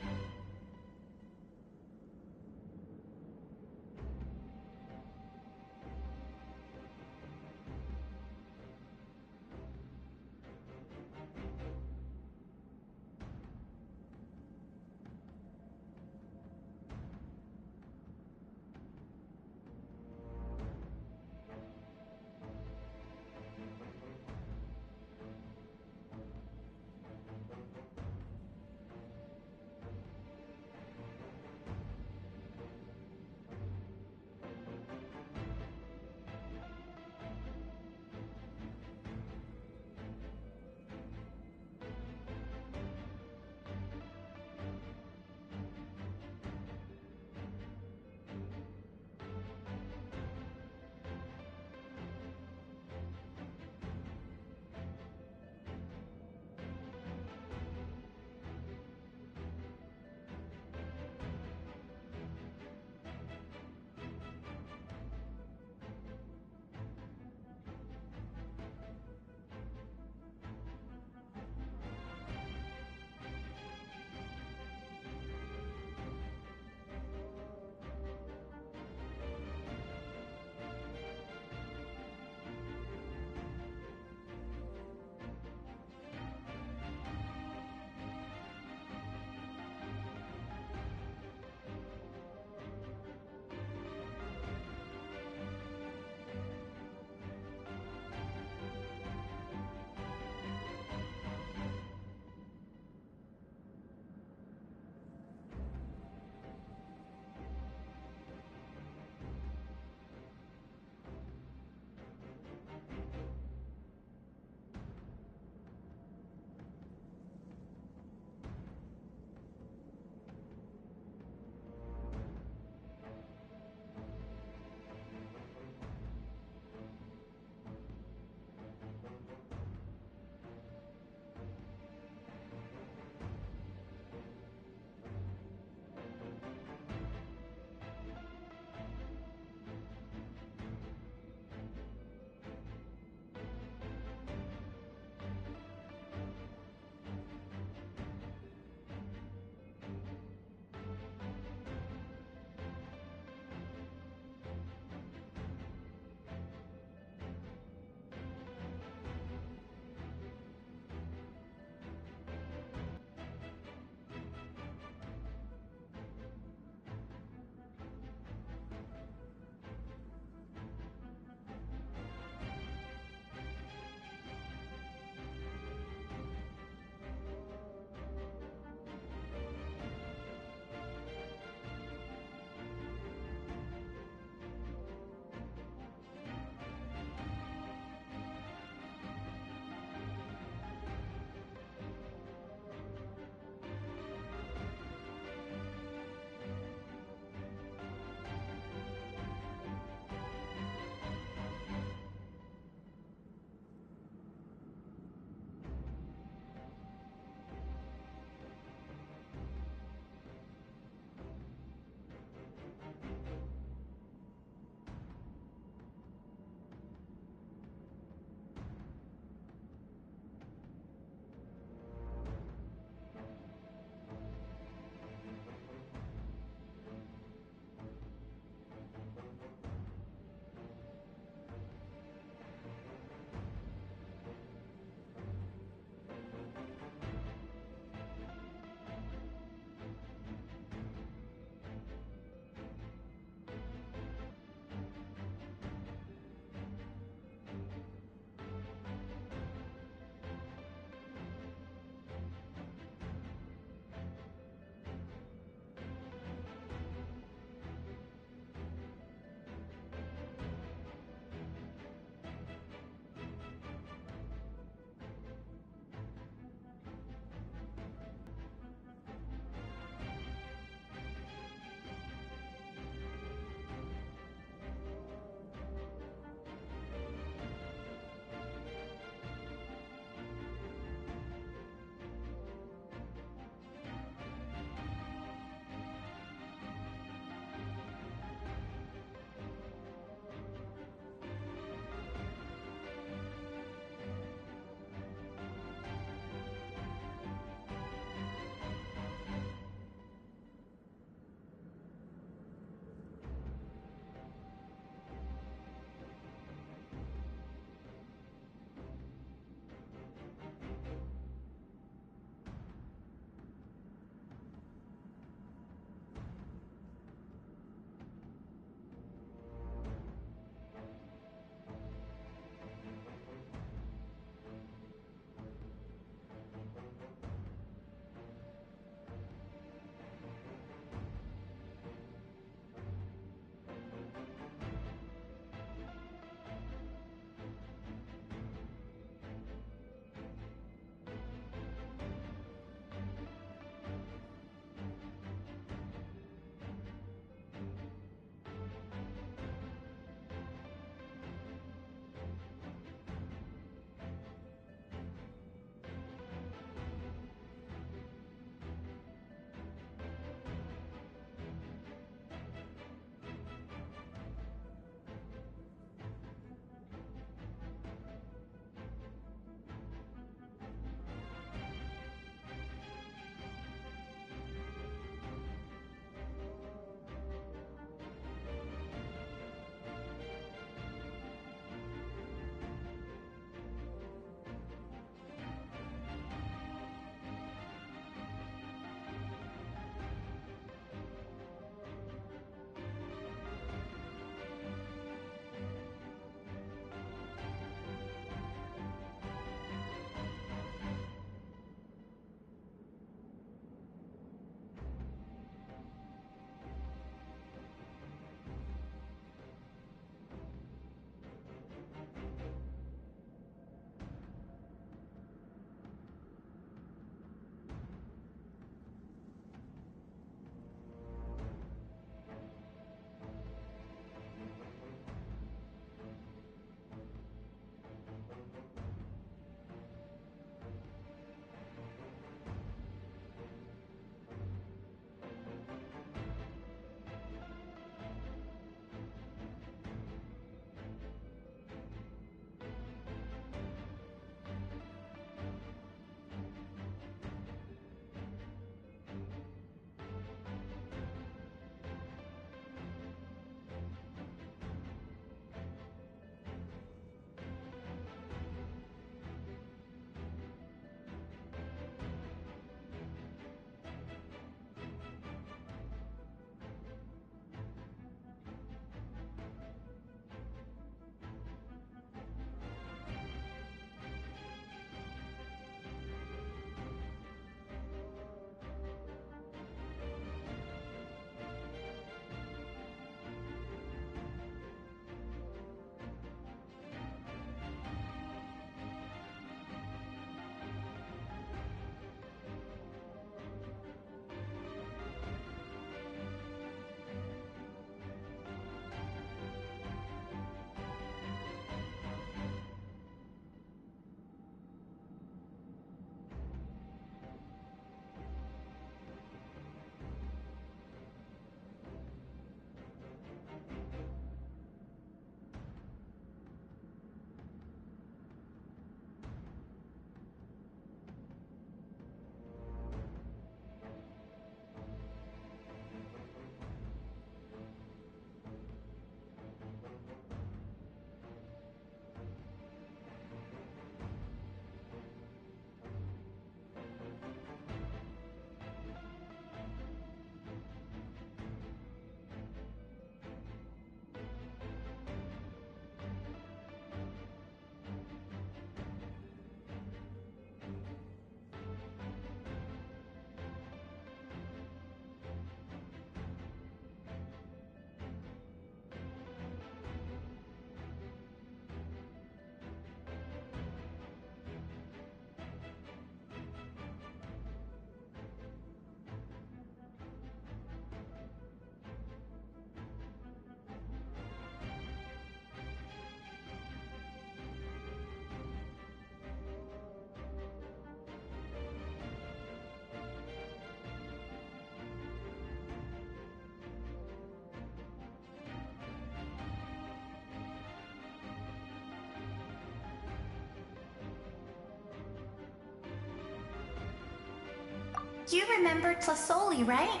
You remember Tlasoli, right?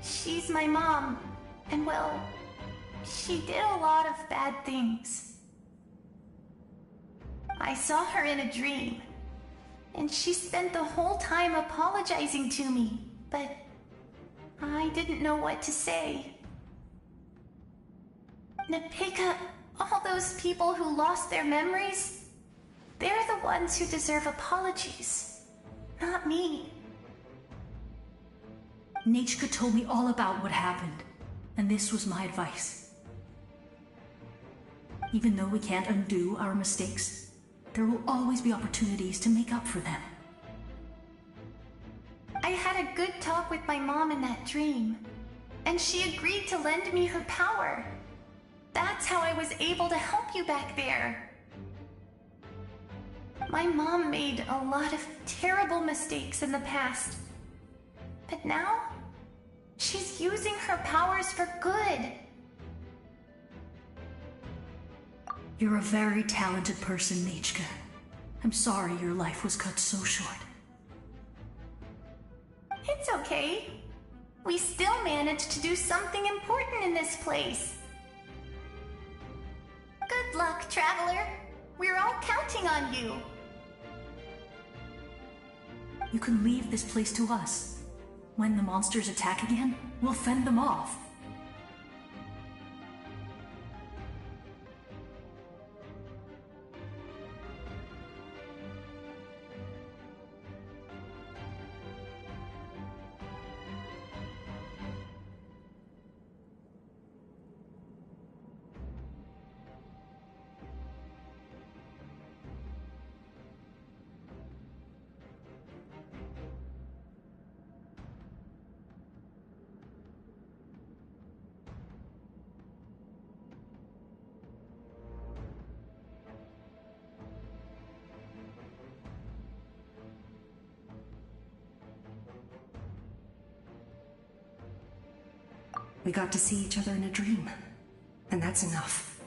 She's my mom. And well, she did a lot of bad things. I saw her in a dream. And she spent the whole time apologizing to me. But I didn't know what to say. Napika, all those people who lost their memories, they're the ones who deserve apologies, not me. Nachka told me all about what happened, and this was my advice. Even though we can't undo our mistakes, there will always be opportunities to make up for them. I had a good talk with my mom in that dream, and she agreed to lend me her power. That's how I was able to help you back there. My mom made a lot of terrible mistakes in the past. But now, she's using her powers for good. You're a very talented person, Nachka. I'm sorry your life was cut so short. It's okay. We still managed to do something important in this place. Good luck, Traveler. We're all counting on you. You can leave this place to us. When the monsters attack again, we'll fend them off. We got to see each other in a dream, and that's enough.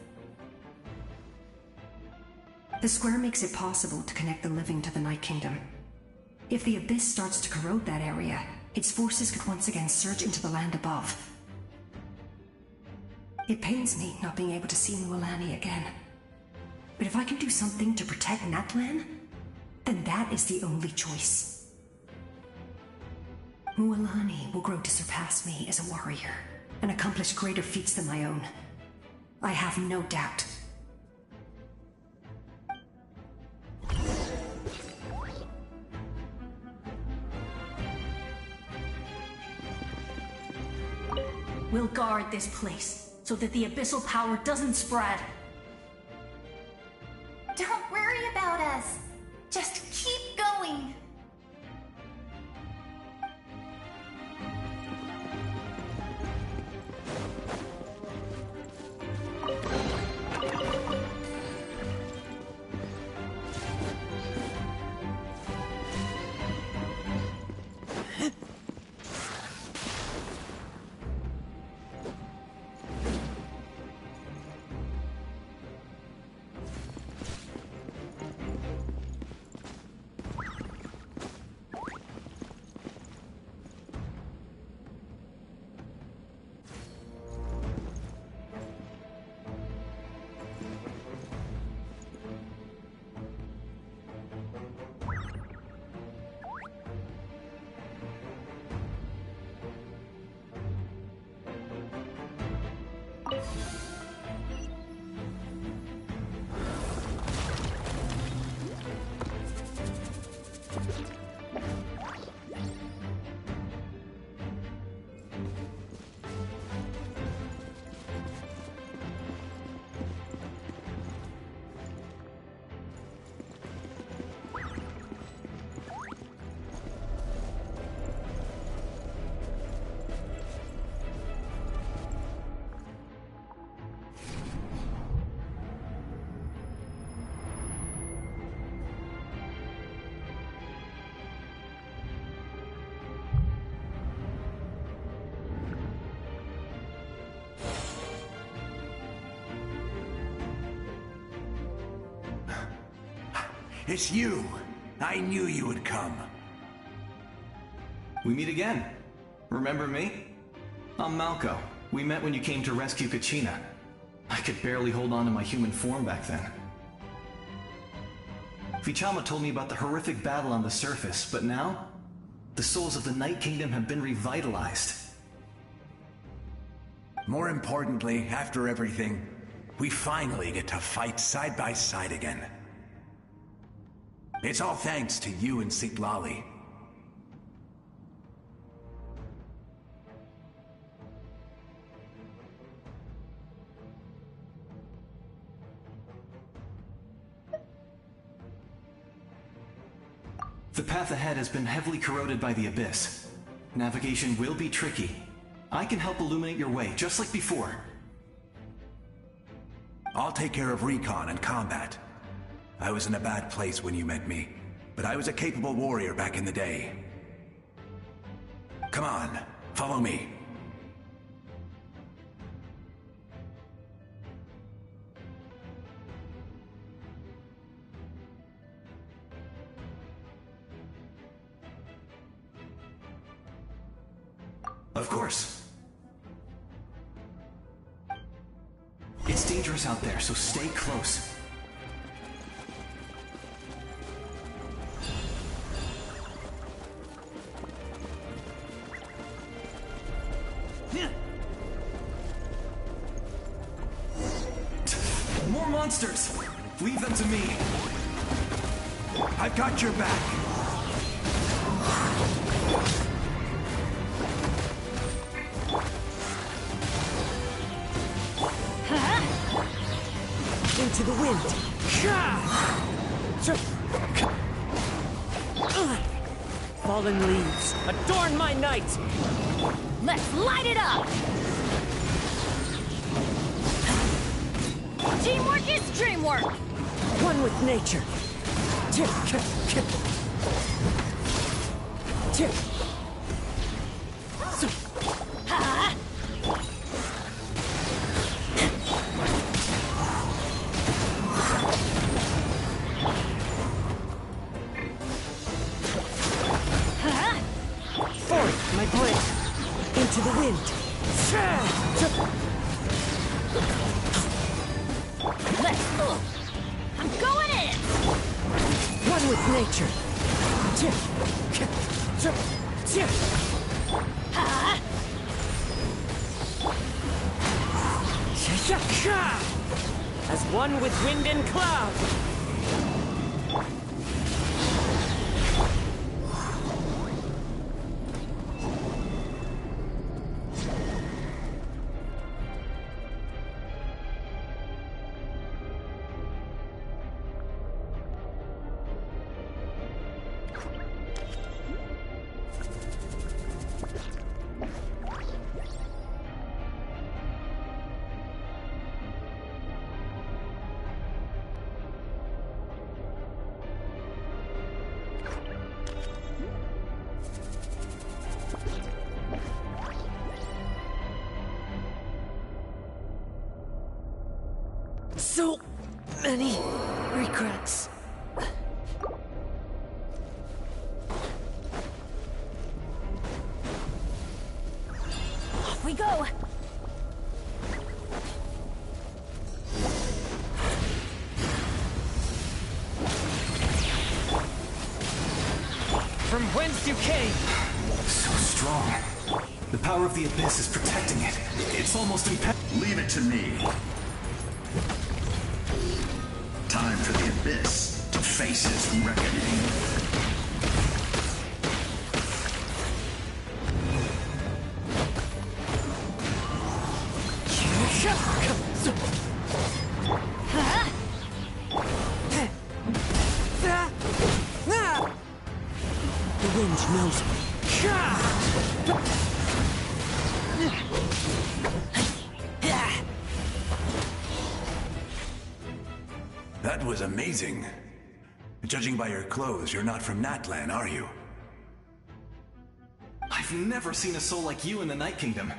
The square makes it possible to connect the living to the Night Kingdom. If the Abyss starts to corrode that area, its forces could once again surge into the land above. It pains me not being able to see Mualani again. But if I can do something to protect Natlan, then that is the only choice. Mualani will grow to surpass me as a warrior and accomplish greater feats than my own. I have no doubt. We'll guard this place so that the abyssal power doesn't spread. Don't worry about us. Just keep going. It's you. I knew you would come. We meet again. Remember me? I'm Malco. We met when you came to rescue Kachina. I could barely hold on to my human form back then. Vichama told me about the horrific battle on the surface, but now, the souls of the Night Kingdom have been revitalized. More importantly, after everything, we finally get to fight side by side again. It's all thanks to you and Sitlali. The path ahead has been heavily corroded by the Abyss. Navigation will be tricky. I can help illuminate your way, just like before. I'll take care of recon and combat. I was in a bad place when you met me, but I was a capable warrior back in the day. Come on, follow me. Of course. It's dangerous out there, so stay close. More monsters! Leave them to me. I've got your back. Into the wind. Fallen leaves, adorn my night! Let's light it up! Teamwork is dreamwork! One with nature. Forth, my blade. Into the wind. I'm going in! One with nature. As one with wind and cloud. So many regrets. Off we go! From whence you came! So strong. The power of the Abyss is protecting it. It's almost impenetrable. Leave it to me. Time for the Abyss to face its reckoning. The wind knows me. That was amazing. Judging by your clothes, you're not from Natlan, are you? I've never seen a soul like you in the Night Kingdom.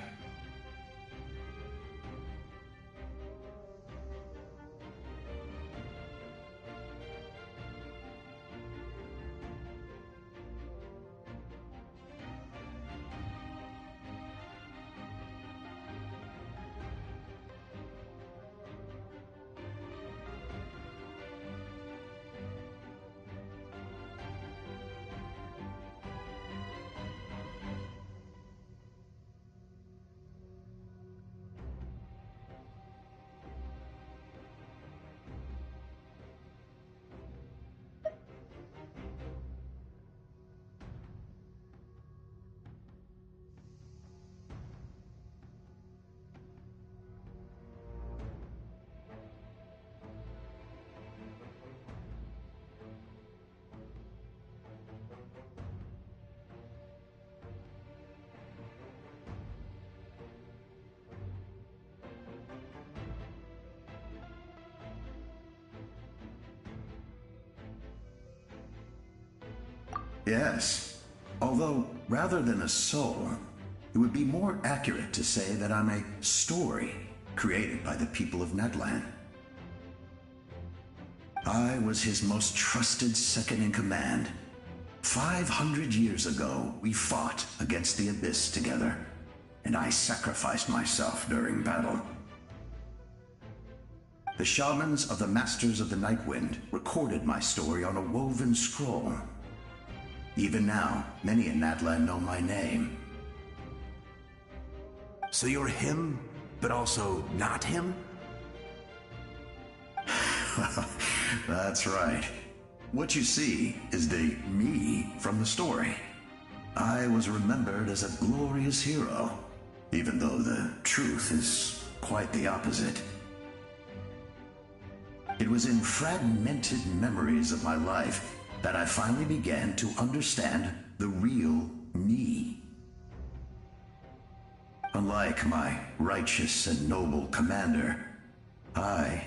Yes. Although, rather than a soul, it would be more accurate to say that I'm a story created by the people of Netland. I was his most trusted second-in-command. 500 years ago, we fought against the Abyss together, and I sacrificed myself during battle. The shamans of the Masters of the Nightwind recorded my story on a woven scroll. Even now, many in Natlan know my name. So you're him, but also not him? That's right. What you see is the me from the story. I was remembered as a glorious hero, even though the truth is quite the opposite. It was in fragmented memories of my life that I finally began to understand the real me. Unlike my righteous and noble commander, I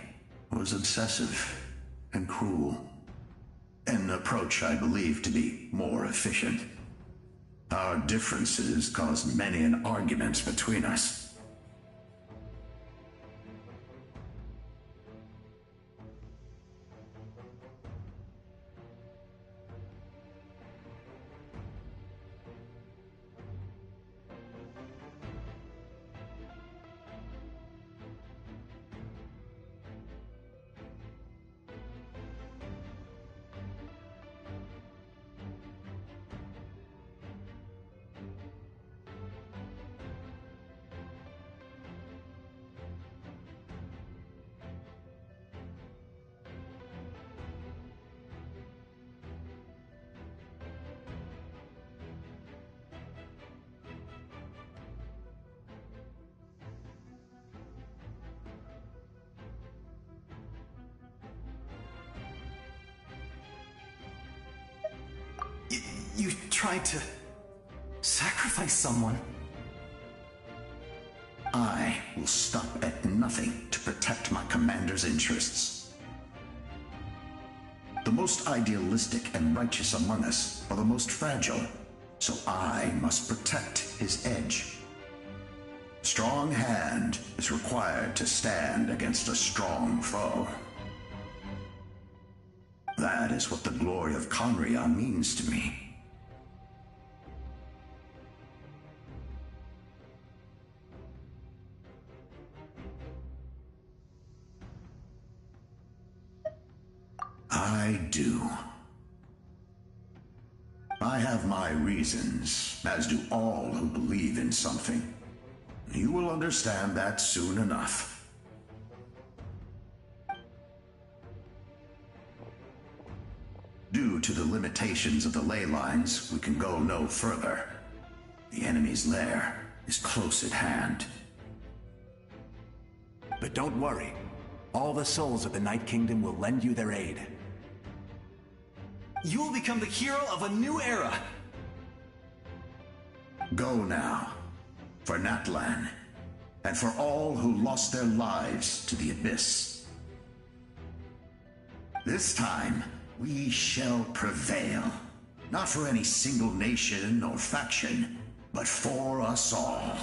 was obsessive and cruel. An approach I believe to be more efficient. Our differences caused many an arguments between us. You tried to sacrifice someone. I will stop at nothing to protect my commander's interests. The most idealistic and righteous among us are the most fragile, so I must protect his edge. Strong hand is required to stand against a strong foe. That is what the glory of Conria means to me. I do. I have my reasons, as do all who believe in something. You will understand that soon enough. Due to the limitations of the ley lines, we can go no further. The enemy's lair is close at hand. But don't worry. All the souls of the Night Kingdom will lend you their aid. You will become the hero of a new era. Go now, for Natlan, and for all who lost their lives to the Abyss. This time, we shall prevail. Not for any single nation or faction, but for us all.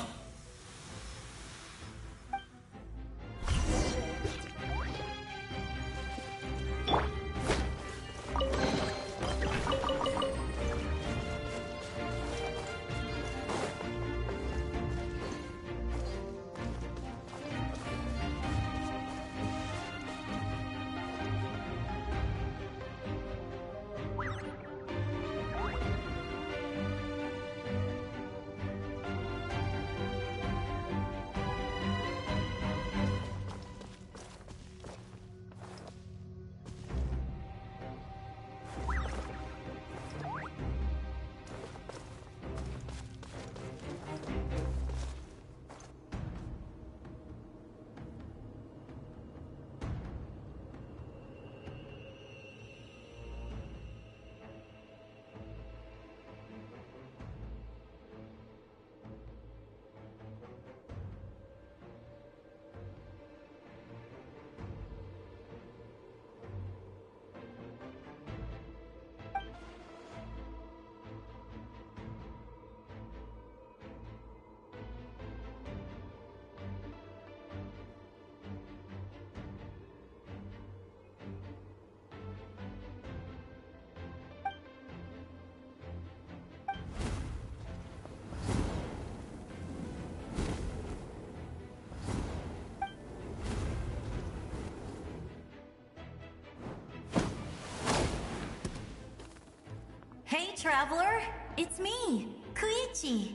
traveler. It's me, Koichi.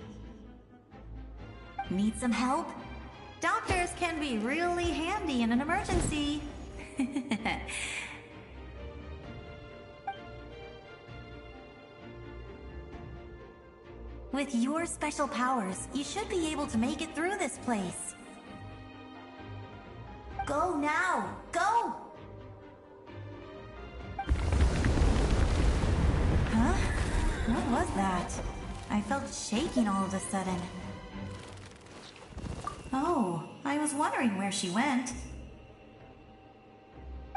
Need some help? Doctors can be really handy in an emergency. With your special powers, you should be able to make it through this place. Go now! Go! Huh? What was that? I felt shaking all of a sudden. Oh, I was wondering where she went.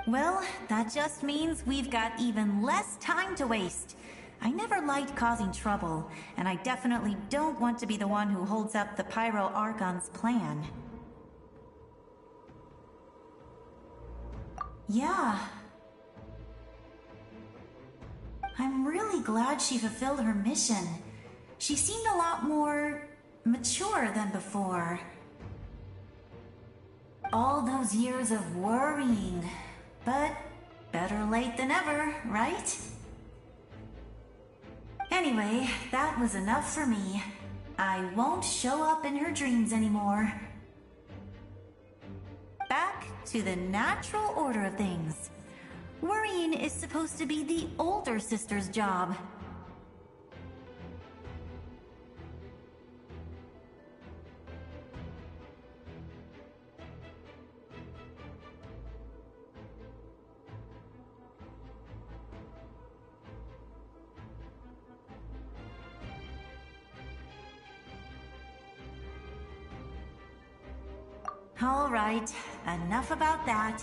Well, that just means we've got even less time to waste. I never liked causing trouble, and I definitely don't want to be the one who holds up the Pyro Archon's plan. Yeah. I'm really glad she fulfilled her mission. She seemed a lot more mature than before. All those years of worrying, but better late than ever, right? Anyway, that was enough for me. I won't show up in her dreams anymore. Back to the natural order of things. Worrying is supposed to be the older sister's job. All right, enough about that.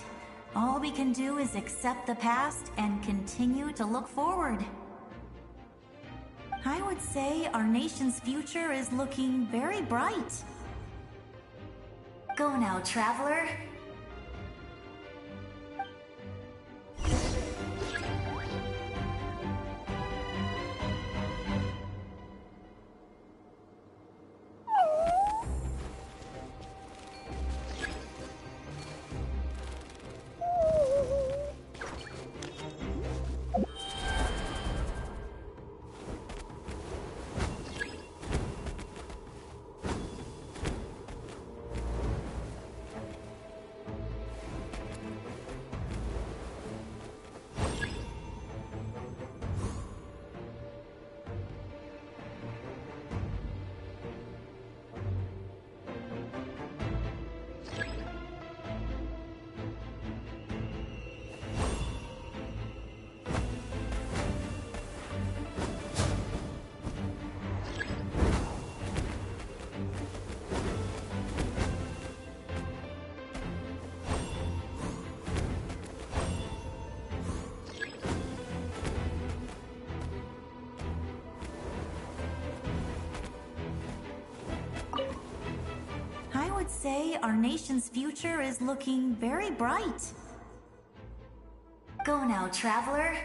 All we can do is accept the past and continue to look forward. I would say our nation's future is looking very bright. Go now, traveler. I would say our nation's future is looking very bright. Go now, traveler.